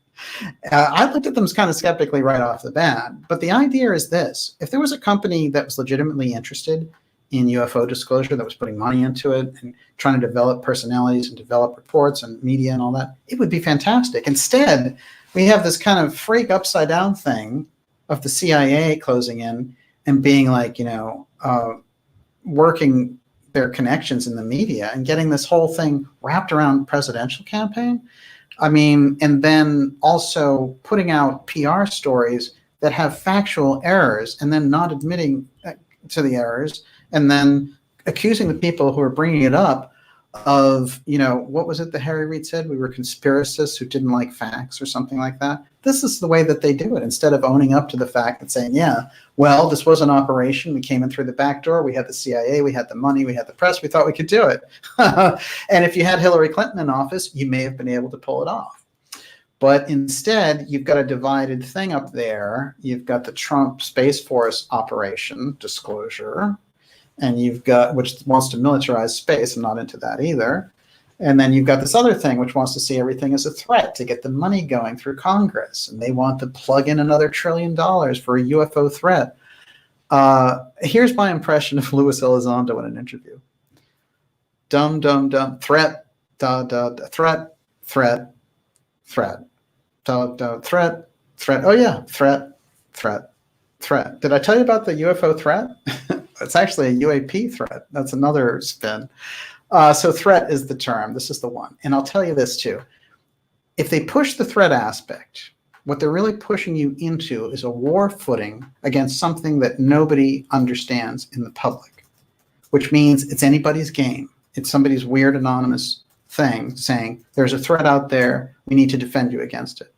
I looked at them kind of skeptically right off the bat. But the idea is this. If there was a company that was legitimately interested in UFO disclosure, that was putting money into it and trying to develop personalities and develop reports and media and all that, it would be fantastic. Instead, we have this kind of freak upside down thing of the CIA closing in and being like, working their connections in the media and getting this whole thing wrapped around presidential campaign. And then also putting out PR stories that have factual errors and then not admitting to the errors, and then accusing the people who are bringing it up of, what was it that Harry Reid said? We were conspiracists who didn't like facts or something like that. This is the way that they do it. Instead of owning up to the fact and saying, this was an operation. We came in through the back door. We had the CIA. We had the money. We had the press. We thought we could do it. And if you had Hillary Clinton in office, you may have been able to pull it off. But instead, you've got a divided thing up there. You've got the Trump Space Force operation disclosure, and you've got, which wants to militarize space. I'm not into that either. And then you've got this other thing, which wants to see everything as a threat to get the money going through Congress. And they want to plug in another $1 trillion for a UFO threat. Here's my impression of Luis Elizondo in an interview. Dumb, dumb, dumb. Threat, threat, threat, threat. Threat, threat. Oh, yeah. Threat, threat, threat. Did I tell you about the UFO threat? It's actually a UAP threat. That's another spin. So threat is the term. This is the one. And I'll tell you this too. If they push the threat aspect, what they're really pushing you into is a war footing against something that nobody understands in the public, which means it's anybody's game. It's somebody's weird anonymous thing saying, there's a threat out there. We need to defend you against it.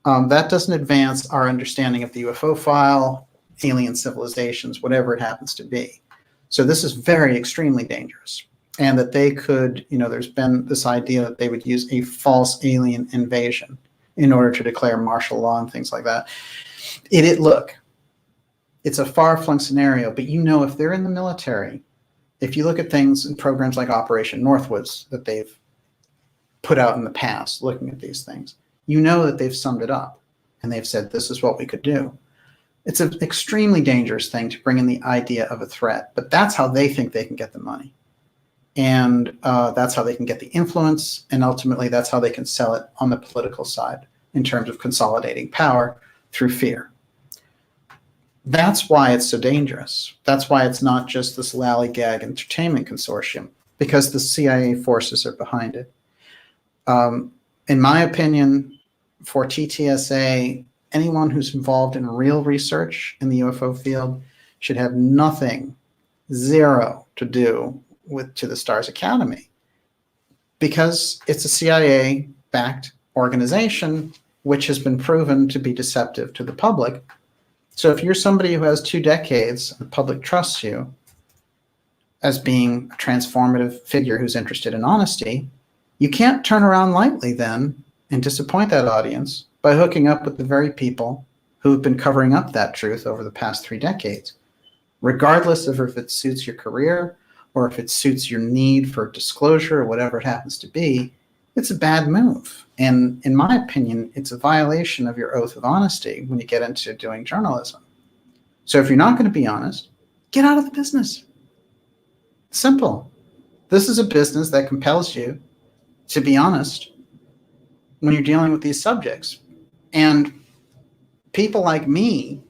That doesn't advance our understanding of the UFO file, alien civilizations, whatever it happens to be. So this is very extremely dangerous. And that they could, there's been this idea that they would use a false alien invasion in order to declare martial law and things like that. Look, it's a far-flung scenario, but if they're in the military, if you look at things in programs like Operation Northwoods that they've put out in the past, looking at these things, that they've summed it up and they've said, this is what we could do. It's an extremely dangerous thing to bring in the idea of a threat, but that's how they think they can get the money. And that's how they can get the influence, and ultimately that's how they can sell it on the political side in terms of consolidating power through fear. That's why it's so dangerous. That's why it's not just this lollygag entertainment consortium, because the CIA forces are behind it. In my opinion, for Ttsa, anyone who's involved in real research in the UFO field should have nothing, zero to do to the Stars Academy, because it's a CIA-backed organization which has been proven to be deceptive to the public. So if you're somebody who has 2 decades and the public trusts you as being a transformative figure who's interested in honesty, you can't turn around lightly then and disappoint that audience by hooking up with the very people who have been covering up that truth over the past 3 decades, regardless of if it suits your career or if it suits your need for disclosure or whatever it happens to be. It's a bad move. And in my opinion, it's a violation of your oath of honesty when you get into doing journalism. So if you're not going to be honest, get out of the business. Simple. This is a business that compels you to be honest when you're dealing with these subjects. And people like me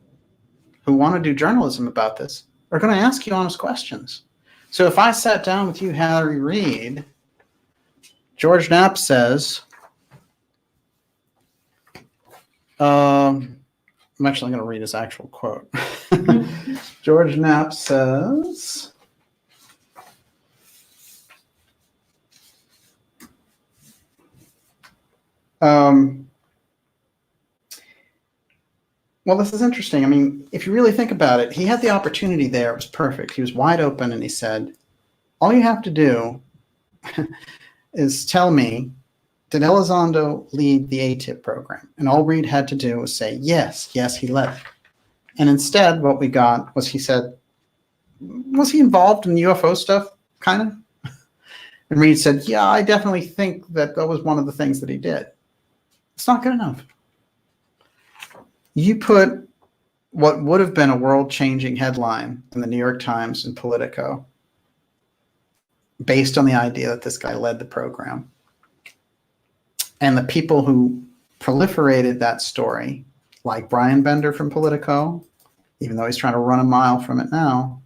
who want to do journalism about this are going to ask you honest questions. So if I sat down with you, Harry Reid, George Knapp says, I'm actually going to read his actual quote. George Knapp says, well, this is interesting. I mean, if you really think about it, he had the opportunity there. It was perfect. He was wide open, and he said, all you have to do is tell me, did Elizondo lead the AATIP program? And all Reid had to do was say, yes, he led it. And instead, what we got was he said, was he involved in UFO stuff? Kind of. And Reid said, yeah, I definitely think that was one of the things that he did. It's not good enough. You put what would have been a world-changing headline in the New York Times and Politico based on the idea that this guy led the program. And the people who proliferated that story, like Brian Bender from Politico, even though he's trying to run a mile from it now,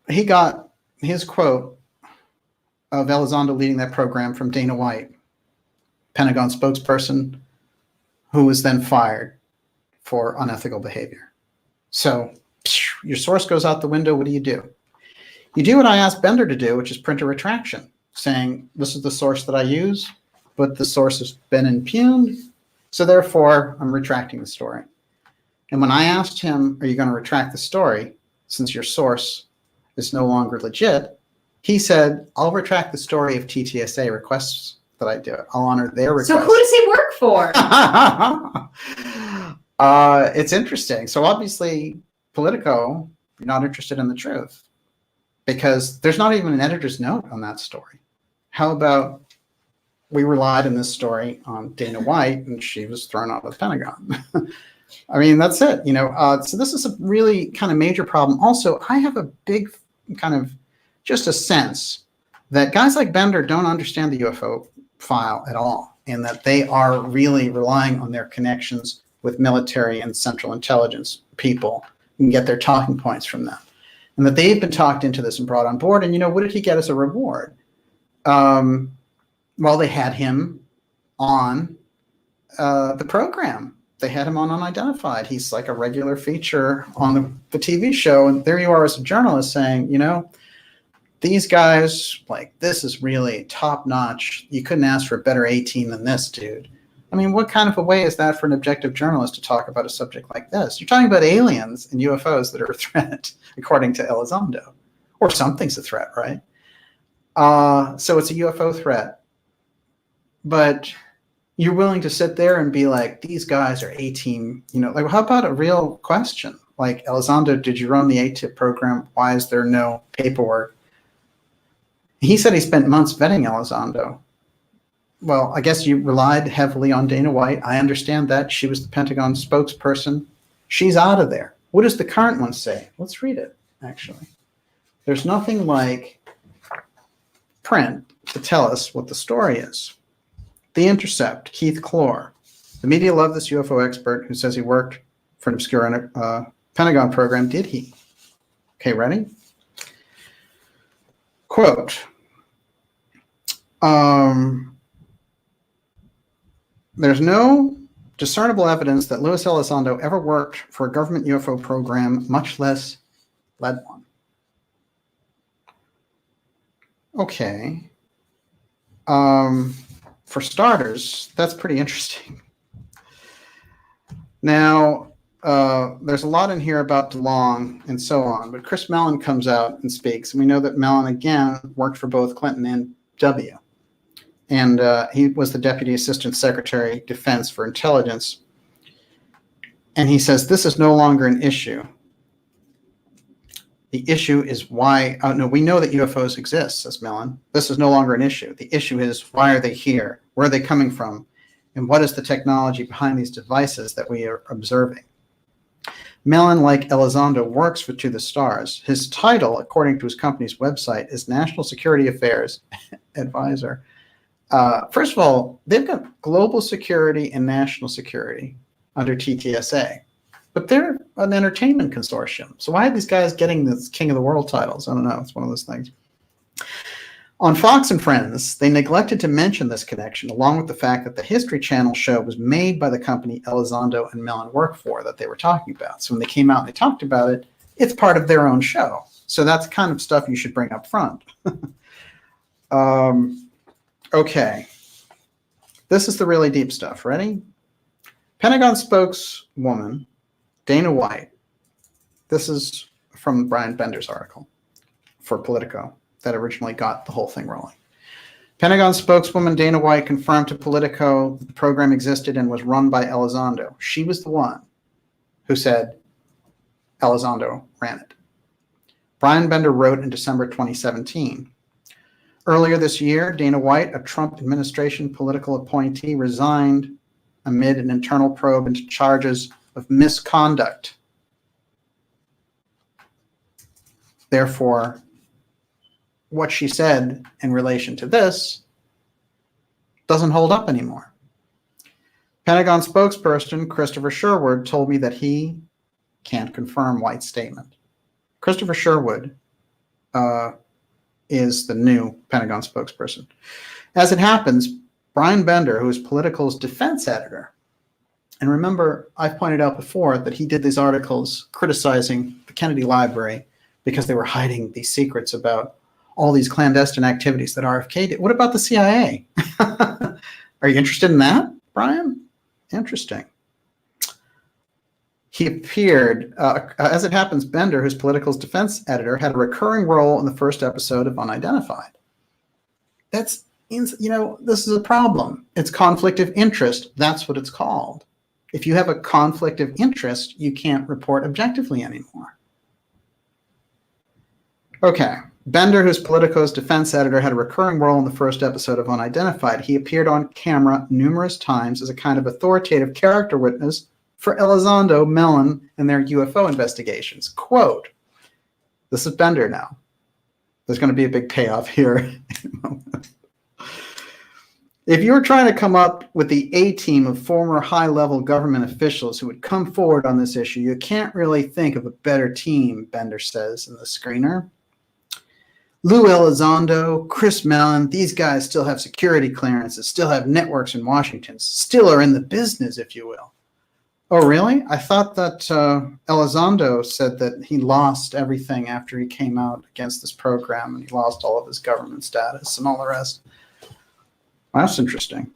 he got his quote of Elizondo leading that program from Dana White, Pentagon spokesperson, who was then fired for unethical behavior. So your source goes out the window. What do? You do what I asked Bender to do, which is print a retraction saying, this is the source that I use, but the source has been impugned, so therefore I'm retracting the story. And when I asked him, are you going to retract the story since your source is no longer legit, he said, I'll retract the story if Ttsa requests that I do it. I'll honor their request. So who does he work for? It's interesting. So obviously, Politico, you're not interested in the truth because there's not even an editor's note on that story. How about we relied in this story on Dana White and she was thrown out of the Pentagon? I mean, that's it. So this is a really kind of major problem. Also, I have a big kind of just a sense that guys like Bender don't understand the UFO file at all, and that they are really relying on their connections with military and central intelligence people and get their talking points from them, and that they've been talked into this and brought on board. And what did he get as a reward? Well, they had him on the program. They had him on Unidentified. He's like a regular feature on the TV show, and there you are as a journalist saying, these guys, like, this is really top notch. You couldn't ask for a better A-team than this, dude. I mean, what kind of a way is that for an objective journalist to talk about a subject like this? You're talking about aliens and UFOs that are a threat, according to Elizondo. Or something's a threat, right? So it's a UFO threat. But you're willing to sit there and be like, these guys are A-team. How about a real question? Like, Elizondo, did you run the AATIP program? Why is there no paperwork? He said he spent months vetting Elizondo. Well, I guess you relied heavily on Dana White. I understand that. She was the Pentagon spokesperson. She's out of there. What does the current one say? Let's read it, actually. There's nothing like print to tell us what the story is. The Intercept, Keith Clore. The media love this UFO expert who says he worked for an obscure Pentagon program. Did he? Okay, ready? Quote, there's no discernible evidence that Luis Elizondo ever worked for a government UFO program, much less led one. Okay. For starters, that's pretty interesting. Now, there's a lot in here about Delonge and so on, but Chris Mellon comes out and speaks, and we know that Mellon, again, worked for both Clinton and W. And he was the Deputy Assistant Secretary of Defense for Intelligence. And he says, this is no longer an issue. The issue is why, no, we know that UFOs exist, says Mellon. This is no longer an issue. The issue is, why are they here? Where are they coming from? And what is the technology behind these devices that we are observing? Mellon, like Elizondo, works for To the Stars. His title, according to his company's website, is National Security Affairs Advisor. First of all, they've got global security and national security. under TTSA. But they're an entertainment consortium. So why are these guys getting this King of the World titles? I don't know. It's one of those things. On Fox and Friends, they neglected to mention this connection, along with the fact that the History Channel show was made by the company Elizondo and Mellon work for that they were talking about. So when they came out and they talked about it, it's part of their own show. So that's the kind of stuff you should bring up front. Okay. This is the really deep stuff. Ready? Pentagon spokeswoman Dana White. This is from Brian Bender's article for Politico that originally got the whole thing rolling. Pentagon spokeswoman Dana White confirmed to Politico that the program existed and was run by Elizondo. She was the one who said Elizondo ran it. Brian Bender wrote in December 2017. Earlier this year, Dana White, a Trump administration political appointee, resigned amid an internal probe into charges of misconduct. Therefore, what she said in relation to this doesn't hold up anymore. Pentagon spokesperson Christopher Sherwood told me that he can't confirm White's statement. Christopher Sherwood is the new Pentagon spokesperson. As it happens, Brian Bender, who is Political's defense editor, and remember, I've pointed out before that he did these articles criticizing the Kennedy Library because they were hiding these secrets about all these clandestine activities that RFK did. What about the CIA? Are you interested in that, Brian? Interesting. He appeared, as it happens, Bender, who's Political's defense editor, had a recurring role in the first episode of Unidentified. That's, this is a problem. It's conflict of interest. That's what it's called. If you have a conflict of interest, you can't report objectively anymore. Okay. Bender, who's Politico's defense editor, had a recurring role in the first episode of Unidentified. He appeared on camera numerous times as a kind of authoritative character witness for Elizondo, Mellon, and their UFO investigations. Quote, this is Bender now. There's going to be a big payoff here in a moment. If you were trying to come up with the A-team of former high-level government officials who would come forward on this issue, you can't really think of a better team, Bender says in the screener. Lou Elizondo, Chris Mellon, these guys still have security clearances, still have networks in Washington, still are in the business, if you will. Oh, really? I thought that Elizondo said that he lost everything after he came out against this program and he lost all of his government status and all the rest. Well, that's interesting.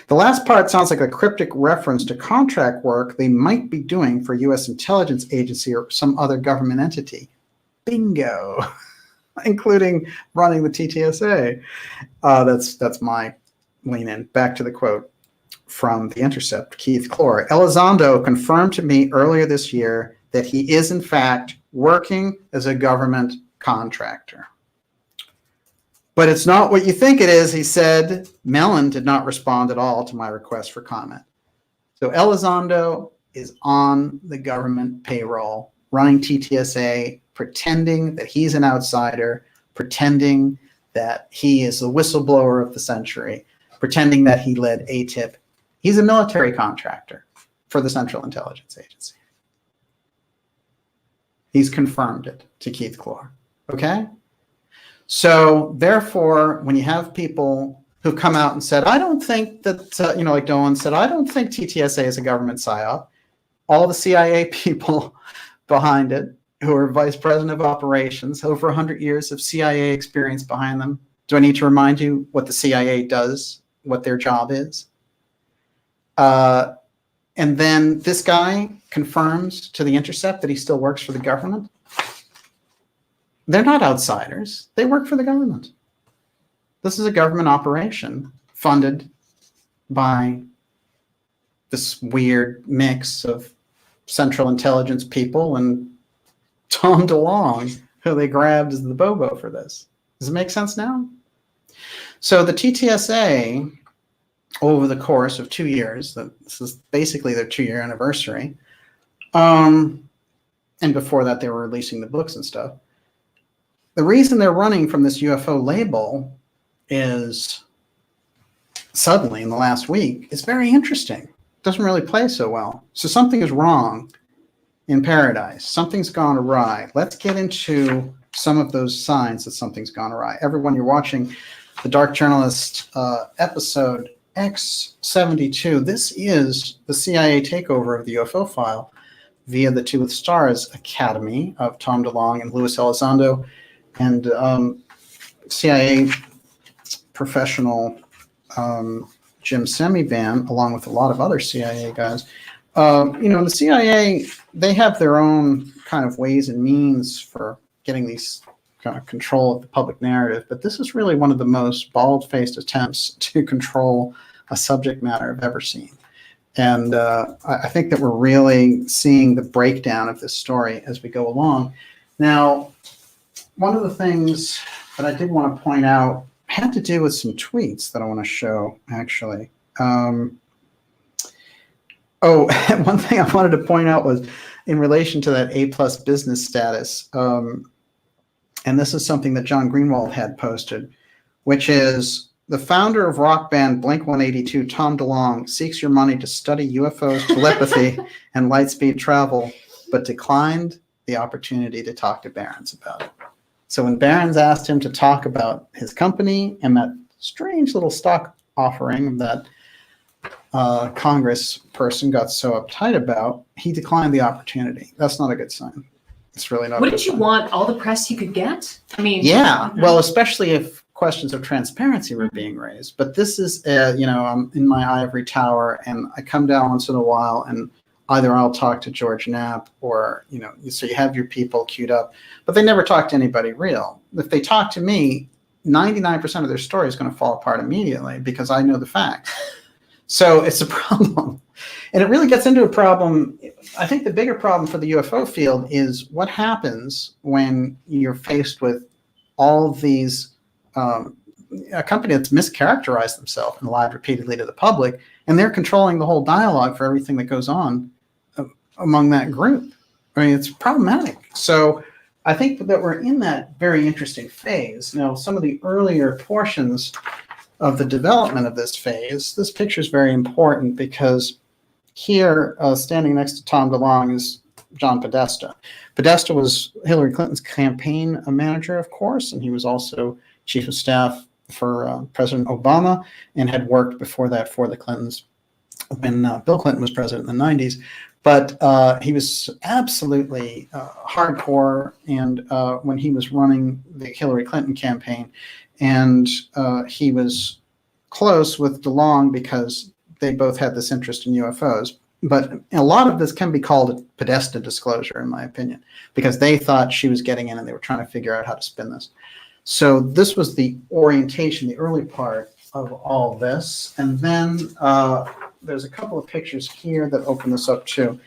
The last part sounds like a cryptic reference to contract work they might be doing for U.S. intelligence agency or some other government entity. Bingo. Including running the TTSA. That's my lean in. Back to the quote from The Intercept, Keith Clore. Elizondo confirmed to me earlier this year that he is, in fact, working as a government contractor. But it's not what you think it is, he said. Mellon did not respond at all to my request for comment. So Elizondo is on the government payroll, running TTSA, pretending that he's an outsider, pretending that he is the whistleblower of the century, pretending that he led AATIP. He's a military contractor for the Central Intelligence Agency. He's confirmed it to Keith Clore. Okay? So therefore, when you have people who come out and said, I don't think that, like Dolan said, I don't think TTSA is a government psyop, all the CIA people behind it, who are vice president of operations, over 100 years of CIA experience behind them. Do I need to remind you what the CIA does, what their job is? And then this guy confirms to The Intercept that he still works for the government. They're not outsiders. They work for the government. This is a government operation funded by this weird mix of Central Intelligence people and Tom DeLonge, who they grabbed as the Bobo for this. Does it make sense now? So the TTSA, over the course of 2 years, this is basically their 2-year anniversary, and before that they were releasing the books and stuff. The reason they're running from this UFO label is suddenly in the last week is very interesting. doesn't really play so well. So something is wrong in paradise. Something's gone awry. Let's get into some of those signs that something's gone awry. Everyone, you're watching the Dark Journalist episode X72. This is the CIA takeover of the UFO file via the Two with Stars Academy of Tom DeLonge and Luis Elizondo, and CIA professional Jim Semivan, along with a lot of other CIA guys. The CIA, they have their own kind of ways and means for getting these kind of control of the public narrative, but this is really one of the most bald-faced attempts to control a subject matter I've ever seen. And I think that we're really seeing the breakdown of this story as we go along. Now, one of the things that I did want to point out had to do with some tweets that I want to show, actually. One thing I wanted to point out was in relation to that A+ business status. And this is something that John Greenwald had posted, which is, the founder of rock band Blink-182, Tom DeLonge, seeks your money to study UFOs, telepathy, and light-speed travel, but declined the opportunity to talk to Barron's about it. So when Barron's asked him to talk about his company and that strange little stock offering that Congress person got so uptight about, he declined the opportunity. That's not a good sign. It's really not. Wouldn't you want all the press you could get? I mean, yeah. Well, especially if questions of transparency were being raised. But this is, I'm in my ivory tower, and I come down once in a while, and either I'll talk to George Knapp, or so you have your people queued up, but they never talk to anybody real. If they talk to me, 99% of their story is going to fall apart immediately because I know the facts. So it's a problem. And it really gets into a problem. I think the bigger problem for the UFO field is what happens when you're faced with all of these, a company that's mischaracterized themselves and lied repeatedly to the public, and they're controlling the whole dialogue for everything that goes on among that group. I mean, it's problematic. So I think that we're in that very interesting phase. Now, some of the earlier portions of the development of this phase, this picture is very important because here, standing next to Tom DeLonge, is John Podesta. Podesta was Hillary Clinton's campaign manager, of course, and he was also chief of staff for President Obama and had worked before that for the Clintons when Bill Clinton was president in the 90s. But he was absolutely hardcore, and when he was running the Hillary Clinton campaign, and he was close with DeLonge because they both had this interest in UFOs. But a lot of this can be called a Podesta disclosure, in my opinion, because they thought she was getting in and they were trying to figure out how to spin this. So this was the orientation, the early part of all this. And then there's a couple of pictures here that open this up too.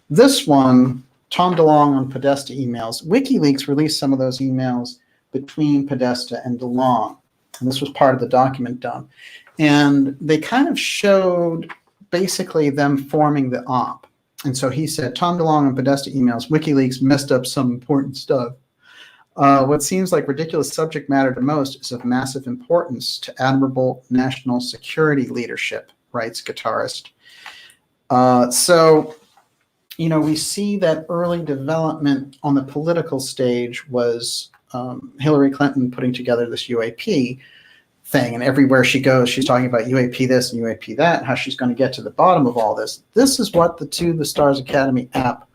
This one, Tom DeLonge on Podesta emails. WikiLeaks released some of those emails between Podesta and DeLonge. And this was part of the document dump. And they kind of showed basically them forming the op. And so he said, Tom DeLonge and Podesta emails, WikiLeaks messed up some important stuff. What seems like ridiculous subject matter to most is of massive importance to admirable national security leadership, writes guitarist. So, we see that early development on the political stage was Hillary Clinton putting together this UAP thing, and everywhere she goes, she's talking about UAP this and UAP that, and how she's going to get to the bottom of all this. This is what the To the Stars Academy op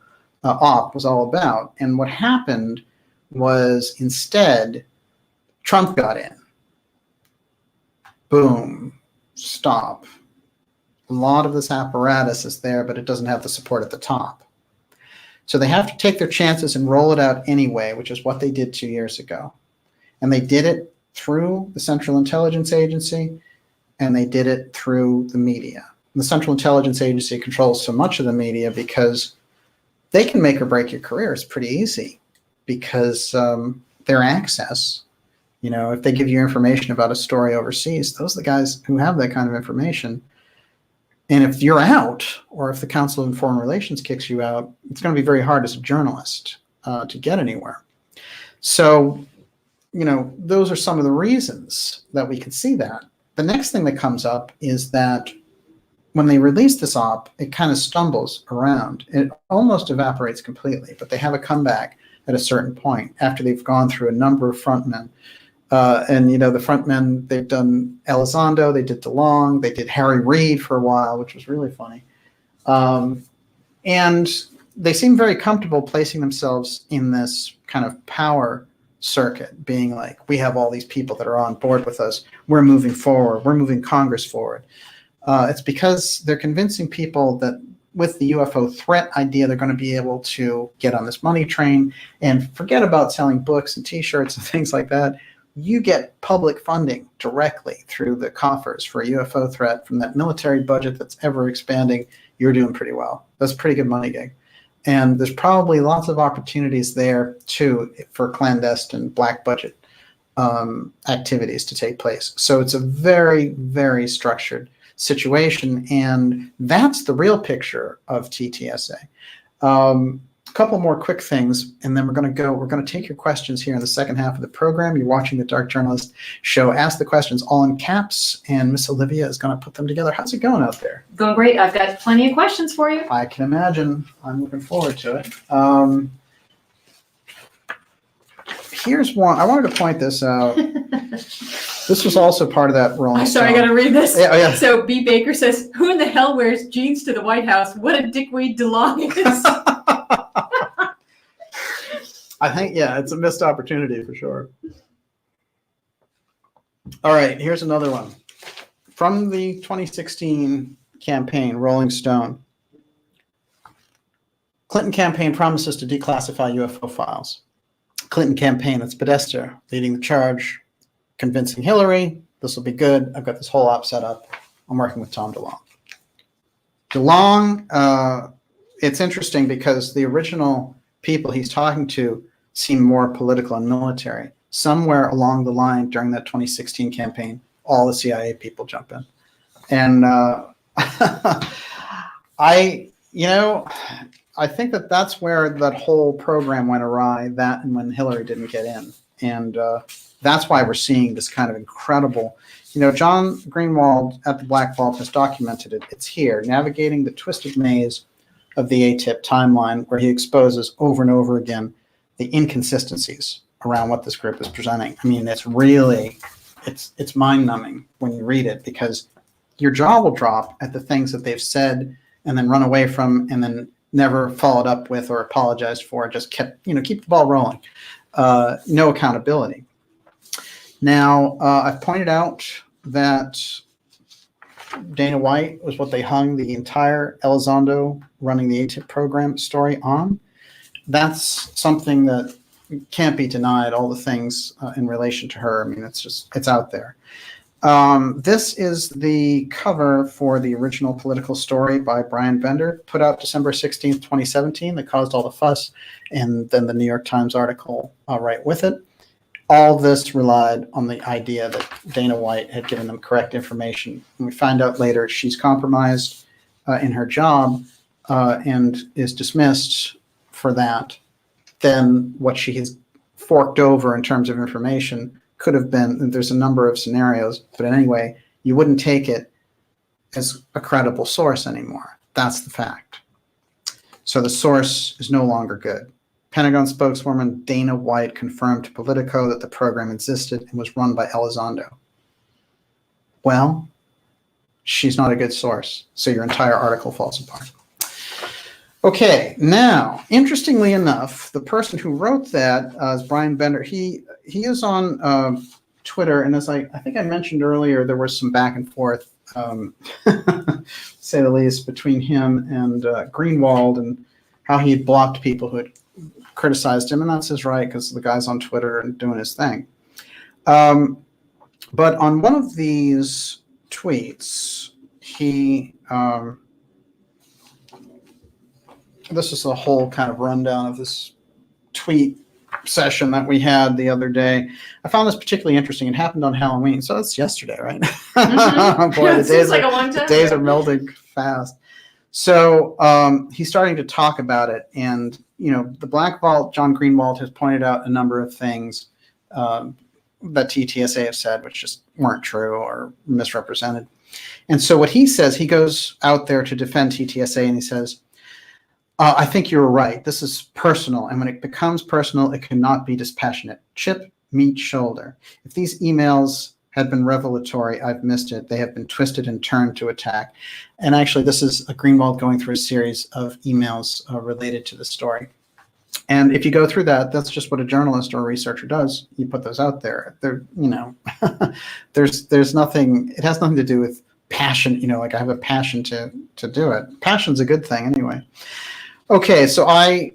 was all about. And what happened was instead, Trump got in. Boom. Stop. A lot of this apparatus is there, but it doesn't have the support at the top. So they have to take their chances and roll it out anyway, which is what they did 2 years ago. And they did it through the Central Intelligence Agency, and they did it through the media. And the Central Intelligence Agency controls so much of the media because they can make or break your career. It's pretty easy because their access, if they give you information about a story overseas, those are the guys who have that kind of information. And if you're out, or if the Council on Foreign Relations kicks you out, it's going to be very hard as a journalist to get anywhere. So, those are some of the reasons that we could see that. The next thing that comes up is that when they release this op, it kind of stumbles around. It almost evaporates completely, but they have a comeback at a certain point after they've gone through a number of frontmen. And, you know, the frontmen, they've done Elizondo, they did Delonge, they did Harry Reid for a while, which was really funny. And they seem very comfortable placing themselves in this kind of power circuit, being like, we have all these people that are on board with us. We're moving forward. We're moving Congress forward. It's because they're convincing people that with the UFO threat idea, they're going to be able to get on this money train and forget about selling books and T-shirts and things like that. You get public funding directly through the coffers for a UFO threat from that military budget that's ever expanding. You're doing pretty well. That's a pretty good money gig. And there's probably lots of opportunities there, too, for clandestine black budget activities to take place. So it's a very, very structured situation, and that's the real picture of Ttsa. A couple more quick things, and then we're going to take your questions here in the second half of the program. You're watching the Dark Journalist show. Ask the questions all in caps, and Miss Olivia is going to put them together. How's it going out there? Going great. I've got plenty of questions for you. I can imagine. I'm looking forward to it. Here's one. I wanted to point this out. This was also part of that Rolling Stone. I'm sorry, I got to read this. Yeah, yeah. So B. Baker says, who in the hell wears jeans to the White House? What a dickweed Delonge is. I think, yeah, it's a missed opportunity for sure. All right, here's another one. From the 2016 campaign, Rolling Stone. Clinton campaign promises to declassify UFO files. Clinton campaign, that's Podesta leading the charge, convincing Hillary. This will be good. I've got this whole op set up. I'm working with Tom DeLonge. DeLonge, it's interesting because the original people he's talking to seem more political and military. Somewhere along the line during that 2016 campaign, all the CIA people jump in. And I think that's where that whole program went awry, that and when Hillary didn't get in. And that's why we're seeing this kind of incredible, John Greenwald at the Black Vault has documented it. It's here, navigating the twisted maze of the AATIP timeline, where he exposes over and over again the inconsistencies around what this group is presenting. I mean, it's really, it's mind-numbing when you read it, because your jaw will drop at the things that they've said and then run away from and then never followed up with or apologized for. Just kept, keep the ball rolling. No accountability. Now, I've pointed out that Dana White was what they hung the entire Elizondo running the AATIP program story on. That's something that can't be denied, all the things in relation to her. I mean, it's out there. This is the cover for the original political story by Brian Bender, put out December 16th, 2017, that caused all the fuss, and then the New York Times article right with it. All this relied on the idea that Dana White had given them correct information. And we find out later she's compromised in her job and is dismissed for that. Then what she has forked over in terms of information could have been, there's a number of scenarios, but anyway, you wouldn't take it as a credible source anymore. That's the fact. So the source is no longer good. Pentagon spokeswoman Dana White confirmed to Politico that the program existed and was run by Elizondo. Well, she's not a good source, so your entire article falls apart. Okay, now, interestingly enough, the person who wrote that is Brian Bender. He is on Twitter, and as I think I mentioned earlier, there was some back and forth, say the least, between him and Greenwald, and how he had blocked people who had criticized him, and that's his right, because the guy's on Twitter and doing his thing. But on one of these tweets, he this is a whole kind of rundown of this tweet session that we had the other day. I found this particularly interesting. It happened on Halloween, so that's yesterday, right? Mm-hmm. Boy, the days are melding fast. So he's starting to talk about it, and the Black Vault, John Greenwald, has pointed out a number of things that Ttsa have said, which just weren't true or misrepresented. And so what he says, he goes out there to defend TTSA, and he says, I think you're right. This is personal. And when it becomes personal, it cannot be dispassionate. Chip, meet, shoulder. If these emails had been revelatory, I've missed it. They have been twisted and turned to attack. And actually, this is Greenwald going through a series of emails related to the story. And if you go through that, that's just what a journalist or a researcher does. You put those out there. There's nothing. It has nothing to do with passion. Like I have a passion to do it. Passion's a good thing anyway. Okay, so I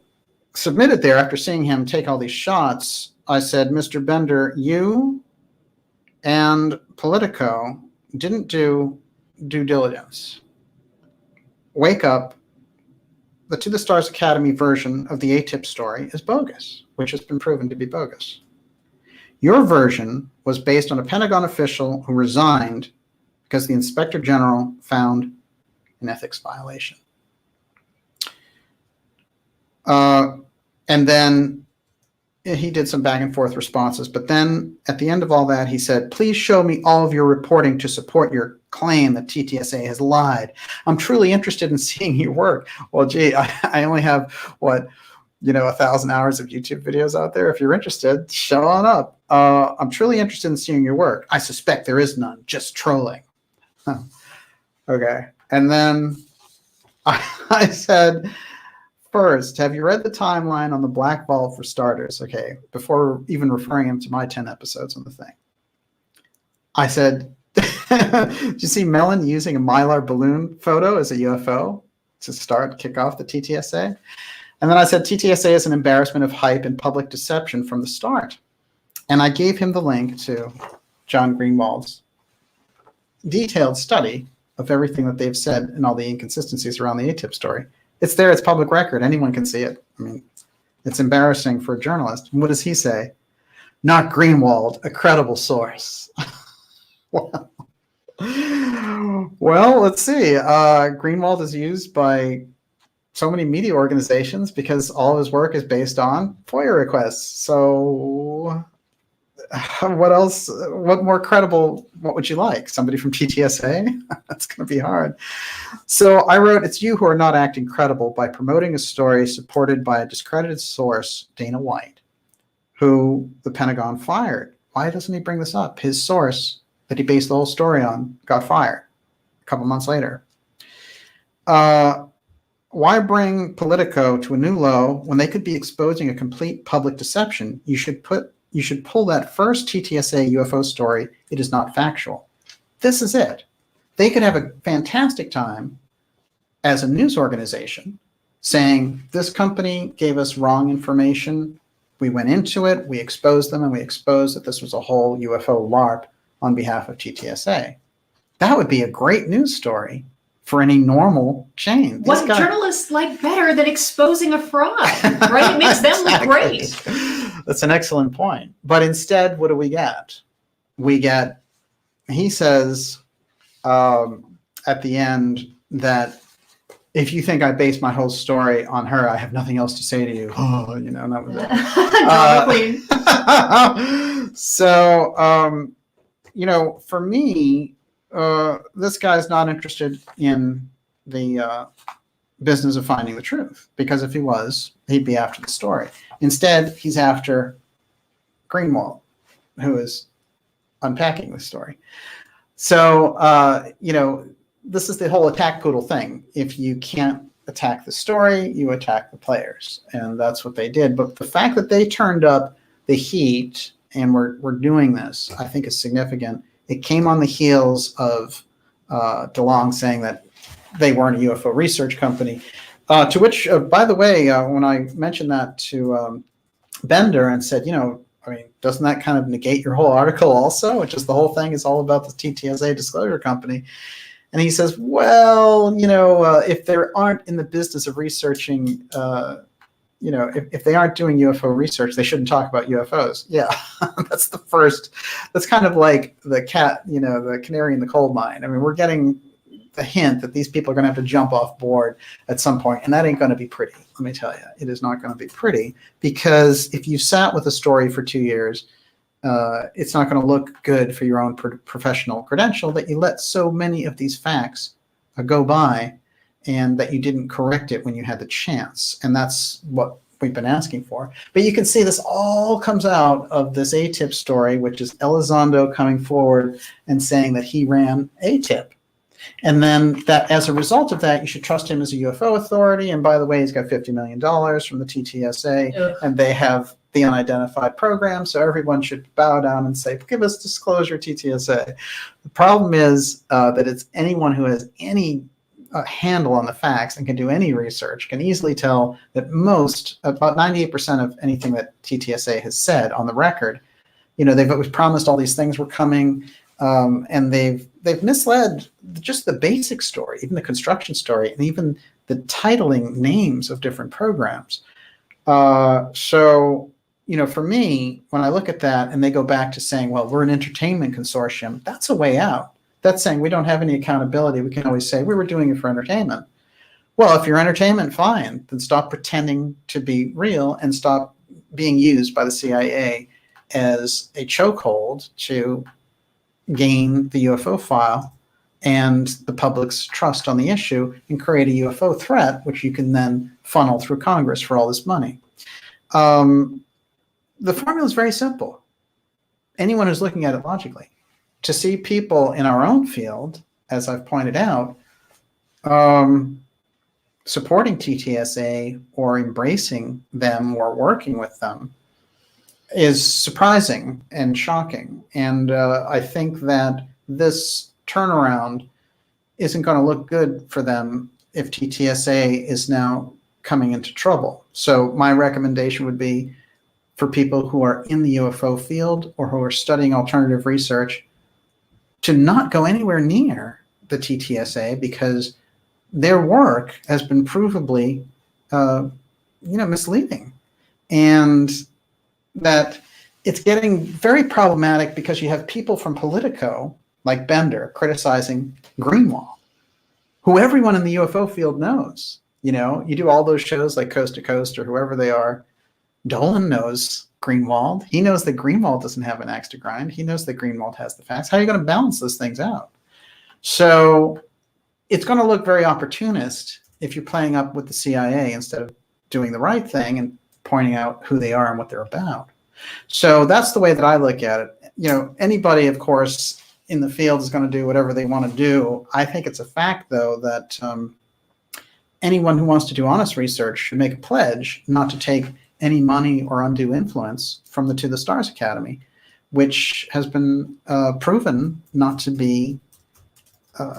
submitted there after seeing him take all these shots. I said, Mr. Bender, you and Politico didn't do due diligence. Wake up. The To the Stars Academy version of the AATIP story is bogus, which has been proven to be bogus. Your version was based on a Pentagon official who resigned because the Inspector General found an ethics violation. And then he did some back and forth responses. But then at the end of all that, he said, please show me all of your reporting to support your claim that TTSA has lied. I'm truly interested in seeing your work. Well, gee, I only have, 1,000 hours of YouTube videos out there. If you're interested, show on up. I'm truly interested in seeing your work. I suspect there is none, just trolling. Okay. And then I said, first, have you read the timeline on the Black Vault for starters? Okay, before even referring him to my 10 episodes on the thing. I said, did you see Mellon using a Mylar balloon photo as a UFO to kick off the TTSA? And then I said, TTSA is an embarrassment of hype and public deception from the start. And I gave him the link to John Greenwald's detailed study of everything that they've said and all the inconsistencies around the AATIP story. It's there. It's public record. Anyone can see it. I mean, it's embarrassing for a journalist. And what does he say? Not Greenwald, a credible source. Well, let's see. Greenwald is used by so many media organizations because all of his work is based on FOIA requests. So what else? What more credible? What would you like? Somebody from TTSA? That's going to be hard. So I wrote, it's you who are not acting credible by promoting a story supported by a discredited source, Dana White, who the Pentagon fired. Why doesn't he bring this up? His source that he based the whole story on got fired a couple months later. Why bring Politico to a new low when they could be exposing a complete public deception? You should pull that first TTSA UFO story. It is not factual. This is it. They could have a fantastic time as a news organization saying, this company gave us wrong information. We went into it, we exposed them, and we exposed that this was a whole UFO LARP on behalf of TTSA. That would be a great news story for any normal chain. What journalists like better than exposing a fraud, right? It makes them look great. That's an excellent point. But instead, what do we get? He says at the end that if you think I based my whole story on her, I have nothing else to say to you. Oh, and that was it. So, for me, this guy's not interested in the business of finding the truth, because if he was, he'd be after the story. Instead, he's after Greenwald, who is unpacking the story. So, this is the whole attack poodle thing. If you can't attack the story, you attack the players. And that's what they did. But the fact that they turned up the heat and we're doing this, I think is significant. It came on the heels of Delonge saying that they weren't a UFO research company. To which, by the way, when I mentioned that to Bender and said, doesn't that kind of negate your whole article also? Which is the whole thing is all about the TTSA disclosure company. And he says, well, if they aren't in the business of researching, if they aren't doing UFO research, they shouldn't talk about UFOs. Yeah, that's kind of like the the canary in the coal mine. I mean, we're getting the hint that these people are going to have to jump off board at some point, and that ain't going to be pretty. Let me tell you, it is not going to be pretty, because if you sat with a story for 2 years it's not going to look good for your own professional credential that you let so many of these facts go by and that you didn't correct it when you had the chance. And that's what we've been asking for. But you can see this all comes out of this AATIP story, which is Elizondo coming forward and saying that he ran AATIP. And then that as a result of that, you should trust him as a UFO authority. And by the way, he's got $50 million from the Ttsa, and they have the unidentified program. So everyone should bow down and say, give us disclosure, Ttsa. The problem is that it's anyone who has any handle on the facts and can do any research can easily tell that about 98% of anything that Ttsa has said on the record, they've promised all these things were coming, and they've misled just the basic story, even the construction story, and even the titling names of different programs. So, for me, when I look at that and they go back to saying, well, we're an entertainment consortium, that's a way out. That's saying we don't have any accountability. We can always say we were doing it for entertainment. Well, if you're entertainment, fine. Then stop pretending to be real and stop being used by the CIA as a chokehold to gain the UFO file and the public's trust on the issue and create a UFO threat, which you can then funnel through Congress for all this money. The formula is very simple. Anyone who's looking at it logically, to see people in our own field, as I've pointed out, supporting Ttsa or embracing them or working with them is surprising and shocking. And I think that this turnaround isn't going to look good for them if Ttsa is now coming into trouble. So my recommendation would be for people who are in the UFO field or who are studying alternative research to not go anywhere near the Ttsa, because their work has been provably, misleading, and that it's getting very problematic because you have people from Politico, like Bender, criticizing Greenwald, who everyone in the UFO field knows. You do all those shows like Coast to Coast or whoever they are. Dolan knows Greenwald. He knows that Greenwald doesn't have an axe to grind. He knows that Greenwald has the facts. How are you going to balance those things out? So it's going to look very opportunist if you're playing up with the CIA instead of doing the right thing and pointing out who they are and what they're about. So that's the way that I look at it. Anybody, of course, in the field is going to do whatever they want to do. I think it's a fact, though, that anyone who wants to do honest research should make a pledge not to take any money or undue influence from the To the Stars Academy, which has been proven not to be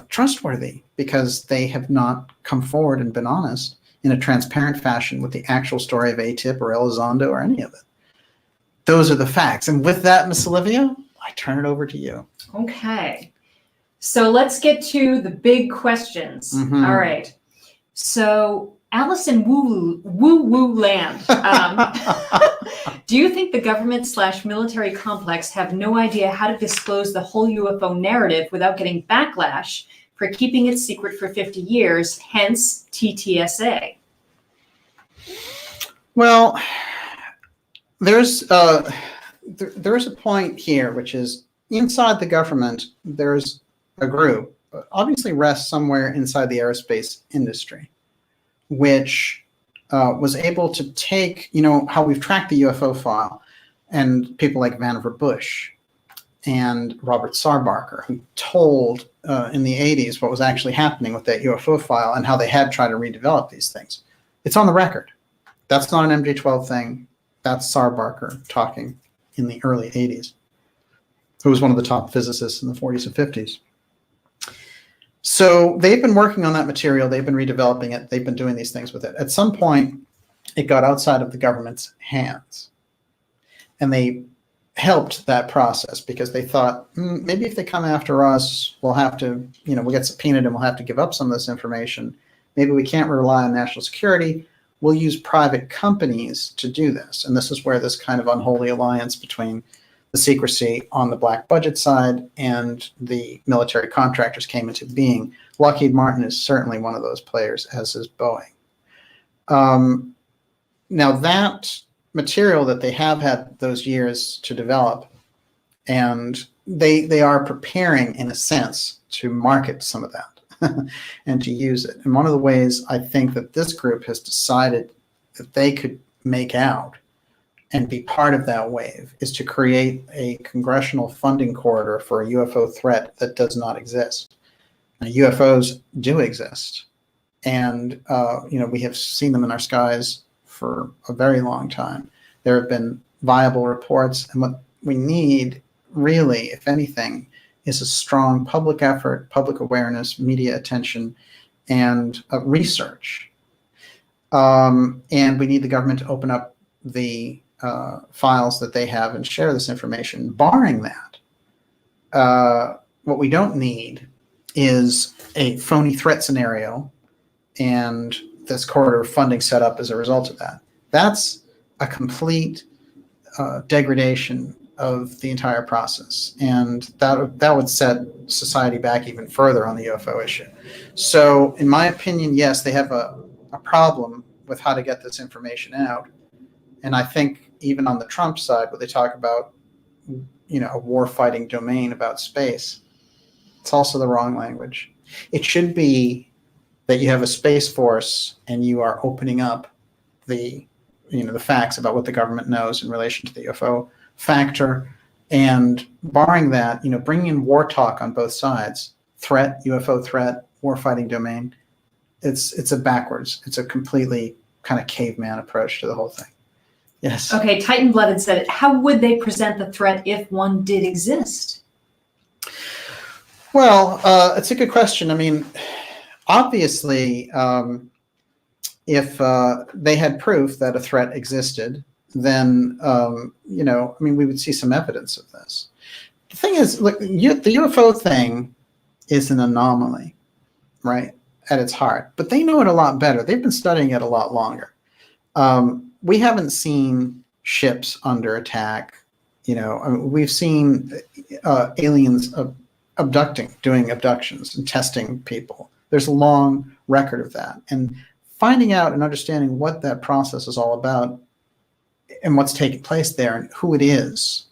trustworthy because they have not come forward and been honest in a transparent fashion with the actual story of AATIP or Elizondo or any of it. Those are the facts. And with that, Miss Olivia, I turn it over to you. Okay. So let's get to the big questions. Mm-hmm. All right. So Alice in Woo Land. Do you think the government/military complex have no idea how to disclose the whole UFO narrative without getting backlash for keeping it secret for 50 years, hence Ttsa? Well, there's a point here, which is inside the government, there's a group, obviously rests somewhere inside the aerospace industry, which was able to take, how we've tracked the UFO file, and people like Vannevar Bush and Robert Sarbarker, who told in the 80s what was actually happening with that UFO file and how they had tried to redevelop these things. It's on the record. That's not an MJ-12 thing. That's Sarbarker talking in the early 80s, who was one of the top physicists in the 40s and 50s. So they've been working on that material. They've been redeveloping it. They've been doing these things with it. At some point, it got outside of the government's hands. And they helped that process because they thought, maybe if they come after us, we'll have to, we'll get subpoenaed and we'll have to give up some of this information. Maybe we can't rely on national security. We'll use private companies to do this. And this is where this kind of unholy alliance between the secrecy on the black budget side and the military contractors came into being. Lockheed Martin is certainly one of those players, as is Boeing. Now that material that they have had those years to develop And they are preparing, in a sense, to market some of that and to use it. And one of the ways I think that this group has decided that they could make out and be part of that wave is to create a congressional funding corridor for a UFO threat that does not exist. Now, UFOs do exist. And, we have seen them in our skies for a very long time. There have been viable reports. And what we need, really, if anything, is a strong public effort, public awareness, media attention, and research. And we need the government to open up the files that they have and share this information. Barring that, what we don't need is a phony threat scenario and this corridor funding set up as a result of that. That's a complete degradation of the entire process. And that would set society back even further on the UFO issue. So in my opinion, yes, they have a problem with how to get this information out. And I think even on the Trump side, where they talk about, a war-fighting domain about space, it's also the wrong language. It should be that you have a space force and you are opening up the facts about what the government knows in relation to the UFO factor. And barring that, bringing in war talk on both sides, threat, UFO threat, war-fighting domain, it's a backwards. It's a completely kind of caveman approach to the whole thing. Yes. Okay, Titan Blooded said, how would they present the threat if one did exist? Well, it's a good question. I mean, obviously, if they had proof that a threat existed, then, we would see some evidence of this. The thing is, look, the UFO thing is an anomaly, right, at its heart. But they know it a lot better. They've been studying it a lot longer. We haven't seen ships under attack. We've seen aliens doing abductions and testing people. There's a long record of that. And finding out and understanding what that process is all about and what's taking place there and who it is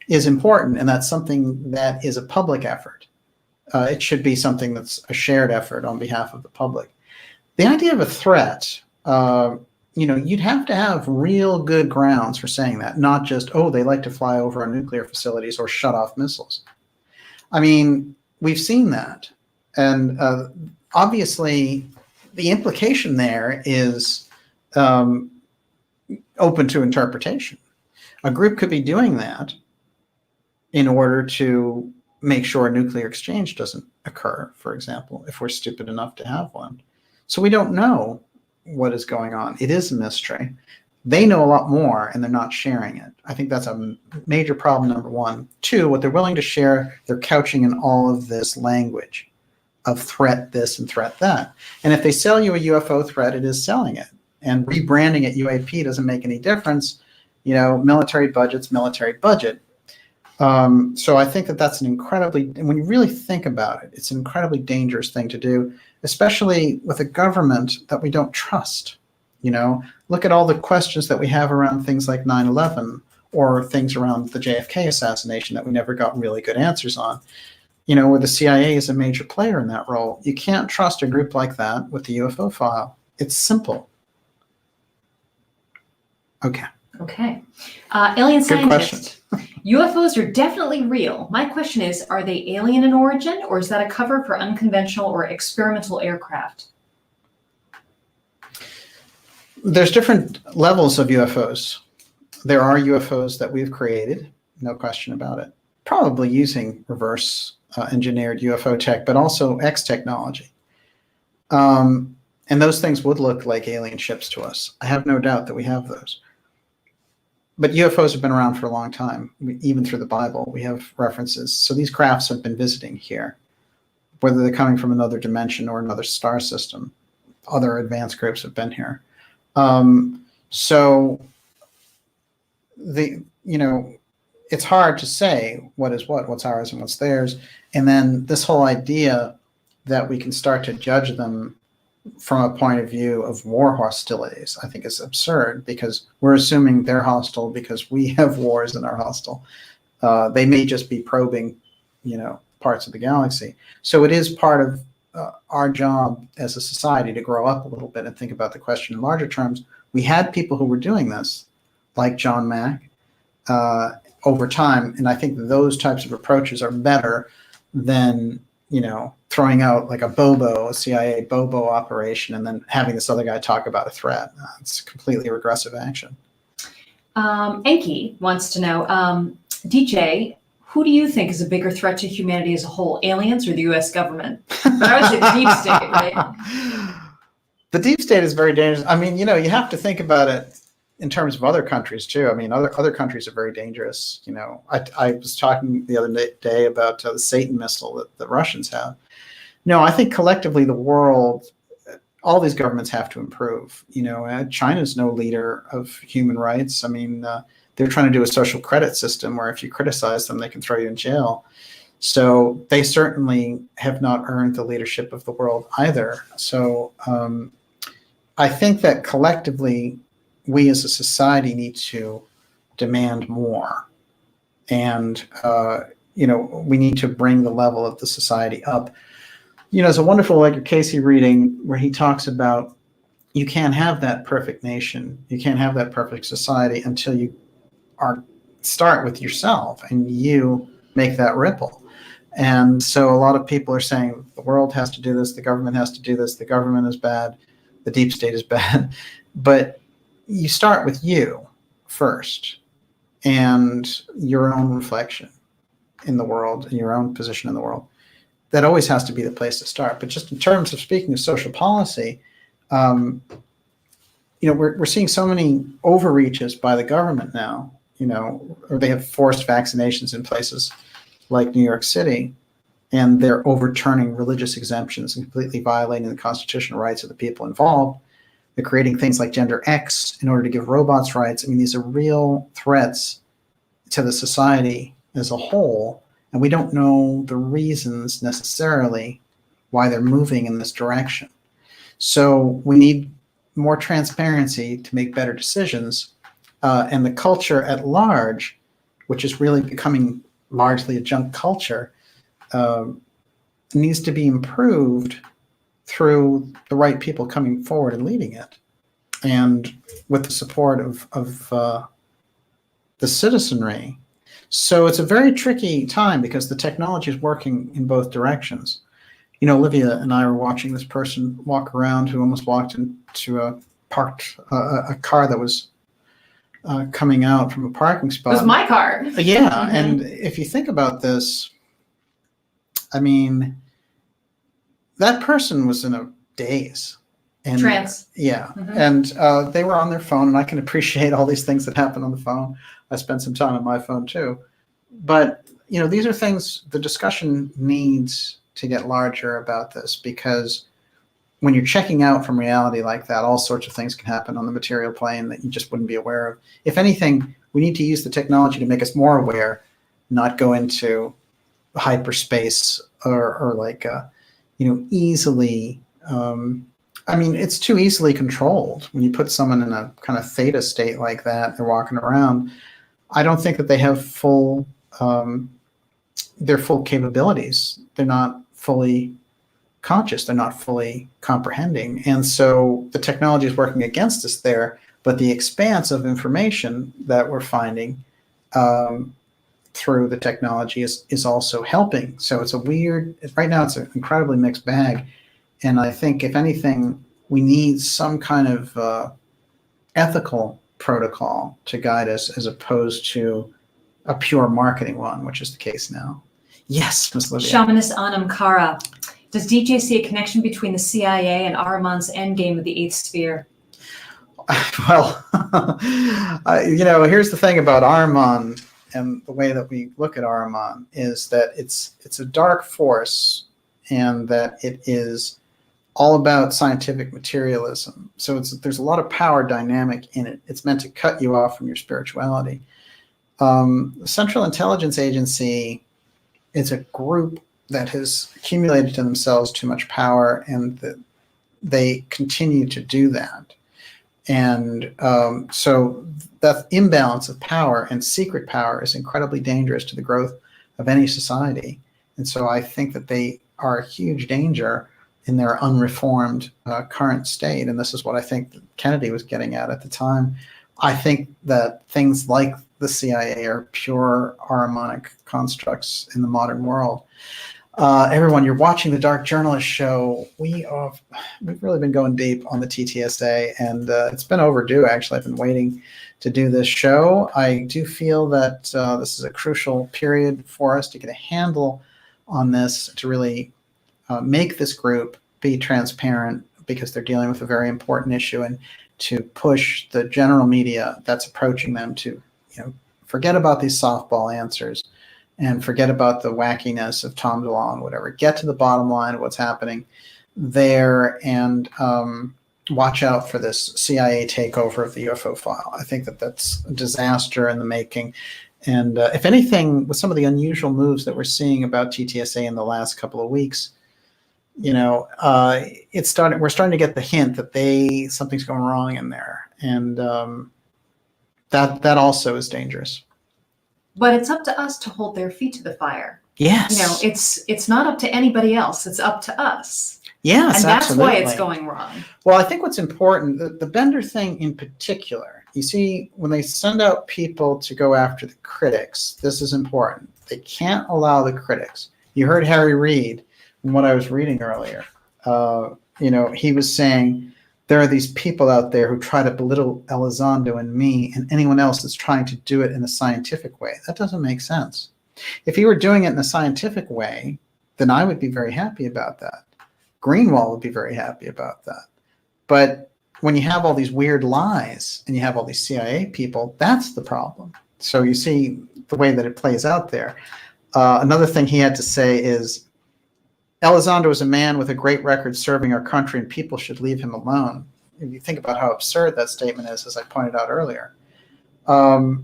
important. And that's something that is a public effort. It should be something that's a shared effort on behalf of the public. The idea of a threat, you'd have to have real good grounds for saying that, not just, they like to fly over our nuclear facilities or shut off missiles. I mean, we've seen that. And obviously, the implication there is open to interpretation. A group could be doing that in order to make sure a nuclear exchange doesn't occur, for example, if we're stupid enough to have one. So we don't know what is going on. It is a mystery. They know a lot more, and they're not sharing it. I think that's a major problem, number one. Two, what they're willing to share, they're couching in all of this language of threat this and threat that. And if they sell you a UFO threat, it is selling it. And rebranding it UAP doesn't make any difference. Military budget's military budget. So I think that that's and when you really think about it, it's an incredibly dangerous thing to do, especially with a government that we don't trust. Look at all the questions that we have around things like 9/11 or things around the JFK assassination that we never got really good answers on. Where the CIA is a major player in that role. You can't trust a group like that with the UFO file. It's simple. Okay. Okay. Alien Good scientist. UFOs are definitely real. My question is, are they alien in origin, or is that a cover for unconventional or experimental aircraft? There's different levels of UFOs. There are UFOs that we've created, no question about it, probably using reverse engineered UFO tech, but also X technology. And those things would look like alien ships to us. I have no doubt that we have those. But UFOs have been around for a long time. Even through the Bible, we have references. So these crafts have been visiting here, whether they're coming from another dimension or another star system. Other advanced groups have been here. So it's hard to say what is what's ours and what's theirs. And then this whole idea that we can start to judge them from a point of view of war hostilities, I think is absurd, because we're assuming they're hostile because we have wars that are hostile. They may just be probing, parts of the galaxy. So it is part of our job as a society to grow up a little bit and think about the question in larger terms. We had people who were doing this, like John Mack, over time, and I think those types of approaches are better than throwing out like a CIA Bobo operation, and then having this other guy talk about a threat. It's completely regressive action. Enki wants to know, DJ, who do you think is a bigger threat to humanity as a whole, aliens or the U.S. government? But I would say the deep state, right? The deep state is very dangerous. I mean, you have to think about it in terms of other countries too. I mean, other countries are very dangerous. I was talking the other day about the Satan missile that the Russians have. No, I think collectively the world, all these governments have to improve. China's no leader of human rights. I mean, they're trying to do a social credit system where if you criticize them, they can throw you in jail. So they certainly have not earned the leadership of the world either. So I think that collectively, we as a society need to demand more. And, we need to bring the level of the society up. There's a wonderful Edgar Casey reading where he talks about you can't have that perfect nation. You can't have that perfect society until you start with yourself and you make that ripple. And so a lot of people are saying the world has to do this, the government has to do this, the government is bad, the deep state is bad. But you start with you first and your own reflection in the world and your own position in the world. That always has to be the place to start. But just in terms of speaking of social policy, we're seeing so many overreaches by the government now, or they have forced vaccinations in places like New York City, and they're overturning religious exemptions and completely violating the constitutional rights of the people involved. They're creating things like Gender X in order to give robots rights. I mean, these are real threats to the society as a whole, and we don't know the reasons necessarily why they're moving in this direction. So we need more transparency to make better decisions, and the culture at large, which is really becoming largely a junk culture, needs to be improved through the right people coming forward and leading it, and with the support of the citizenry. So it's a very tricky time because the technology is working in both directions. Olivia and I were watching this person walk around who almost walked into a car that was coming out from a parking spot. It was my car. Yeah, Mm-hmm. And if you think about this, I mean, that person was in a daze. And, trance. Yeah, Mm-hmm. And they were on their phone, and I can appreciate all these things that happen on the phone. I spend some time on my phone too. But, these are things the discussion needs to get larger about this, because when you're checking out from reality like that, all sorts of things can happen on the material plane that you just wouldn't be aware of. If anything, we need to use the technology to make us more aware, not go into hyperspace or like, easily. It's too easily controlled. When you put someone in a kind of theta state like that, they're walking around, I don't think that they have their full capabilities. They're not fully conscious. They're not fully comprehending. And so the technology is working against us there, but the expanse of information that we're finding through the technology is also helping. So it's right now it's an incredibly mixed bag. And I think, if anything, we need some kind of ethical protocol to guide us, as opposed to a pure marketing one, which is the case now. Yes, Ms. Livia. Shamanist Anam Kara. Does DJ see a connection between the CIA and Ahriman's endgame of the Eighth Sphere? Well, here's the thing about Ahriman, and the way that we look at Ahriman is that it's a dark force, and that it is all about scientific materialism. So there's a lot of power dynamic in it. It's meant to cut you off from your spirituality. The Central Intelligence Agency is a group that has accumulated to themselves too much power, and that they continue to do that. And so that imbalance of power and secret power is incredibly dangerous to the growth of any society. And so I think that they are a huge danger in their unreformed current state. And this is what I think Kennedy was getting at the time. I think that things like the CIA are pure harmonic constructs in the modern world. Everyone, you're watching the Dark Journalist Show. We've really been going deep on the TTSA, and it's been overdue, actually. I've been waiting to do this show. I do feel that this is a crucial period for us to get a handle on this, to really make this group be transparent, because they're dealing with a very important issue, and to push the general media that's approaching them to, forget about these softball answers and forget about the wackiness of Tom DeLonge, whatever. Get to the bottom line of what's happening there, and watch out for this CIA takeover of the UFO file. I think that that's a disaster in the making. And if anything, with some of the unusual moves that we're seeing about TTSA in the last couple of weeks, we're starting to get the hint that something's going wrong in there, and that also is dangerous. But it's up to us to hold their feet to the fire. Yes. It's not up to anybody else. It's up to us. Yes, and that's absolutely. why it's going wrong. Well, I think what's important, the Bender thing in particular, you see, when they send out people to go after the critics, this is important. They can't allow the critics. You heard Harry Reid in what I was reading earlier. He was saying there are these people out there who try to belittle Elizondo and me and anyone else that's trying to do it in a scientific way. That doesn't make sense. If he were doing it in a scientific way, then I would be very happy about that. Greenwald would be very happy about that. But when you have all these weird lies and you have all these CIA people, that's the problem. So you see the way that it plays out there. Another thing he had to say is, Elizondo is a man with a great record serving our country, and people should leave him alone. If you think about how absurd that statement is, as I pointed out earlier. We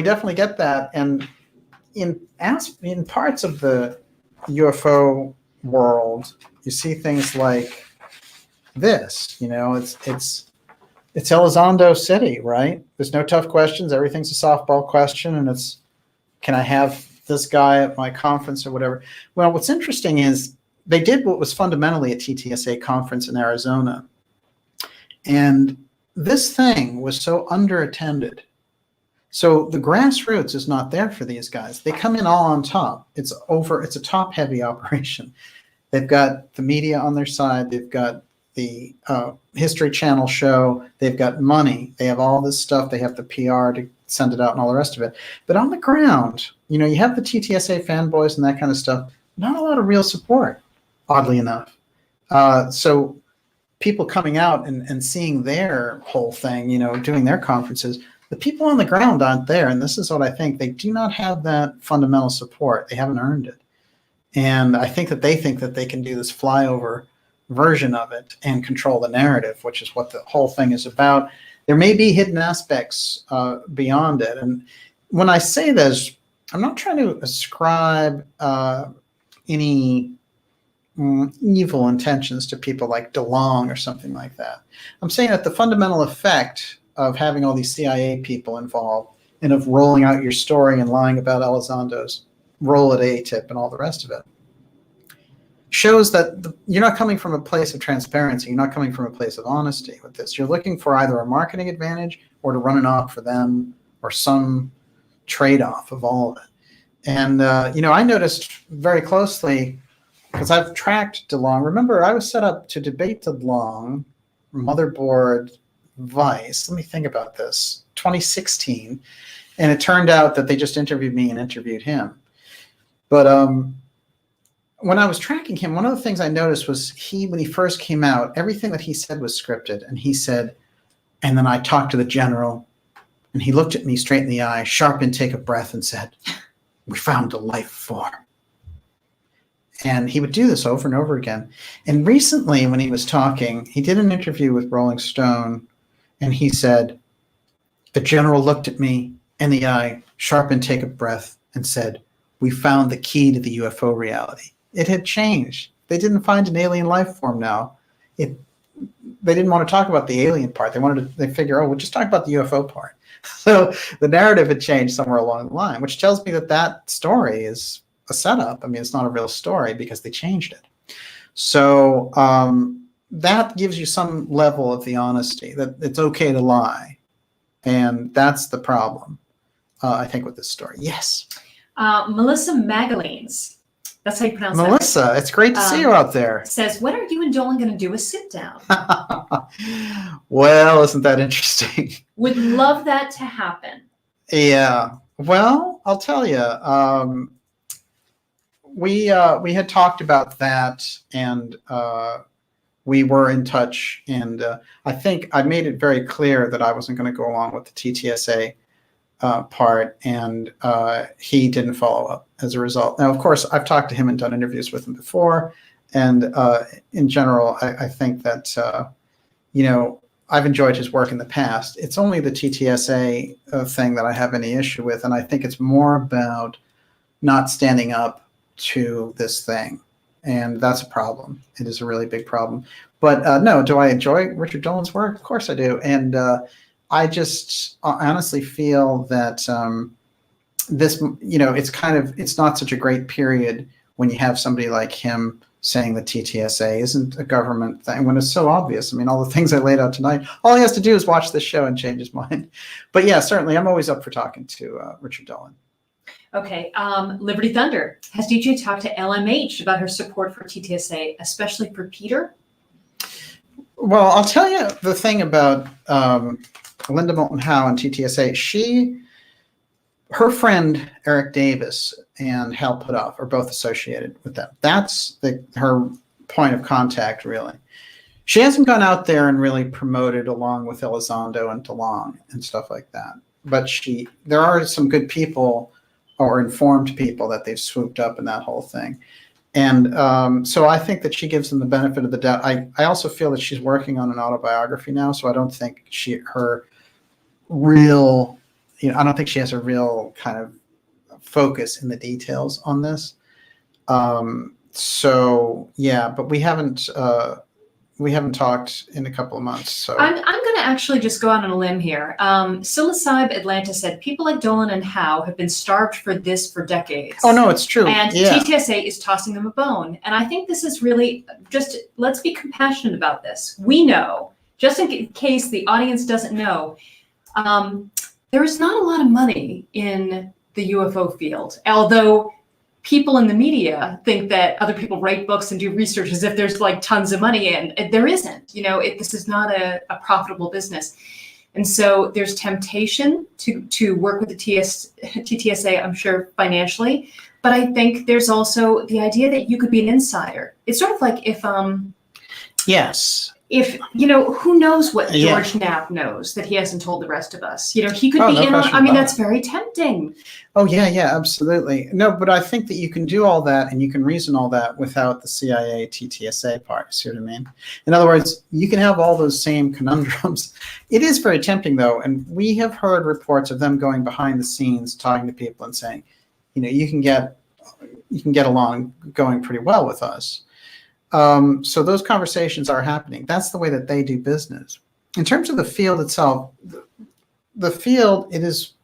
definitely get that. And in parts of the UFO world, you see things like this. It's Elizondo City, right? There's no tough questions. Everything's a softball question, and it's, can I have this guy at my conference or whatever? Well, what's interesting is they did what was fundamentally a TTSA conference in Arizona. And this thing was so underattended. So the grassroots is not there for these guys. They come in all on top. It's a top heavy operation. They've got the media on their side. They've got the History Channel show. They've got money. They have all this stuff. They have the PR to send it out and all the rest of it. But on the ground, you have the TTSA fanboys and that kind of stuff. Not a lot of real support, oddly enough. So people coming out and seeing their whole thing, doing their conferences, the people on the ground aren't there. And this is what I think. They do not have that fundamental support. They haven't earned it. And I think that they think that they can do this flyover version of it and control the narrative, which is what the whole thing is about. There may be hidden aspects beyond it. And when I say this, I'm not trying to ascribe any evil intentions to people like DeLonge or something like that. I'm saying that the fundamental effect of having all these CIA people involved and of rolling out your story and lying about Elizondo's role at AATIP and all the rest of it shows that you're not coming from a place of transparency. You're not coming from a place of honesty with this. You're looking for either a marketing advantage or to run it off for them, or some trade-off of all of it. And, I noticed very closely, because I've tracked DeLonge. Remember, I was set up to debate DeLonge, Motherboard Vice. Let me think about this. 2016. And it turned out that they just interviewed me and interviewed him. But when I was tracking him, one of the things I noticed was when he first came out, everything that he said was scripted. And he said, and then I talked to the general, and he looked at me straight in the eye, sharp intake of breath, and said, "We found a life form." And he would do this over and over again. And recently, when he was talking, he did an interview with Rolling Stone, and he said, "The general looked at me in the eye, sharp intake of breath, and said, 'We found the key to the UFO reality.'" It had changed. They didn't find an alien life form now. they didn't want to talk about the alien part. They figure, oh, we'll just talk about the UFO part. So the narrative had changed somewhere along the line, which tells me that that story is a setup. I mean, it's not a real story because they changed it. So that gives you some level of the honesty that it's okay to lie. And that's the problem, I think, with this story. Yes. Melissa Magalines, that's how you pronounce that. Melissa, it's great to see you out there. Says, when are you and Dolan going to do a sit down? Well, isn't that interesting? Would love that to happen. Yeah. Well, I'll tell you. We had talked about that, and we were in touch. And I think I made it very clear that I wasn't going to go along with the Ttsa part, and he didn't follow up as a result. Now, of course, I've talked to him and done interviews with him before, and in general, I think that I've enjoyed his work in the past. It's only the Ttsa thing that I have any issue with, and I think it's more about not standing up to this thing, and that's a problem. It is a really big problem. But no, do I enjoy Richard Dolan's work? Of course I do, and I just honestly feel that this, it's not such a great period when you have somebody like him saying that Ttsa isn't a government thing when it's so obvious. I mean, all the things I laid out tonight, all he has to do is watch this show and change his mind. But yeah, certainly, I'm always up for talking to Richard Dolan. Okay, Liberty Thunder. Has DJ talked to LMH about her support for Ttsa, especially for Peter? Well, I'll tell you the thing about Linda Moulton Howe and Ttsa. Her friend Eric Davis and Hal Puthoff are both associated with them. That's her point of contact, really. She hasn't gone out there and really promoted along with Elizondo and Delonge and stuff like that. But there are some good people or informed people that they've swooped up in that whole thing. And so I think that she gives them the benefit of the doubt. I also feel that she's working on an autobiography now, so I don't think her real, I don't think she has a real kind of focus in the details on this. So yeah, but we haven't talked in a couple of months. So I'm going to actually just go out on a limb here. Psilocybin Atlanta said people like Dolan and Howe have been starved for this for decades. Oh no, it's true. And yeah. Ttsa is tossing them a bone. And I think this is really just, let's be compassionate about this. We know, just in case the audience doesn't know, there is not a lot of money in the UFO field, although people in the media think that other people write books and do research as if there's like tons of money, and there isn't. This is not a profitable business. And so there's temptation to work with the Ttsa, I'm sure, financially. But I think there's also the idea that you could be an insider. It's sort of like yes. If, who knows what George Knapp knows that he hasn't told the rest of us? He could be in on, that's very tempting. Oh, yeah, absolutely. No, but I think that you can do all that and you can reason all that without the CIA Ttsa part. See what I mean? In other words, you can have all those same conundrums. It is very tempting, though, and we have heard reports of them going behind the scenes, talking to people and saying, you can get along going pretty well with us. So those conversations are happening. That's the way that they do business. In terms of the field itself, the field, it is,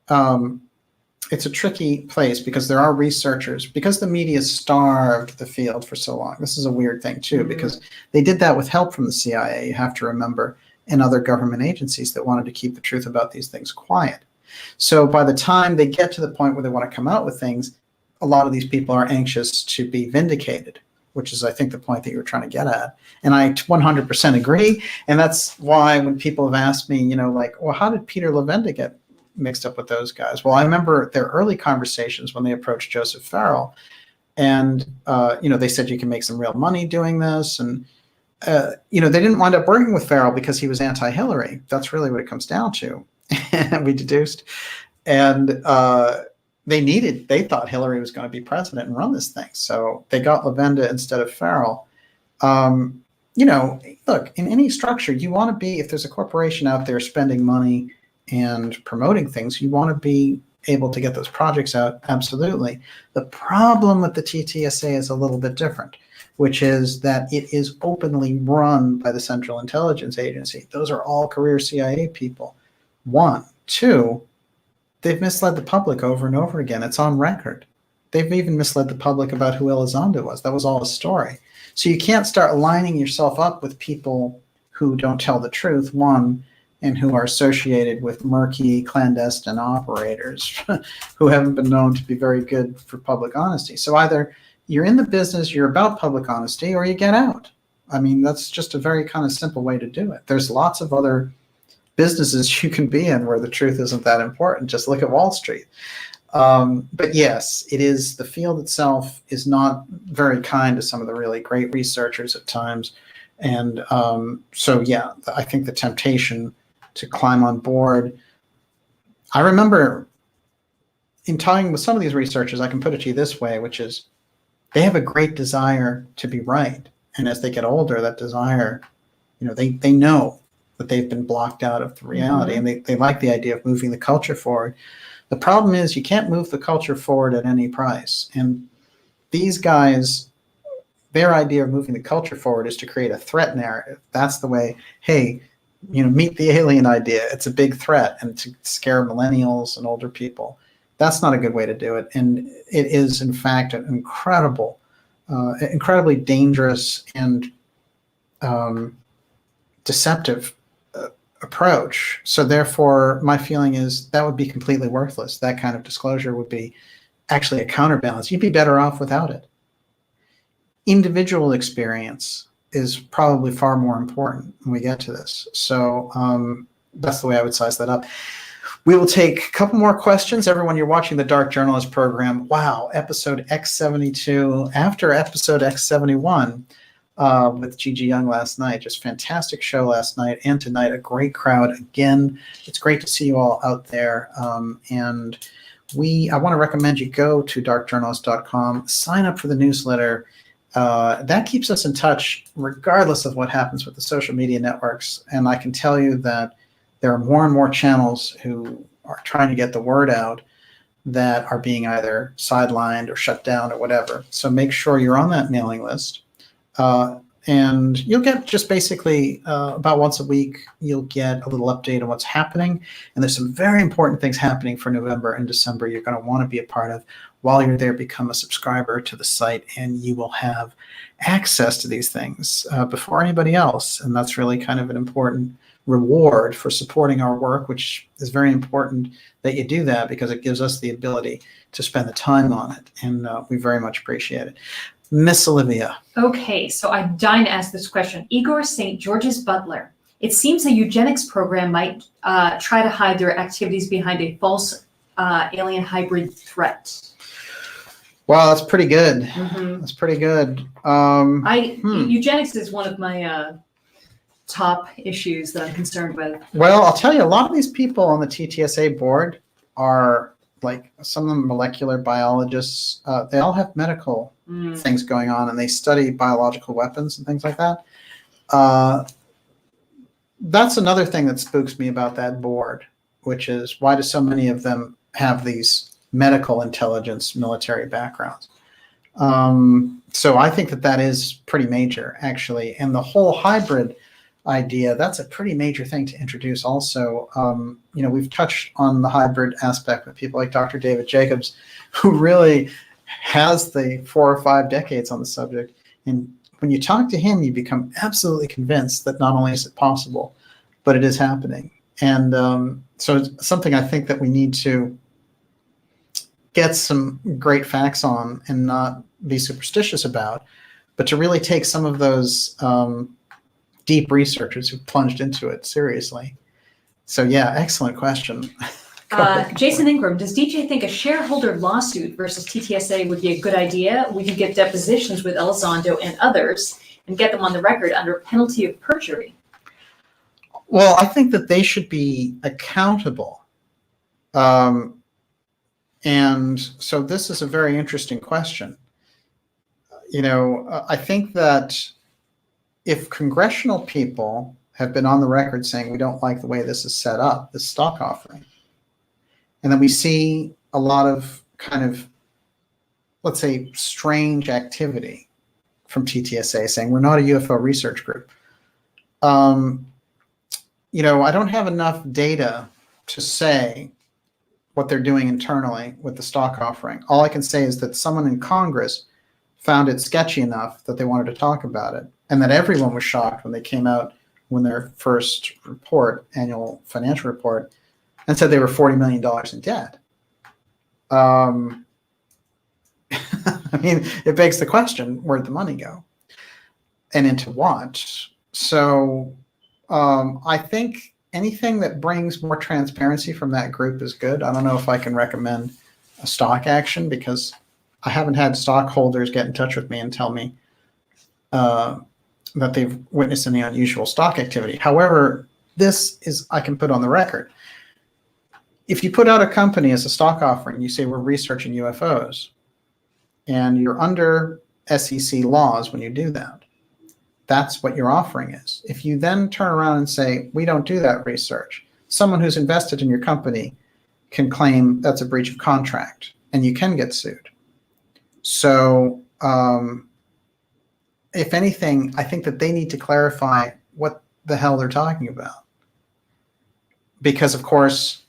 it's a tricky place because there are researchers, because the media starved the field for so long. This is a weird thing too, because they did that with help from the CIA, you have to remember, and other government agencies that wanted to keep the truth about these things quiet. So by the time they get to the point where they want to come out with things, a lot of these people are anxious to be vindicated, which is, I think, the point that you were trying to get at. And I 100% agree. And that's why when people have asked me, well, how did Peter Levenda get mixed up with those guys? Well, I remember their early conversations when they approached Joseph Farrell. And, they said you can make some real money doing this. And, they didn't wind up working with Farrell because he was anti-Hillary. That's really what it comes down to. And we deduced. And they thought Hillary was going to be president and run this thing. So they got Levenda instead of Farrell. Look, in any structure, you want to be, if there's a corporation out there spending money and promoting things, you want to be able to get those projects out, absolutely. The problem with the TTSA is a little bit different, which is that it is openly run by the Central Intelligence Agency. Those are all career CIA people. One. Two, they've misled the public over and over again. It's on record. They've even misled the public about who Elizondo was. That was all a story. So you can't start lining yourself up with people who don't tell the truth, one, and who are associated with murky, clandestine operators who haven't been known to be very good for public honesty. So either you're in the business, you're about public honesty, or you get out. I mean, that's just a very kind of simple way to do it. There's lots of other businesses you can be in where the truth isn't that important. Just look at Wall Street. But yes, it is, the field itself is not very kind to some of the really great researchers at times. And so, yeah, I think the temptation to climb on board. I remember in talking with some of these researchers, I can put it to you this way, which is they have a great desire to be right. And as they get older, that desire, they know that they've been blocked out of the reality, and they like the idea of moving the culture forward. The problem is you can't move the culture forward at any price. And these guys, their idea of moving the culture forward is to create a threat narrative. That's the way, hey, meet the alien idea. It's a big threat, and to scare millennials and older people. That's not a good way to do it. And it is, in fact, an incredibly dangerous and deceptive approach. So therefore, my feeling is that would be completely worthless. That kind of disclosure would be actually a counterbalance. You'd be better off without it. Individual experience is probably far more important when we get to this. So that's the way I would size that up. We will take a couple more questions. Everyone, you're watching the Dark Journalist program. Wow, episode X72 after episode X71 with Gigi Young last night. Just fantastic show last night and tonight. A great crowd again. It's great to see you all out there. And I want to recommend you go to darkjournalist.com, sign up for the newsletter. That keeps us in touch regardless of what happens with the social media networks. And I can tell you that there are more and more channels who are trying to get the word out that are being either sidelined or shut down or whatever. So make sure you're on that mailing list. And you'll get just basically about once a week, you'll get a little update on what's happening. And there's some very important things happening for November and December you're going to want to be a part of. While you're there, become a subscriber to the site, and you will have access to these things before anybody else. And that's really kind of an important reward for supporting our work, which is very important that you do that because it gives us the ability to spend the time on it. And we very much appreciate it. Miss Olivia. Okay, so I'm dying to ask this question. Igor St. George's Butler. It seems the eugenics program might try to hide their activities behind a false alien hybrid threat. Wow, that's pretty good. That's pretty good. Eugenics is one of my top issues that I'm concerned with. Well, I'll tell you, a lot of these people on the TTSA board are like some of them molecular biologists. They all have medical things going on, and they study biological weapons and things like that. That's another thing that spooks me about that board, which is why do so many of them have these medical intelligence military backgrounds? So I think that is pretty major, actually. And the whole hybrid idea, that's a pretty major thing to introduce also. We've touched on the hybrid aspect with people like Dr. David Jacobs, who really has the 4 or 5 decades on the subject. And when you talk to him, you become absolutely convinced that not only is it possible, but it is happening. And so it's something I think that we need to get some great facts on and not be superstitious about, but to really take some of those deep researchers who plunged into it seriously. So yeah, excellent question. Jason Ingram, does DJ think a shareholder lawsuit versus TTSA would be a good idea? We could get depositions with Elizondo and others and get them on the record under penalty of perjury. Well, I think that they should be accountable. And so this is a very interesting question. I think that if congressional people have been on the record saying we don't like the way this is set up, this stock offering, and then we see a lot of kind of, let's say, strange activity from TTSA saying we're not a UFO research group. You know, I don't have enough data to say what they're doing internally with the stock offering. All I can say is that someone in Congress found it sketchy enough that they wanted to talk about it, and that everyone was shocked when they came out when their first report, annual financial report, and said they were $40 million in debt. I mean, it begs the question, where'd the money go? And into what? So I think anything that brings more transparency from that group is good. I don't know if I can recommend a stock action because I haven't had stockholders get in touch with me and tell me that they've witnessed any unusual stock activity. However, this is, I can put on the record. If you put out a company as a stock offering, you say we're researching UFOs, and you're under SEC laws when you do that. That's what your offering is. If you then turn around and say, we don't do that research, someone who's invested in your company can claim that's a breach of contract, and you can get sued. So if anything, I think that they need to clarify what the hell they're talking about. Because, of course,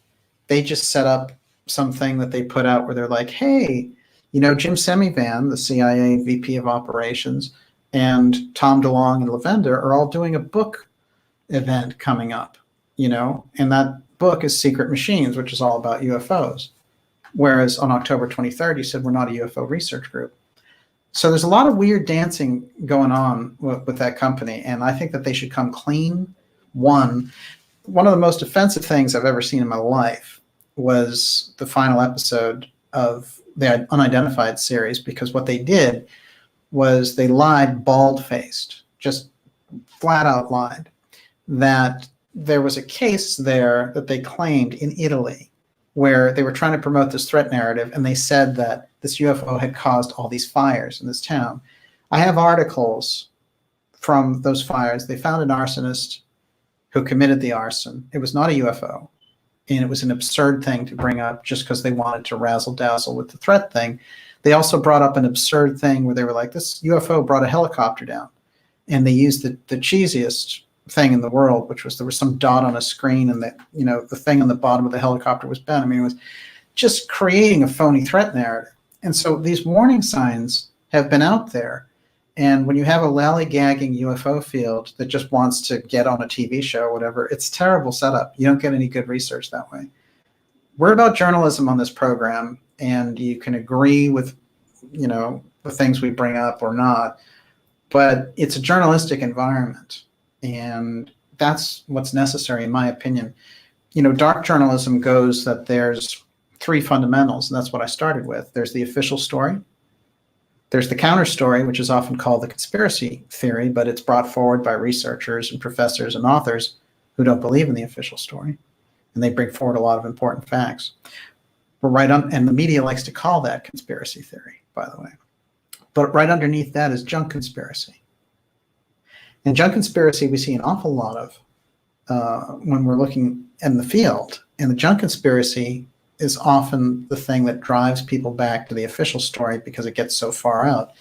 they just set up something that they put out where they're like, hey, you know, Jim Semivan, the CIA VP of Operations, and Tom DeLonge and Lavender are all doing a book event coming up, you know, and that book is Secret Machines, which is all about UFOs. Whereas on October 23rd, you said we're not a UFO research group. So there's a lot of weird dancing going on with that company, and I think that they should come clean. One of the most offensive things I've ever seen in my life was the final episode of the Unidentified series, because what they did was they lied bald-faced, just flat out lied, that there was a case there that they claimed in Italy where they were trying to promote this threat narrative, and they said that this UFO had caused all these fires in this town. I have articles from those fires. They found an arsonist who committed the arson. It was not a UFO, and it was an absurd thing to bring up just because they wanted to razzle-dazzle with the threat thing. They also brought up an absurd thing where they were like, this UFO brought a helicopter down, and they used the cheesiest thing in the world, which was there was some dot on a screen, and that, you know, the thing on the bottom of the helicopter was bent. I mean, it was just creating a phony threat narrative. And so these warning signs have been out there. And when you have a lollygagging UFO field that just wants to get on a TV show or whatever, it's a terrible setup. You don't get any good research that way. We're about journalism on this program, and you can agree with, you know, the things we bring up or not, but it's a journalistic environment, and that's what's necessary, in my opinion. You know, dark journalism goes that there's three fundamentals, and that's what I started with. There's the official story. There's the counter story, which is often called the conspiracy theory, but it's brought forward by researchers and professors and authors who don't believe in the official story, and they bring forward a lot of important facts. We're right on, and the media likes to call that conspiracy theory, by the way. But right underneath that is junk conspiracy. And junk conspiracy we see an awful lot of when we're looking in the field. And the junk conspiracy is often the thing that drives people back to the official story because it gets so far out.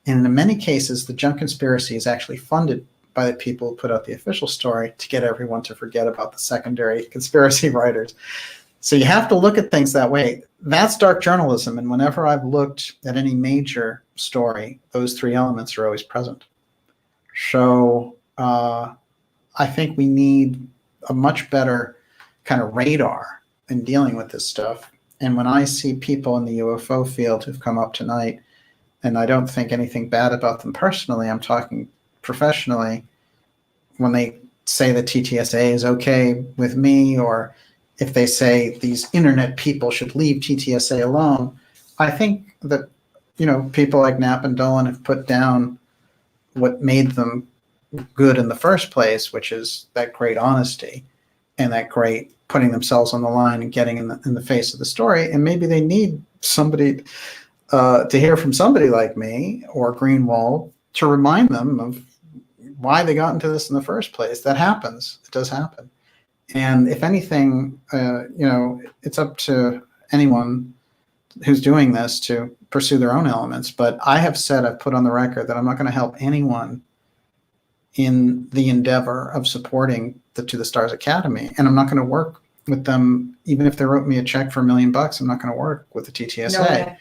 And in many cases, the junk conspiracy is actually funded by the people who put out the official story to get everyone to forget about the secondary conspiracy writers. So you have to look at things that way. That's dark journalism. And whenever I've looked at any major story, those three elements are always present. So I think we need a much better kind of radar in dealing with this stuff. And when I see people in the UFO field who've come up tonight, and I don't think anything bad about them personally, I'm talking professionally, when they say that TTSA is okay with me, or if they say these internet people should leave TTSA alone, I think that, you know, people like Knapp and Dolan have put down what made them good in the first place, which is that great honesty and that great putting themselves on the line and getting in the face of the story. And maybe they need somebody to hear from somebody like me or Greenwald to remind them of why they got into this in the first place. That happens. It does happen. And if anything, you know, it's up to anyone who's doing this to pursue their own elements. But I have said, I've put on the record that I'm not going to help anyone in the endeavor of supporting the To the Stars Academy. And I'm not going to work with them, even if they wrote me a check for $1 million. I'm not going to work with the TTSA. No way.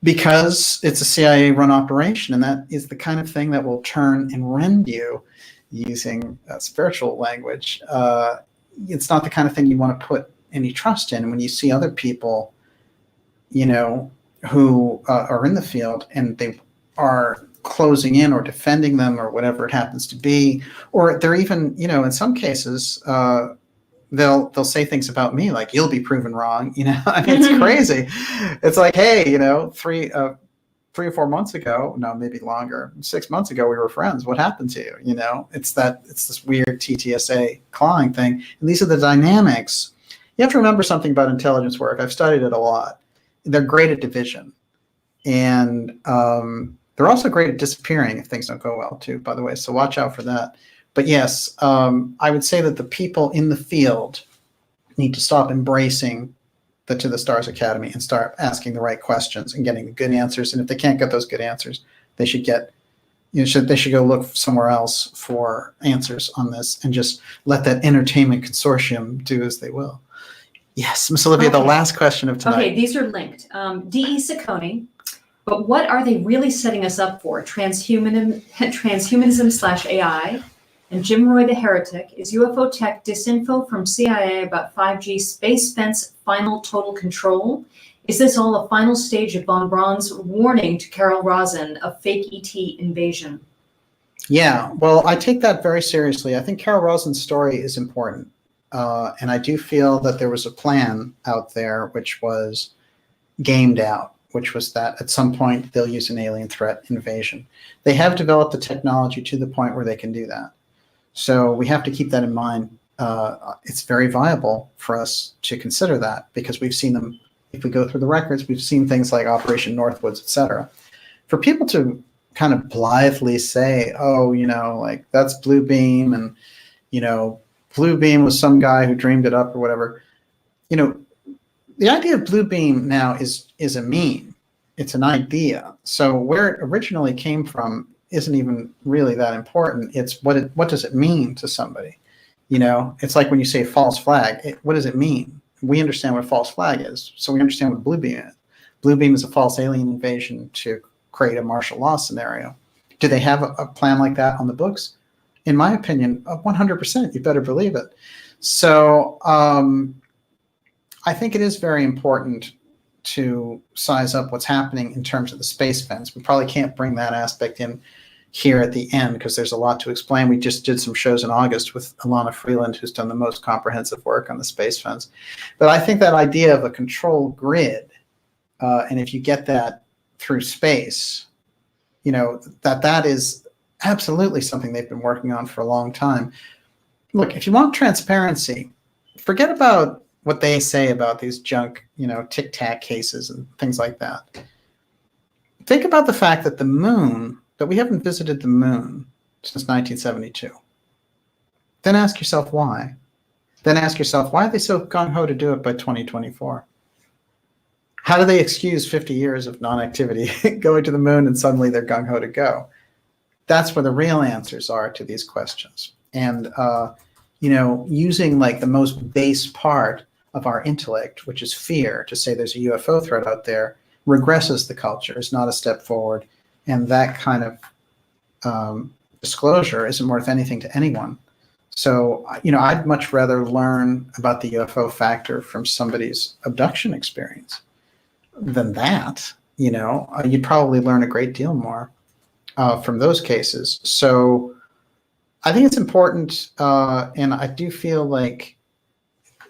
Because it's a CIA-run operation, and that is the kind of thing that will turn and rend you, using spiritual language. It's not the kind of thing you want to put any trust in. When you see other people, who are in the field and they are closing in or defending them or whatever it happens to be, or they're even, in some cases, they'll say things about me like, you'll be proven wrong. I mean, it's crazy. It's like, hey, 3 or 4 months ago, no, maybe longer, 6 months ago, we were friends. What happened to you? It's this weird TTSA clawing thing. And these are the dynamics. You have to remember something about intelligence work. I've studied it a lot. They're great at division. And they're also great at disappearing if things don't go well too, by the way. So watch out for that. But yes, I would say that the people in the field need to stop embracing the To the Stars Academy and start asking the right questions and getting the good answers. And if they can't get those good answers, they should they should go look somewhere else for answers on this and just let that entertainment consortium do as they will. Yes, Miss Olivia, the last question of tonight. Okay, these are linked. D.E. Ciccone, but what are they really setting us up for? Transhumanism/AI? And Jim Roy the Heretic, is UFO tech disinfo from CIA about 5G space fence final total control? Is this all a final stage of von Braun's warning to Carol Rosin of fake ET invasion? Yeah, well, I take that very seriously. I think Carol Rosin's story is important. And I do feel that there was a plan out there which was gamed out, which was that at some point they'll use an alien threat invasion. They have developed the technology to the point where they can do that. So we have to keep that in mind. It's very viable for us to consider that because we've seen them. If we go through the records, we've seen things like Operation Northwoods, et cetera. For people to kind of blithely say, oh, like that's Blue Beam and, Blue Beam was some guy who dreamed it up or whatever. The idea of Blue Beam now is a meme. It's an idea. So where it originally came from isn't even really that important. It's what does it mean to somebody? It's like when you say false flag, what does it mean? We understand what a false flag is, so we understand what Blue Beam is. Blue Beam is a false alien invasion to create a martial law scenario. Do they have a plan like that on the books? In my opinion, 100%, you better believe it. So I think it is very important to size up what's happening in terms of the space fence. We probably can't bring that aspect in here at the end because there's a lot to explain. We just did some shows in August with Alana Freeland, who's done the most comprehensive work on the space fence. But I think that idea of a control grid, and if you get that through space, that is absolutely something they've been working on for a long time. Look, if you want transparency, forget about what they say about these junk, tic-tac cases and things like that. Think about the fact that that we haven't visited the moon since 1972. Then ask yourself why. Then ask yourself, why are they so gung-ho to do it by 2024? How do they excuse 50 years of non-activity going to the moon and suddenly they're gung-ho to go? That's where the real answers are to these questions. And, using like the most base part of our intellect, which is fear, to say there's a UFO threat out there, regresses the culture. It's not a step forward. And that kind of disclosure isn't worth anything to anyone. So, I'd much rather learn about the UFO factor from somebody's abduction experience than that. You'd probably learn a great deal more from those cases. So I think it's important, and I do feel like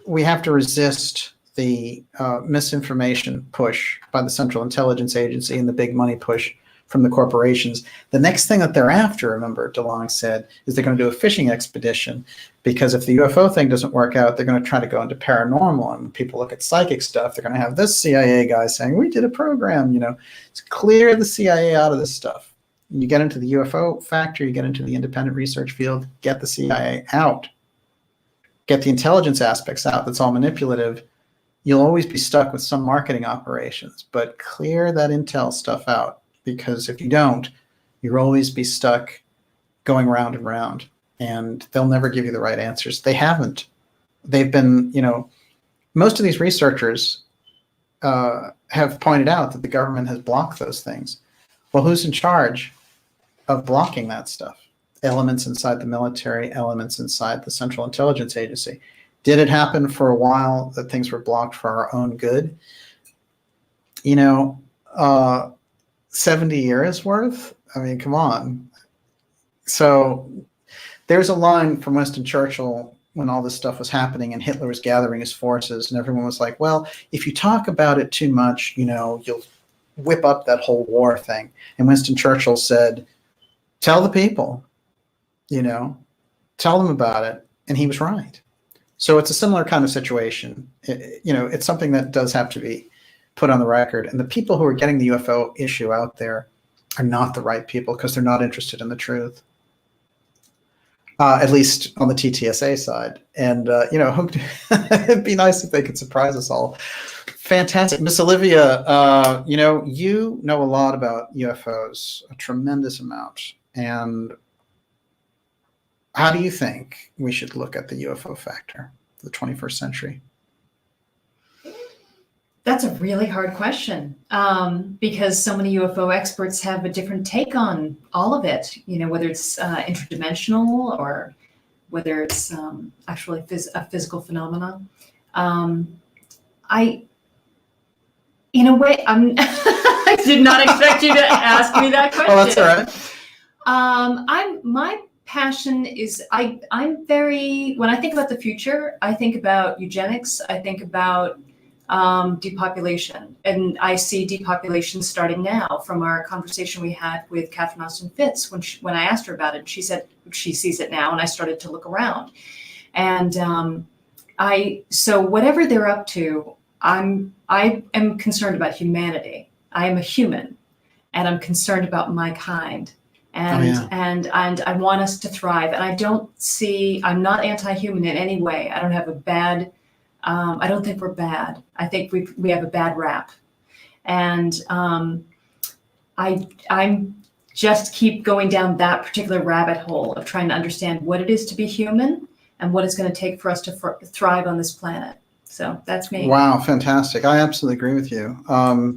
we have to resist the misinformation push by the Central Intelligence Agency and the big money push from the corporations. The next thing that they're after, remember, Delonge said, is they're going to do a fishing expedition, because if the UFO thing doesn't work out, they're going to try to go into paranormal. And when people look at psychic stuff, they're going to have this CIA guy saying, we did a program, it's clear the CIA out of this stuff. You get into the UFO factor, you get into the independent research field, get the CIA out. Get the intelligence aspects out. That's all manipulative. you'll always be stuck with some marketing operations, but clear that intel stuff out, because if you don't, you'll always be stuck going round and round, and they'll never give you the right answers. They haven't. They've been, most of these researchers have pointed out that the government has blocked those things. Well, who's in charge of blocking that stuff? Elements inside the military, elements inside the Central Intelligence Agency. Did it happen for a while that things were blocked for our own good? 70 years worth? I mean, come on. So there's a line from Winston Churchill when all this stuff was happening and Hitler was gathering his forces, and everyone was like, well, if you talk about it too much, you'll whip up that whole war thing. And Winston Churchill said, tell the people, tell them about it. And he was right. So it's a similar kind of situation. It's something that does have to be put on the record. And the people who are getting the UFO issue out there are not the right people, because they're not interested in the truth. At least on the Ttsa side. And, it'd be nice if they could surprise us all. Fantastic. Miss Olivia, you know a lot about UFOs, a tremendous amount. And how do you think we should look at the UFO factor for the 21st century? That's a really hard question, because so many UFO experts have a different take on all of it, whether it's interdimensional or whether it's actually a physical phenomenon. In a way, I did not expect you to ask me that question. Oh, that's all right. My passion is, I'm very, when I think about the future, I think about eugenics, I think about depopulation. And I see depopulation starting now from our conversation we had with Catherine Austin Fitts when I asked her about it. She said she sees it now, and I started to look around. And so whatever they're up to, I am concerned about humanity. I am a human, and I'm concerned about my kind. And I want us to thrive. And I'm not anti-human in any way. I don't have a bad I don't think we're bad. I think we have a bad rap, and I'm just keep going down that particular rabbit hole of trying to understand what it is to be human and what it's going to take for us to thrive on this planet. So that's me. Wow, fantastic! I absolutely agree with you. I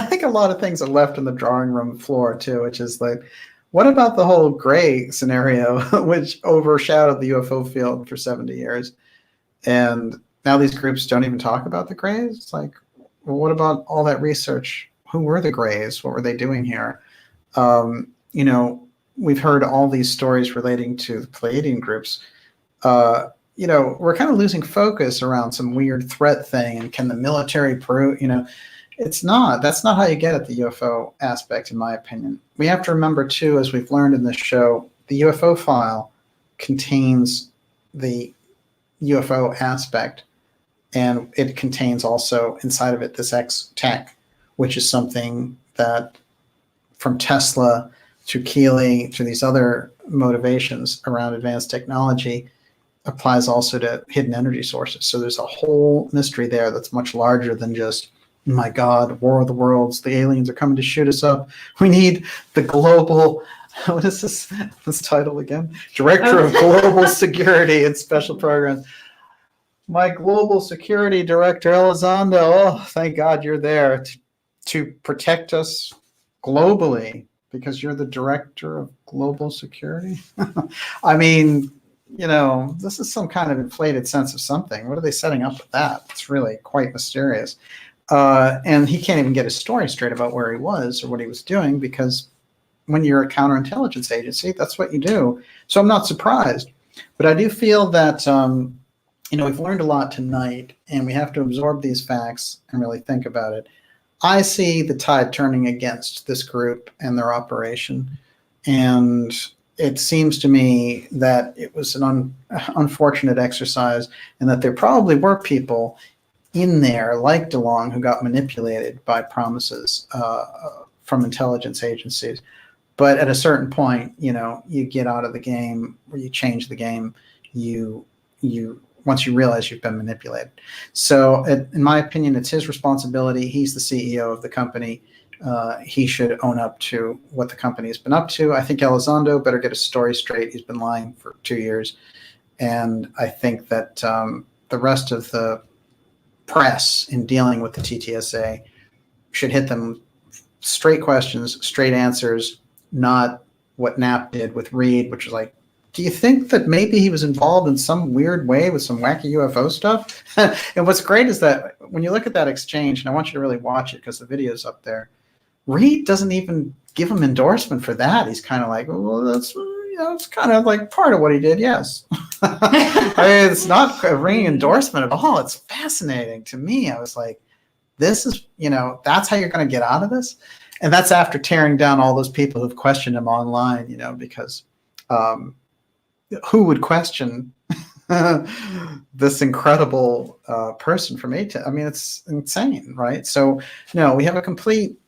think a lot of things are left on the drawing room floor too, which is like, what about the whole gray scenario, which overshadowed the UFO field for 70 years? And now these groups don't even talk about the grays. It's like, well, what about all that research? Who were the grays? What were they doing here? We've heard all these stories relating to the Pleiadian groups. We're kind of losing focus around some weird threat thing. And can the military prove, That's not how you get at the UFO aspect, in my opinion. We have to remember, too, as we've learned in this show, the UFO file contains the UFO aspect, and it contains also inside of it this X tech, which is something that from Tesla to Keeley to these other motivations around advanced technology applies also to hidden energy sources. So there's a whole mystery there that's much larger than just, my God, War of the Worlds, the aliens are coming to shoot us up. We need the global, what is this title again? Director of Global Security and Special Programs. My Global Security Director, Elizondo, oh, thank God you're there to protect us globally, because you're the Director of Global Security. I mean, this is some kind of inflated sense of something. What are they setting up with that? It's really quite mysterious. And he can't even get his story straight about where he was or what he was doing, because when you're a counterintelligence agency, that's what you do. So I'm not surprised. But I do feel that, we've learned a lot tonight, and we have to absorb these facts and really think about it. I see the tide turning against this group and their operation. And it seems to me that it was an unfortunate exercise, and that there probably were people in there like Delonge who got manipulated by promises from intelligence agencies. But at a certain point, you get out of the game, or you change the game, you once you realize you've been manipulated. So in my opinion, it's his responsibility. He's the CEO of the company. He should own up to what the company has been up to. I think Elizondo better get his story straight. He's been lying for 2 years. And I think that the rest of the press in dealing with the TTSA should hit them straight questions, straight answers, not what Knapp did with Reid, which was like, do you think that maybe he was involved in some weird way with some wacky UFO stuff? And what's great is that when you look at that exchange, and I want you to really watch it because the video's up there, Reid doesn't even give him endorsement for that. He's kind of like, well, that's, it's kind of like part of what he did, yes. I mean, it's not a ringing endorsement at all. It's fascinating to me. I was like, this is, that's how you're going to get out of this? And that's after tearing down all those people who've questioned him online, because who would question this incredible person from AATIP? I mean, it's insane, right? So, no, we have a complete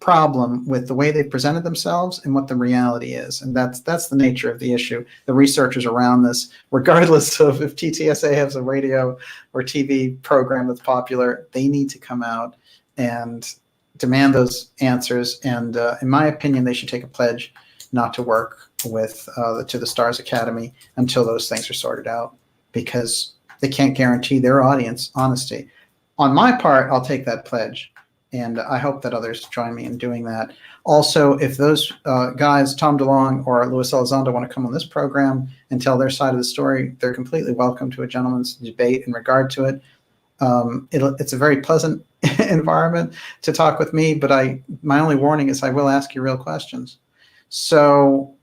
problem with the way they presented themselves and what the reality is. And that's the nature of the issue. The researchers around this, regardless of if TTSA has a radio or TV program that's popular, they need to come out and demand those answers. And in my opinion, they should take a pledge not to work with To the Stars Academy until those things are sorted out, because they can't guarantee their audience honesty. On my part, I'll take that pledge. And I hope that others join me in doing that. Also, if those guys, Tom DeLonge or Luis Elizondo, want to come on this program and tell their side of the story, they're completely welcome to a gentleman's debate in regard to it. It's a very pleasant environment to talk with me, but my only warning is I will ask you real questions. So,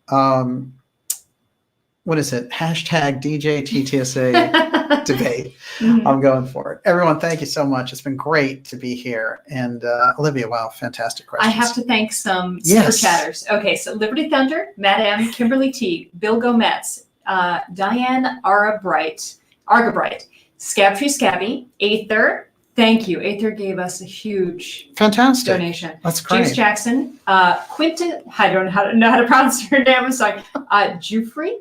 what is it? Hashtag DJ TTSA debate. Mm-hmm. I'm going for it. Everyone, thank you so much. It's been great to be here. And Olivia, wow, fantastic questions. I have to thank some super chatters. Okay, so Liberty Thunder, Matt M, Kimberly T, Bill Gomez, Diane Argabright, Scabtree Scabby, Aether. Thank you. Aether gave us a huge donation. That's great. James Jackson, Quinton, I don't know how to pronounce her name, I'm sorry, Jufrey,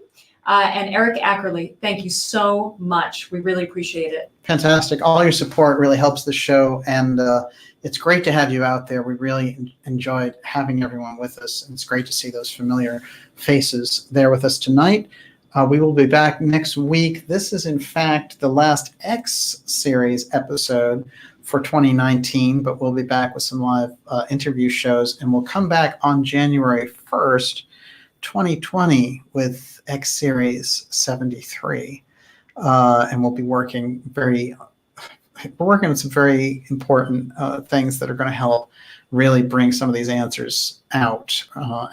and Eric Ackerley. Thank you so much. We really appreciate it. Fantastic. All your support really helps the show, and it's great to have you out there. We really enjoyed having everyone with us, and it's great to see those familiar faces there with us tonight. We will be back next week. This is, in fact, the last X series episode for 2019, but we'll be back with some live interview shows, and we'll come back on January 1st, 2020 with X Series 73. And we'll be working on some very important things that are going to help really bring some of these answers out.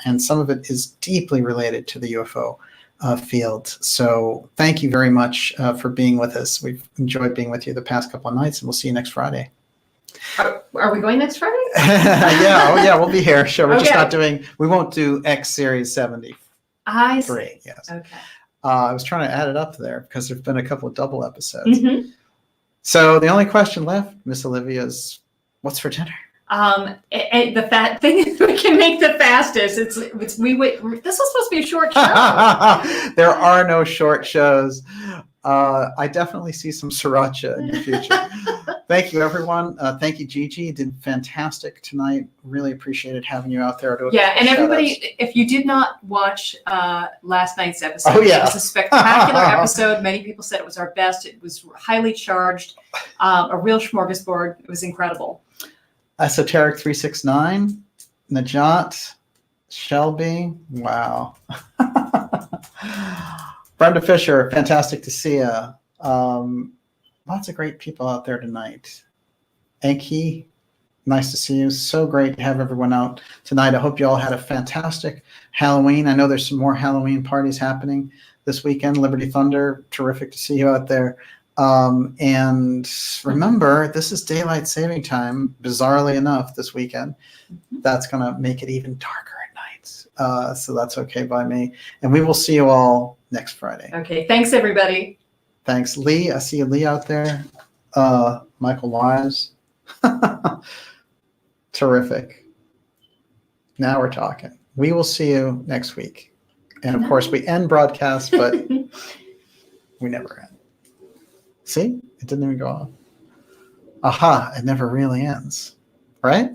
And some of it is deeply related to the UFO field. So thank you very much for being with us. We've enjoyed being with you the past couple of nights, and we'll see you next Friday. Are we going next Friday? Yeah, we'll be here. Sure, we're just not we won't do X Series 73. I see. Yes. Okay. I was trying to add it up there because there's been a couple of double episodes. Mm-hmm. So the only question left, Miss Olivia, is what's for dinner? The fat thing is we can make the fastest. This was supposed to be a short show. There are no short shows. I definitely see some sriracha in the future. Thank you, everyone. Thank you, Gigi. You did fantastic tonight. Really appreciated having you out there. And everybody, if you did not watch last night's episode, it was a spectacular episode. Many people said it was our best. It was highly charged, a real smorgasbord. It was incredible. Esoteric 369, Najat, Shelby, wow. Brenda Fisher, fantastic to see you. Lots of great people out there tonight. Enki, nice to see you. So great to have everyone out tonight. I hope you all had a fantastic Halloween. I know there's some more Halloween parties happening this weekend. Liberty Thunder, terrific to see you out there. And remember, this is daylight saving time, bizarrely enough, this weekend. That's going to make it even darker at night. So that's okay by me. And we will see you all next Friday. Okay. Thanks, everybody. Thanks, Lee. I see Lee out there. Michael Wise. Terrific. Now we're talking. We will see you next week. And of course, we end broadcast, but we never end. See, it didn't even go off. Aha, it never really ends, right?